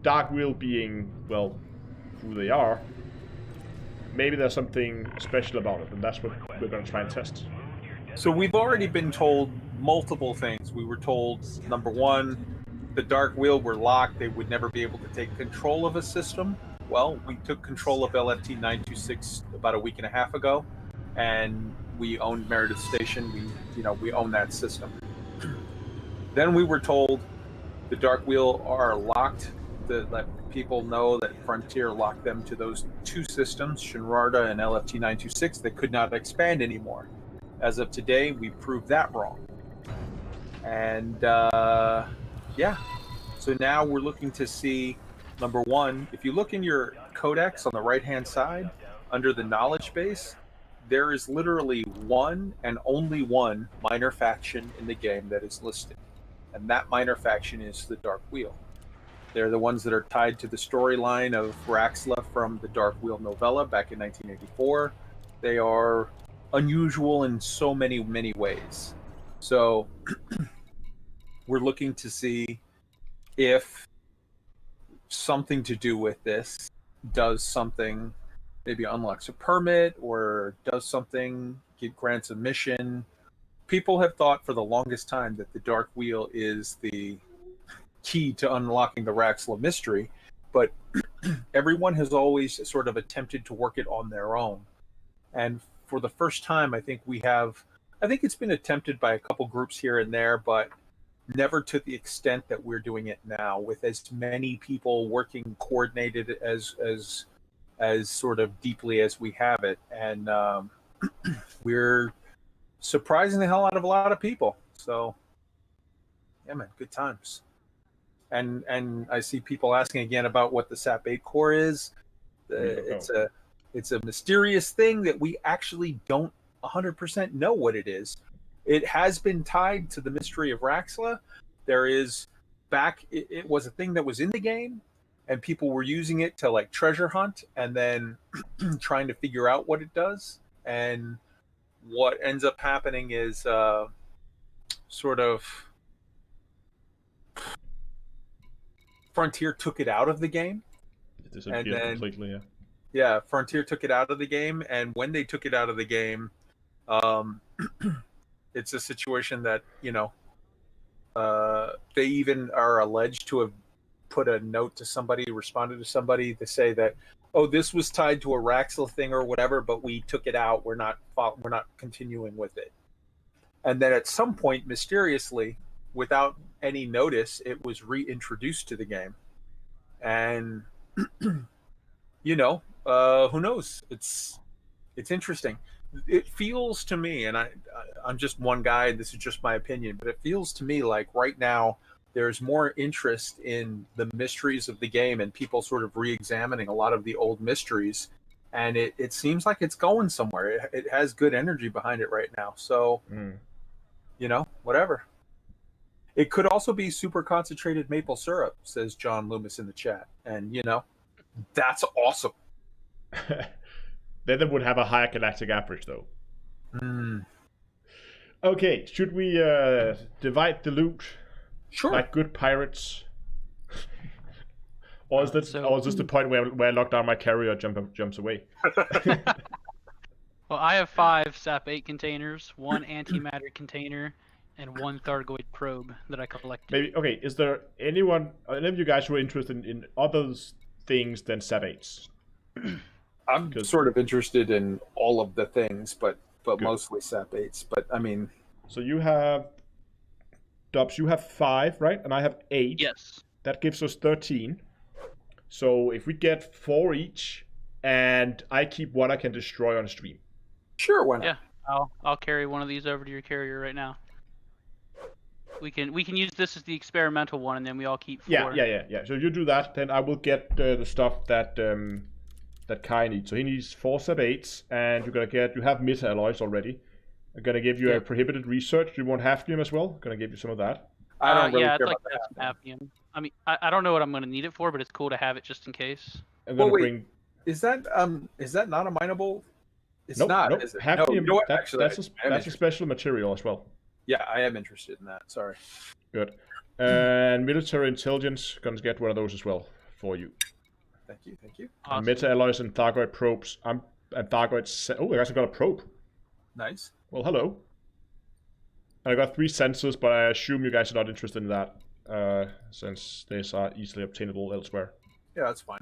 Dark Wheel being, well, who they are, maybe there's something special about it, and that's what we're going to try and test. So we've already been told multiple things. We were told, number one, the Dark Wheel were locked. They would never be able to take control of a system. Well, we took control of LFT-926 about a week and a half ago, and we owned Meredith Station. We own that system. Then we were told the Dark Wheel are locked. Let people know that Frontier locked them to those two systems, Shinrarda and LFT-926. They could not expand anymore. As of today, we proved that wrong. And yeah, so now we're looking to see, number one, if you look in your codex on the right-hand side, under the knowledge base, there is literally one and only one minor faction in the game that is listed. And that minor faction is the Dark Wheel. They're the ones that are tied to the storyline of Raxla from the Dark Wheel novella back in 1984. They are unusual in so many, many ways. So we're looking to see if something to do with this does something, maybe unlocks a permit or does something, grants a mission. People have thought for the longest time that the Dark Wheel is the key to unlocking the Raxla mystery, but everyone has always sort of attempted to work it on their own. And for the first time, I think it's been attempted by a couple groups here and there, but never to the extent that we're doing it now, with as many people working coordinated as sort of deeply as we have it. And we're surprising the hell out of a lot of people. So yeah, man, good times. And I see people asking again about what the SAP8 core is. It's a mysterious thing that we actually don't 100% know what it is. It has been tied to the mystery of Raxla. It was a thing that was in the game, and people were using it to like treasure hunt and then trying to figure out what it does. And what ends up happening is sort of Frontier took it out of the game. It disappeared completely, yeah. Yeah, Frontier took it out of the game, and when they took it out of the game, it's a situation that, they even are alleged to have put a note to somebody, responded to somebody to say that, oh, this was tied to a Raxla thing or whatever, but we took it out. We're not continuing with it. And then at some point, mysteriously, without any notice, it was reintroduced to the game. And who knows? It's interesting. It feels to me, and I'm just one guy, and this is just my opinion, but it feels to me like right now there's more interest in the mysteries of the game and people sort of re-examining a lot of the old mysteries, and it seems like it's going somewhere. It has good energy behind it right now. So, whatever. It could also be super concentrated maple syrup, says John Loomis in the chat. And, that's awesome. Then they would have a higher galactic average, though. Okay, should we divide the loot? Sure. Like good pirates? Or is this the point where I lock down my carrier jumps away? Well, I have 5 SAP8 containers, 1 antimatter container, and 1 Thargoid probe that I collected. Maybe, okay, is there any of you guys who are interested in other things than SAP8s? I'm sort of interested in all of the things, but Good. mostly SAP8s. But I mean, So you have, Dubs, you have 5, right? And I have 8. Yes. That gives us 13. So if we get 4 each, and I keep one I can destroy on stream. sure, why not? Yeah. I'll carry one of these over to your carrier right now. We can use this as the experimental one, and then we all keep 4. Yeah. So if you do that, then I will get the stuff that that Kai needs. So he needs 4 SAP8s, and you have meta alloys already. I'm gonna give you a prohibited research. You want hafnium as well. I'm gonna give you some of that. I don't really I'd care like about to that. have some hafnium. I mean, I don't know what I'm going to need it for, but it's cool to have it just in case. I'm gonna wait. bring. Is that not a mineable? It's Nope, not. nope. Is it? Hafnium. No, you know what? That's Actually, a special material as well. Yeah, I am interested in that. Sorry. Good. And military intelligence, gonna get one of those as well for you. Thank you. And Awesome. meta alloys and Thargoid probes. And Thargoid. Oh, I actually got a probe. Nice. Well, hello. I got 3 sensors, but I assume you guys are not interested in that, since these are easily obtainable elsewhere. Yeah, that's fine.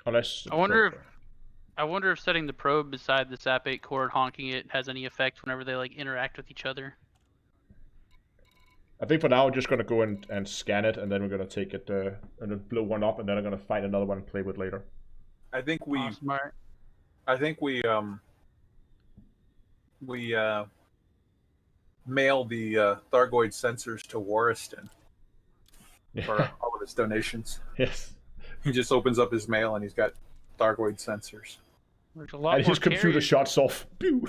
Unless. I wonder if setting the probe beside the SAP8 core and honking it has any effect whenever they like interact with each other. I think for now, I'm just gonna go and scan it, and then we're gonna take it and then blow one up, and then I'm gonna find another one and play with later. I think we. Smart. I think we mail the Thargoid sensors to Warriston for all of his donations. Yes. He just opens up his mail and he's got Thargoid sensors. There's a lot And more his computer carriers. shuts off. Pew.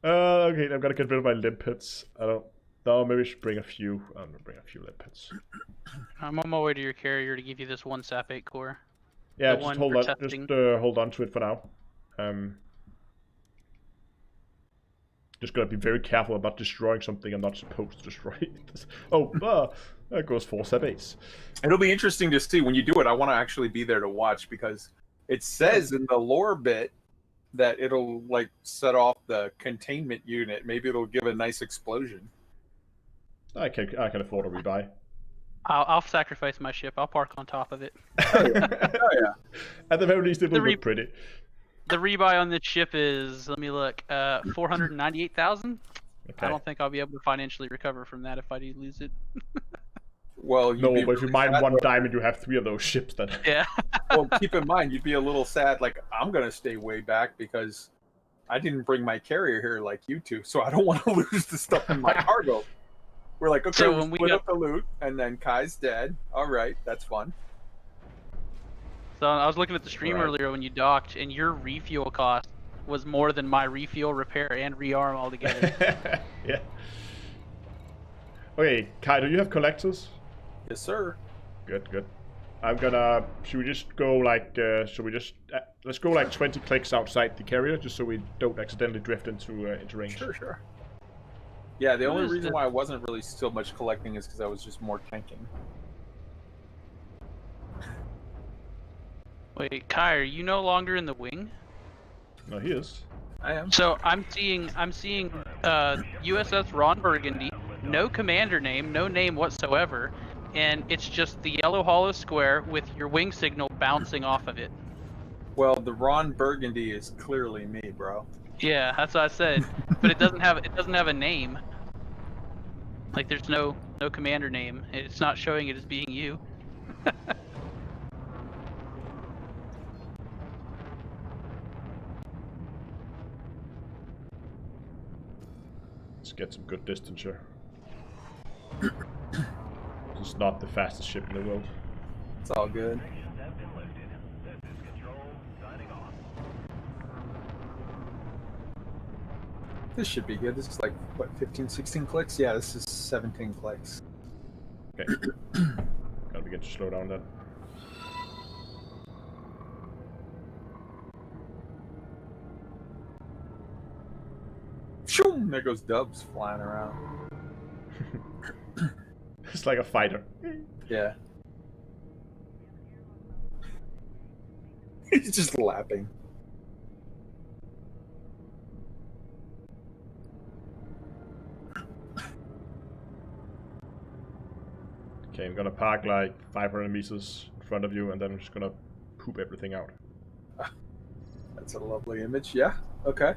Okay, I'm gonna get rid of my limpets. I don't. No, maybe I should bring a few. I'm gonna bring a few limpets. I'm on my way to your carrier to give you this 1 SAP8 core. Yeah, The just one hold for on. testing. Just hold on to it for now. Just gotta be very careful about destroying something I'm not supposed to destroy. That goes 4 SAP8s. It'll be interesting to see when you do it. I want to actually be there to watch because it says in the lore bit that it'll like set off the containment unit. Maybe it'll give a nice explosion. I can afford a rebuy. I'll sacrifice my ship. I'll park on top of it. Oh yeah. At the very least, it will The look pretty. The rebuy on this ship is, let me look, 498,000. Okay. I don't think I'll be able to financially recover from that if I do lose it. Well, you'd No, be but if you really mine sad, 1 though. diamond, you have 3 of those ships. Then. Yeah. Well, keep in mind, you'd be a little sad. Like, I'm gonna stay way back because I didn't bring my carrier here like you two, so I don't want to lose the stuff in my cargo. We're like, okay, So we when we split got- up the loot, and then Kai's dead. All right, that's fun. So I was looking at the stream Right. earlier when you docked, and your refuel cost was more than my refuel, repair, and rearm altogether. Yeah. Okay, Kai, do you have collectors? Yes, sir. Good. I'm gonna. Should we just go like? Let's go like 20 clicks outside the carrier, just so we don't accidentally drift into range. Sure. Yeah, the What only is reason this? why I wasn't really so much collecting is because I was just more tanking. Wait, Kai, are you no longer in the wing? No, he is. I am. So I'm seeing USS Ron Burgundy, no commander name, no name whatsoever, and it's just the yellow hollow square with your wing signal bouncing off of it. Well, the Ron Burgundy is clearly me, bro. Yeah, that's what I said. But it doesn't have a name. Like there's no commander name. It's not showing it as being you. Let's get some good distance here. This is not the fastest ship in the world. It's all good. Stations have been lifted. This is Control, signing off. This should be good. This is like, what, 15, 16 clicks? Yeah, this is 17 clicks. Okay. Gotta begin to slow down then. Shoom! There goes Dubs flying around. It's like a fighter. Yeah. He's just lapping. Okay, I'm gonna park like 500 meters in front of you, and then I'm just gonna poop everything out. That's a lovely image. Yeah. Okay.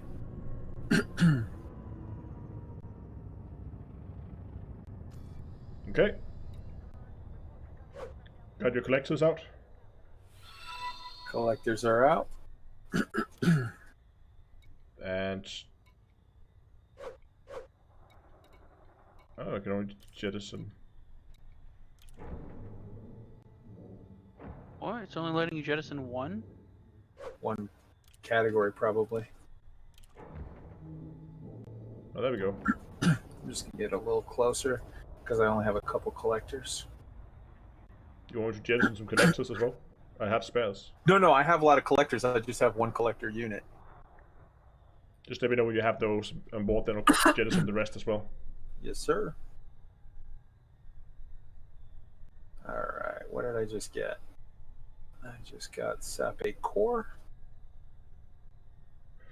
Okay. Got your collectors out. Collectors are out. And I can only jettison. What? It's only letting you jettison one? One category, probably. Oh, there we go. I'm just gonna get a little closer because I only have a couple collectors. You want to jettison some collectors as well? I have spares. No, I have a lot of collectors. I just have one collector unit. Just let me know when you have those on board, then I'll jettison the rest as well. Yes, sir. All right. What did I just get? I just got SAP8 core.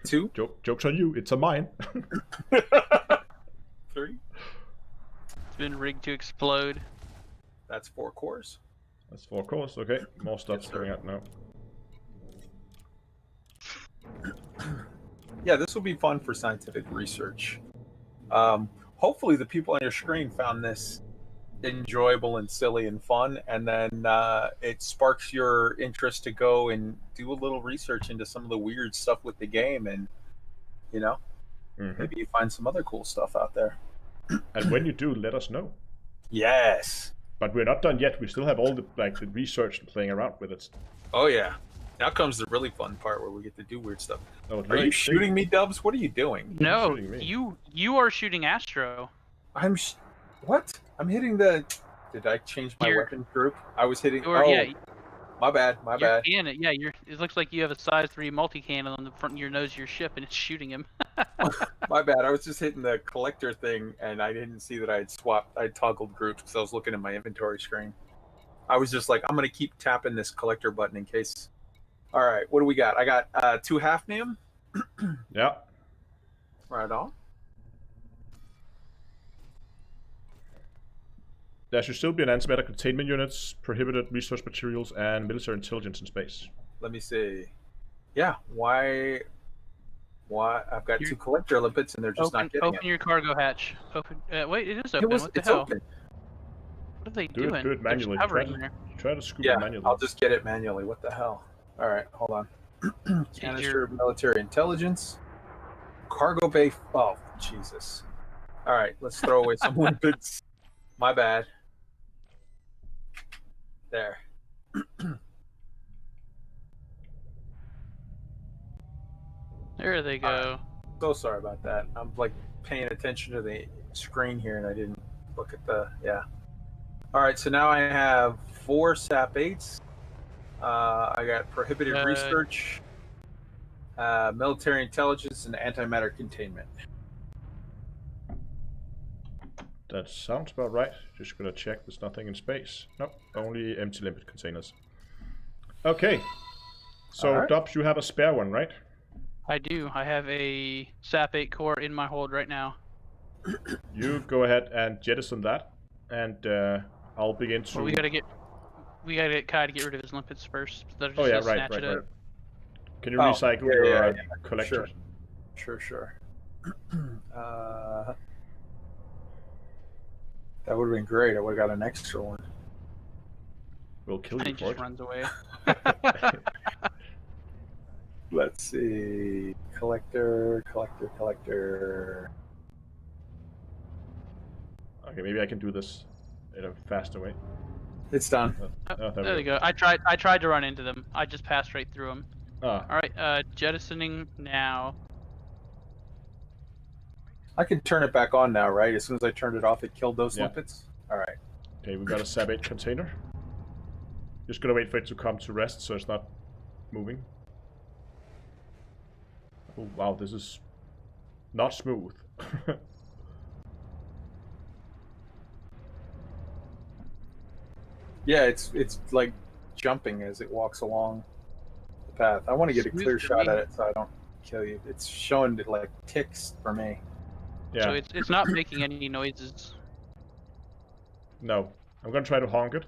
2. Joke's on you, it's a mine. 3. It's been rigged to explode. That's 4 cores. That's 4 cores, okay. More stuff's Yes, sir. going out now. Yeah, this will be fun for scientific research. Hopefully the people on your screen found this enjoyable and silly and fun, and then it sparks your interest to go and do a little research into some of the weird stuff with the game, and maybe you find some other cool stuff out there. And when you do, let us know. Yes. But we're not done yet. We still have all the the research and playing around with it. Oh yeah. Now comes the really fun part where we get to do weird stuff. Oh, Are you shooting me, Dubs? What are you doing? No, shooting me. you are shooting Astro. What? I'm hitting the... Did I change my weapon group? I was hitting... Yeah, my bad, my bad. Cannon. Yeah, it looks like you have a size 3 multi-cannon on the front of your nose of your ship, and it's shooting him. My bad. I was just hitting the collector thing, and I didn't see that I had toggled groups because I was looking at my inventory screen. I was just like, I'm going to keep tapping this collector button in case... All right, what do we got? I got 2 hafnium. Yeah. Right on. There should still be an antimatter containment units, prohibited resource materials, and military intelligence in space. Let me see. Yeah, why? I've got 2 collector limpets, and they're just not getting Open your cargo hatch. Open. Wait, it is open. What the it's hell? open. What are they Do doing? it manually. They're just hovering there. Try to scoop Yeah, it manually. I'll just get it manually. What the hell? All right, hold on. Canister of military intelligence. Cargo bay. Oh, Jesus. All right, let's throw away some limpets. My bad. There. There they go. So sorry about that. I'm like paying attention to the screen here, and I didn't look at the... Yeah. All right, so now I have 4 SAP8s. I got prohibited research, military intelligence, and antimatter containment. That sounds about right. Just gonna check there's nothing in space. Nope, only empty limpet containers. Okay. So, Alright. Dobbs, you have a spare one, right? I do. I have a SAP8 core in my hold right now. You go ahead and jettison that, and I'll begin to... Well, we gotta get Kai to get rid of his limpets first. So Oh yeah, just right. snatch it up. Can you recycle your collector? Sure. That would have been great. I would have got an extra one. We'll kill And you he for just it. runs away. Let's see. Collector. Okay, maybe I can do this in a faster way. It's done. There we go. I tried to run into them. I just passed right through them. Ah, All right, jettisoning now. I can turn it back on now, right? As soon as I turned it off, it killed those Yeah. limpets? Alright. okay, we got a SAP8 container. Just gonna wait for it to come to rest so it's not moving. Oh wow, this is not smooth. Yeah, it's like jumping as it walks along the path. I want to get a clear shot at it so I don't kill you. It's showing it like ticks for me. Yeah, So it's not making any noises. no. I'm gonna try to honk it.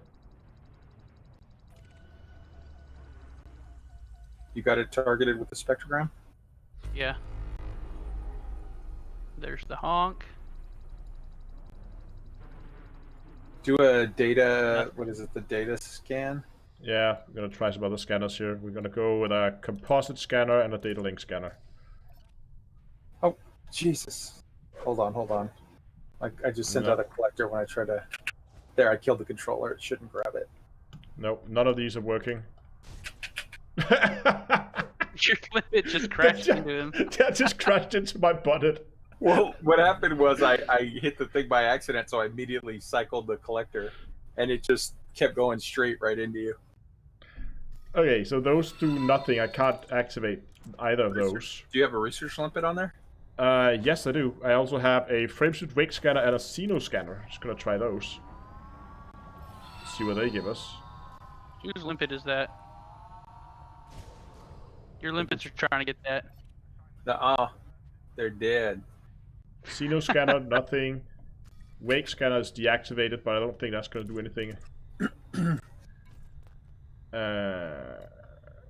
You got it targeted with the spectrogram? Yeah. There's the honk. Do a data, what is it, the data scan? Yeah, we're gonna try some other scanners here. We're gonna go with a composite scanner and a data link scanner. Oh, Jesus. Hold on. I just sent out a collector when I tried to... There, I killed the controller. It shouldn't grab it. Nope, none of these are working. Your limit just crashed into him. That just crashed into my bonnet. Well, what happened was I hit the thing by accident, so I immediately cycled the collector, and it just kept going straight right into you. Okay, so those do nothing. I can't activate either of those. Do you have a research limpet on there? Yes, I do. I also have a frameshift wake scanner and a Xeno scanner. Just gonna try those. See what they give us. Whose limpet is that? Your limpets are trying to get that. Nuh-uh. They're dead. Xeno scanner, nothing. Wake scanner is deactivated, but I don't think that's gonna do anything.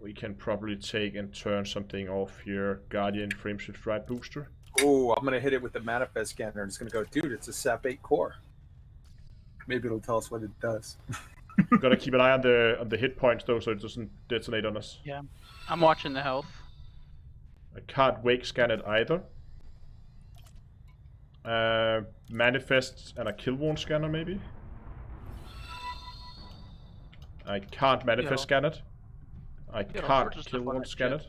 We can probably take and turn something off here. Guardian frameshift right booster. Oh, I'm gonna hit it with the manifest scanner, and it's gonna go, dude, it's a SAP8 core. Maybe it'll tell us what it does. Gotta keep an eye on the hit points though, so it doesn't detonate on us. Yeah, I'm watching the health. I can't wake scan it either. Manifest and a kill wound scanner maybe. I can't manifest scan it. I can't kill wound scan it.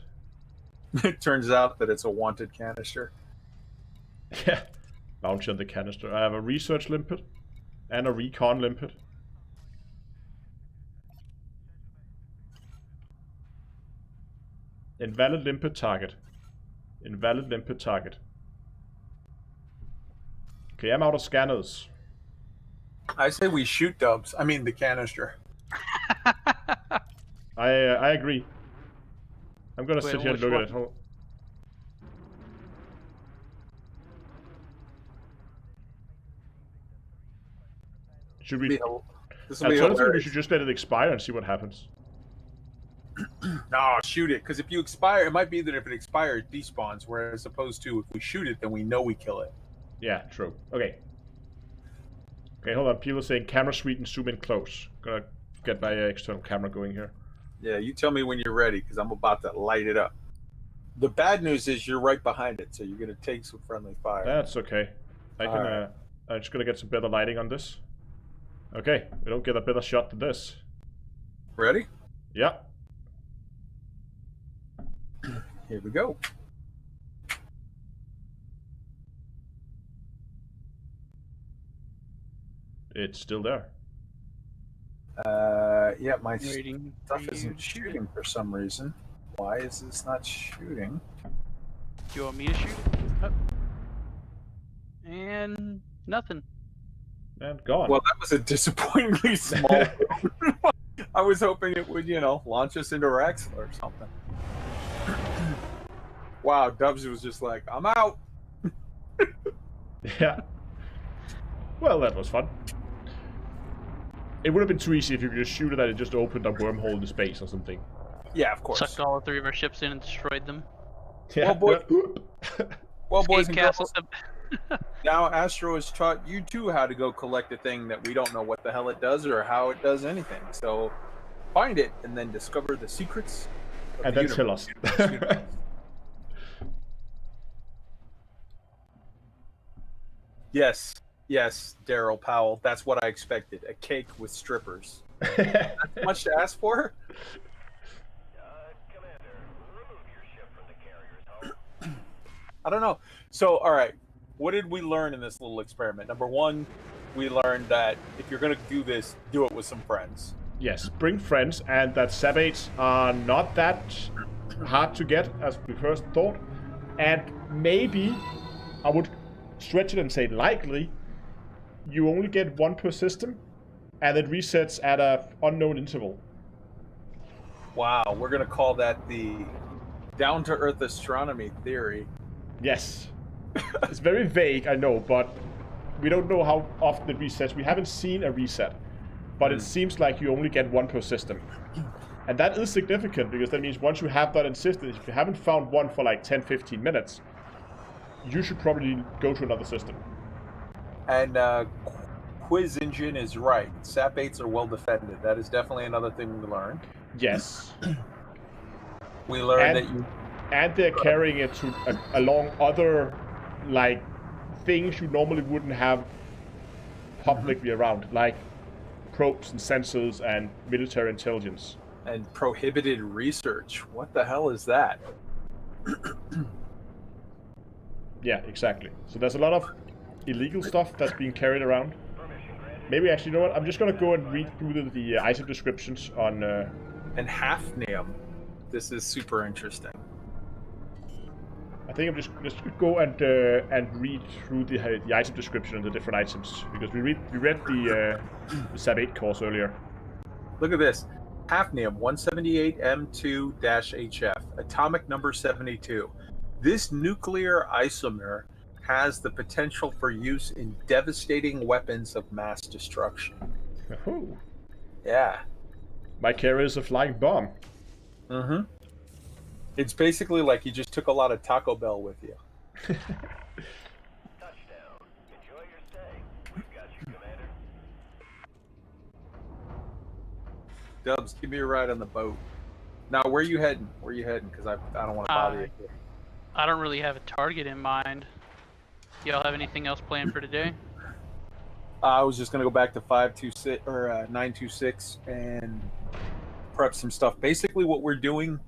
It turns out that it's a wanted canister. Yeah, launch on the canister. I have a research limpet and a recon limpet. Invalid limpet target. Invalid limpet target. Okay, I'm out of scanners. I say we shoot dubs. I mean the canister. I agree. I'm gonna sit here and look at it. Hold. Should we? Alternatively, we should just let it expire and see what happens. No, shoot it. Because if you expire, it might be that if it expires, it despawns. Whereas opposed to if we shoot it, then we know we kill it. Yeah, true. Okay. Okay, hold on. People are saying camera suite and zoom in close. Gonna get my external camera going here. Yeah, you tell me when you're ready, because I'm about to light it up. The bad news is you're right behind it, so you're gonna take some friendly fire. That's okay. I can. Right. I'm just gonna get some better lighting on this. Okay, we don't get a better shot than this. Ready? Yeah. Here we go. It's still there. Yeah, my Waiting stuff for isn't you. shooting for some reason. Why is this not shooting? Do you want me to shoot? Oh. And nothing. And gone. Well, that was a disappointingly small film. I was hoping it would, launch us into Raxel or something. Wow, Dubs was just like, I'm out. Yeah. Well, that was fun. It would have been too easy if you could just shoot it and it just opened a wormhole into space or something. Yeah, of course. Sucked all 3 of our ships in and destroyed them. Yeah. Well, boys and Escape castle. girls, now Astro has taught you too how to go collect a thing that we don't know what the hell it does or how it does anything. So find it and then discover the secrets of And the then tell us. universe. Yes, Daryl Powell. That's what I expected. A cake with strippers. That's much to ask for? Commander, remove your ship from the carrier's home. I don't know. So, all right. What did we learn in this little experiment? Number one, we learned that if you're going to do this, do it with some friends. Yes, bring friends, and that SAP8s are not that hard to get as we first thought. And maybe, I would stretch it and say likely, you only get 1 per system, and it resets at an unknown interval. Wow, we're going to call that the down-to-earth astronomy theory. Yes. It's very vague, I know, but we don't know how often it resets. We haven't seen a reset. but it seems like you only get one per system. And that is significant, because that means once you have that in system, if you haven't found one for like 10-15 minutes, you should probably go to another system. And Quiz Engine is right. SAP8s are well defended. That is definitely another thing we learned. Yes. We learned that you... And they're carrying it to along other, like, things you normally wouldn't have publicly around, like probes and sensors and military intelligence. And prohibited research. What the hell is that? Yeah, exactly. So there's a lot of illegal stuff that's being carried around. Maybe actually, you know what? I'm just gonna go and read through the item descriptions on. And hafnium. This is super interesting. I think I'm just go and read through the item description and the different items, because we read the SAP8 course earlier. Look at this. Hafnium 178M2-HF, atomic number 72. This nuclear isomer has the potential for use in devastating weapons of mass destruction. Oh. Yeah. My carrier is a flying bomb. Mm-hmm. It's basically like you just took a lot of Taco Bell with you. Touchdown. Enjoy your stay. We've got you, Commander. Dubs, give me a ride on the boat. Now, where are you heading? Where are you heading? Because I don't want to bother you. I don't really have a target in mind. Y'all have anything else planned for today? I was just gonna go back to 526 or 926 and prep some stuff. Basically, what we're doing,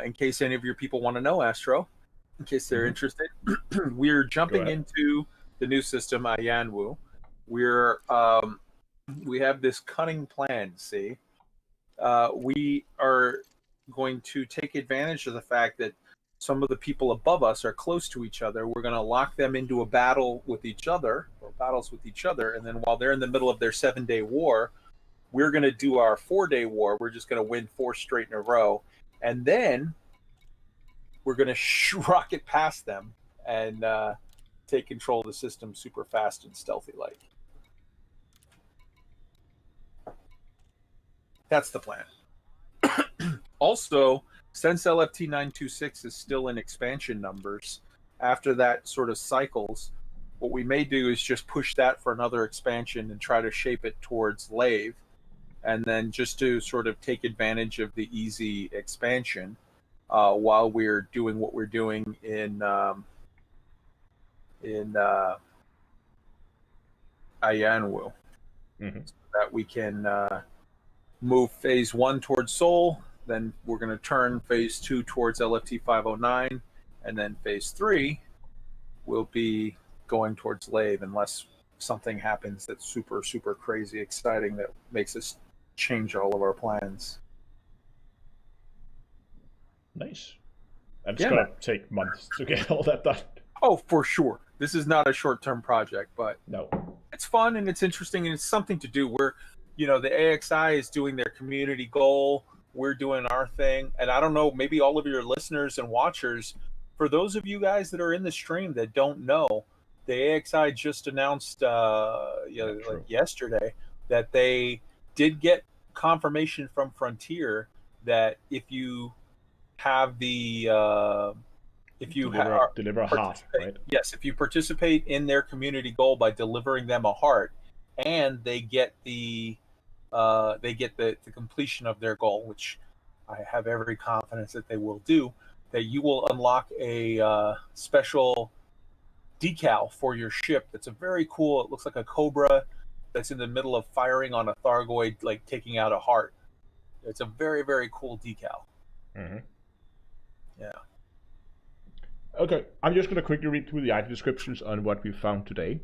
in case any of your people want to know, Astro, in case they're interested, we're jumping into the new system, Ayanwu. We have this cunning plan. See, we are going to take advantage of the fact that some of the people above us are close to each other. We're going to lock them into a battle with each other, or battles with each other, and then while they're in the middle of their 7-day war, we're going to do our 4-day war. We're just going to win 4 straight in a row, and then we're going to rocket past them and take control of the system super fast and stealthy-like. That's the plan. Also, since LFT926 is still in expansion numbers, after that sort of cycles, what we may do is just push that for another expansion and try to shape it towards Lave, and then just to sort of take advantage of the easy expansion while we're doing what we're doing in Ayanwu, so that we can move phase 1 towards Seoul. Then we're going to turn phase 2 towards LFT 509, and then phase 3 will be going towards Lave, unless something happens that's super, super crazy exciting that makes us change all of our plans. Nice. And it's going to take months to get all that done. Oh, for sure. This is not a short-term project, but no, it's fun and it's interesting and it's something to do. We're, the AXI is doing their community goal. We're doing our thing. And I don't know, maybe all of your listeners and watchers, for those of you guys that are in the stream that don't know, the AXI just announced like yesterday that they did get confirmation from Frontier that if you have the deliver a heart, right? Yes, if you participate in their community goal by delivering them a heart, and they get the completion of their goal, which I have every confidence that they will do, that you will unlock a special decal for your ship. That's a very cool. It looks like a Cobra that's in the middle of firing on a Thargoid, like taking out a heart. It's a very, very cool decal. Yeah. Okay, I'm just going to quickly read through the item descriptions on what we found today.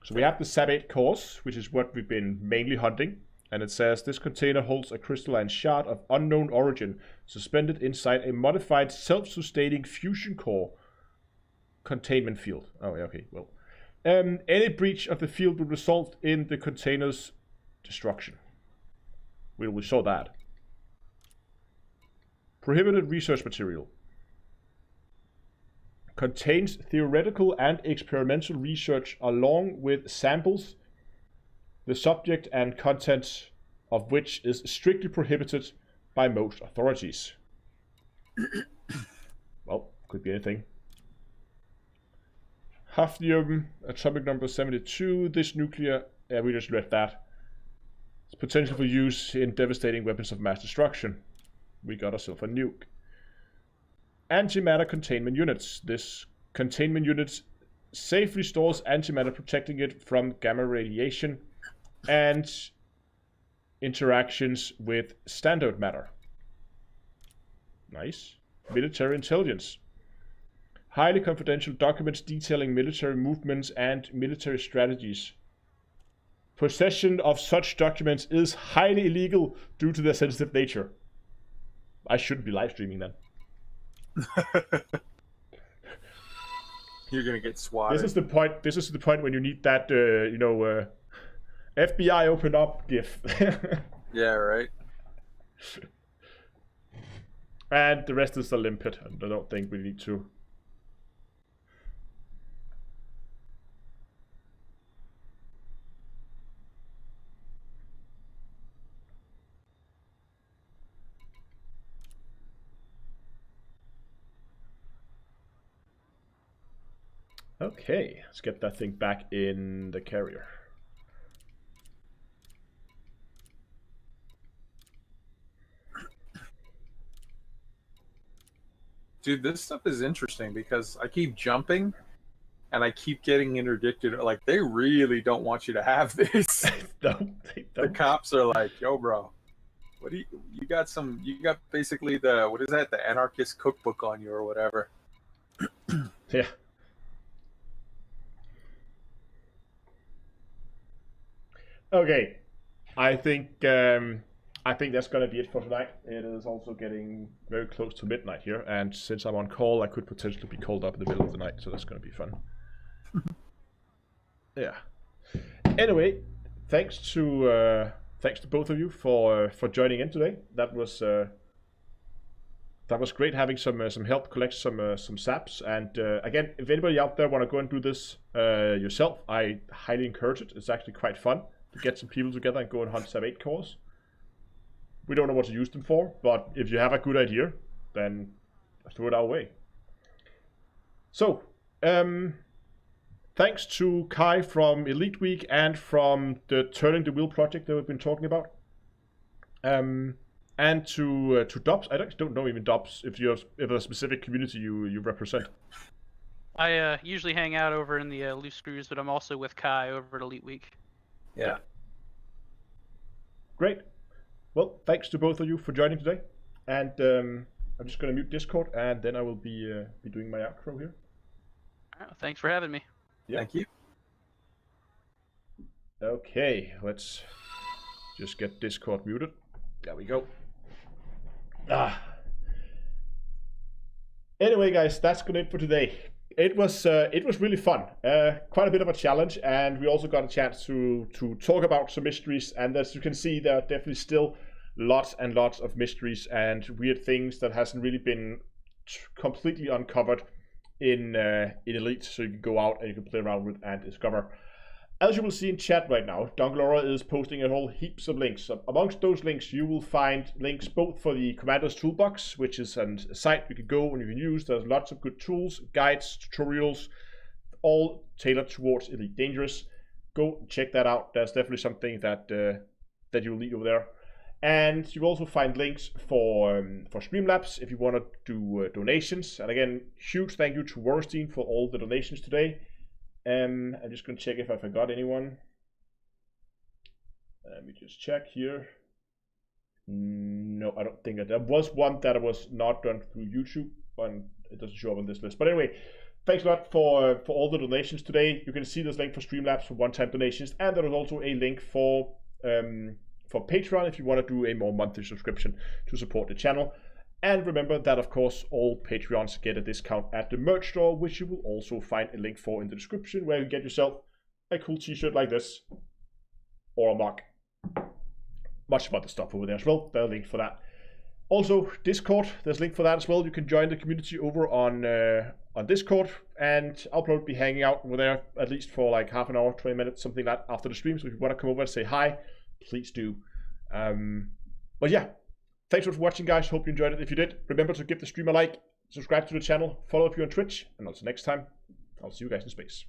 So we have the SAP8 course, which is what we've been mainly hunting. And it says, this container holds a crystalline shard of unknown origin, suspended inside a modified self-sustaining fusion core containment field. Oh, yeah, okay, well. Any breach of the field will result in the container's destruction. We saw that. Prohibited research material. Contains theoretical and experimental research along with samples. the subject and content of which is strictly prohibited by most authorities. Well, could be anything. Hafnium, atomic number 72, this nuclear, yeah, we just read that. It's potential for use in devastating weapons of mass destruction. We got ourselves a nuke. Antimatter containment units. This containment unit safely stores antimatter, protecting it from gamma radiation and interactions with standard matter. Nice. Military intelligence. Highly confidential documents detailing military movements and military strategies. Possession of such documents is highly illegal due to their sensitive nature. I shouldn't be live streaming then. You're gonna get swatted. This is the point. This is the point when you need that, FBI open up GIF. Yeah, right. And the rest is a limpet. I don't think we need to. Okay, let's get that thing back in the carrier. Dude, this stuff is interesting because I keep jumping and I keep getting interdicted. Like, they really don't want you to have this. No, they The don't. cops are like, yo, bro, what do you got basically what is that? The anarchist cookbook on you or whatever. Yeah. Okay, I think that's gonna be it for tonight. It is also getting very close to midnight here, and since I'm on call, I could potentially be called up in the middle of the night, so that's gonna be fun. Yeah. Anyway, thanks to both of you for joining in today. That was great having some help collect some saps. And again, if anybody out there want to go and do this yourself, I highly encourage it. It's actually quite fun to get some people together and go and hunt SAP8 cores. We don't know what to use them for, but if you have a good idea, then throw it our way. So, thanks to Kai from Elite Week and from the Turning the Wheel project that we've been talking about. And to Dobbs. I don't know even Dobbs if there's a specific community you represent. I usually hang out over in the Loose Screws, but I'm also with Kai over at Elite Week. Yeah. Great. Well, thanks to both of you for joining today. And I'm just going to mute Discord, and then I will be doing my outro here. Thanks for having me. Yeah. Thank you. Okay, let's just get Discord muted. There we go. Anyway, guys, that's good it for today. It was really fun. Quite a bit of a challenge, and we also got a chance to talk about some mysteries. And as you can see, there are definitely still lots and lots of mysteries and weird things that hasn't really been completely uncovered in Elite. So you can go out and you can play around with and discover. As you will see in chat right now, Donglora is posting a whole heaps of links. Amongst those links, you will find links both for the Commander's Toolbox, which is a site you can go and you can use. There's lots of good tools, guides, tutorials, all tailored towards Elite Dangerous. Go check that out. There's definitely something that you'll need over there. And you also find links for Streamlabs if you want to do donations. And again, huge thank you to Warstein for all the donations today. I'm just going to check if I forgot anyone. Let me just check here. No, I don't think there was one that was not done through YouTube, but it doesn't show up on this list. But anyway, thanks a lot for all the donations today. You can see this link for Streamlabs for one-time donations, and there is also a link for Patreon if you want to do a more monthly subscription to support the channel. And remember that, of course, all Patreons get a discount at the merch store, which you will also find a link for in the description, where you can get yourself a cool t-shirt like this, or a mug. Much of other stuff over there as well. There's a link for that. Also, Discord, there's a link for that as well. You can join the community over on Discord, and I'll probably be hanging out over there at least for like half an hour, 20 minutes, something like that after the stream. So if you want to come over and say hi, please do. But yeah, thanks for watching, guys. Hope you enjoyed it. If you did, remember to give the stream a like, subscribe to the channel, follow if you're on Twitch, and until next time, I'll see you guys in space.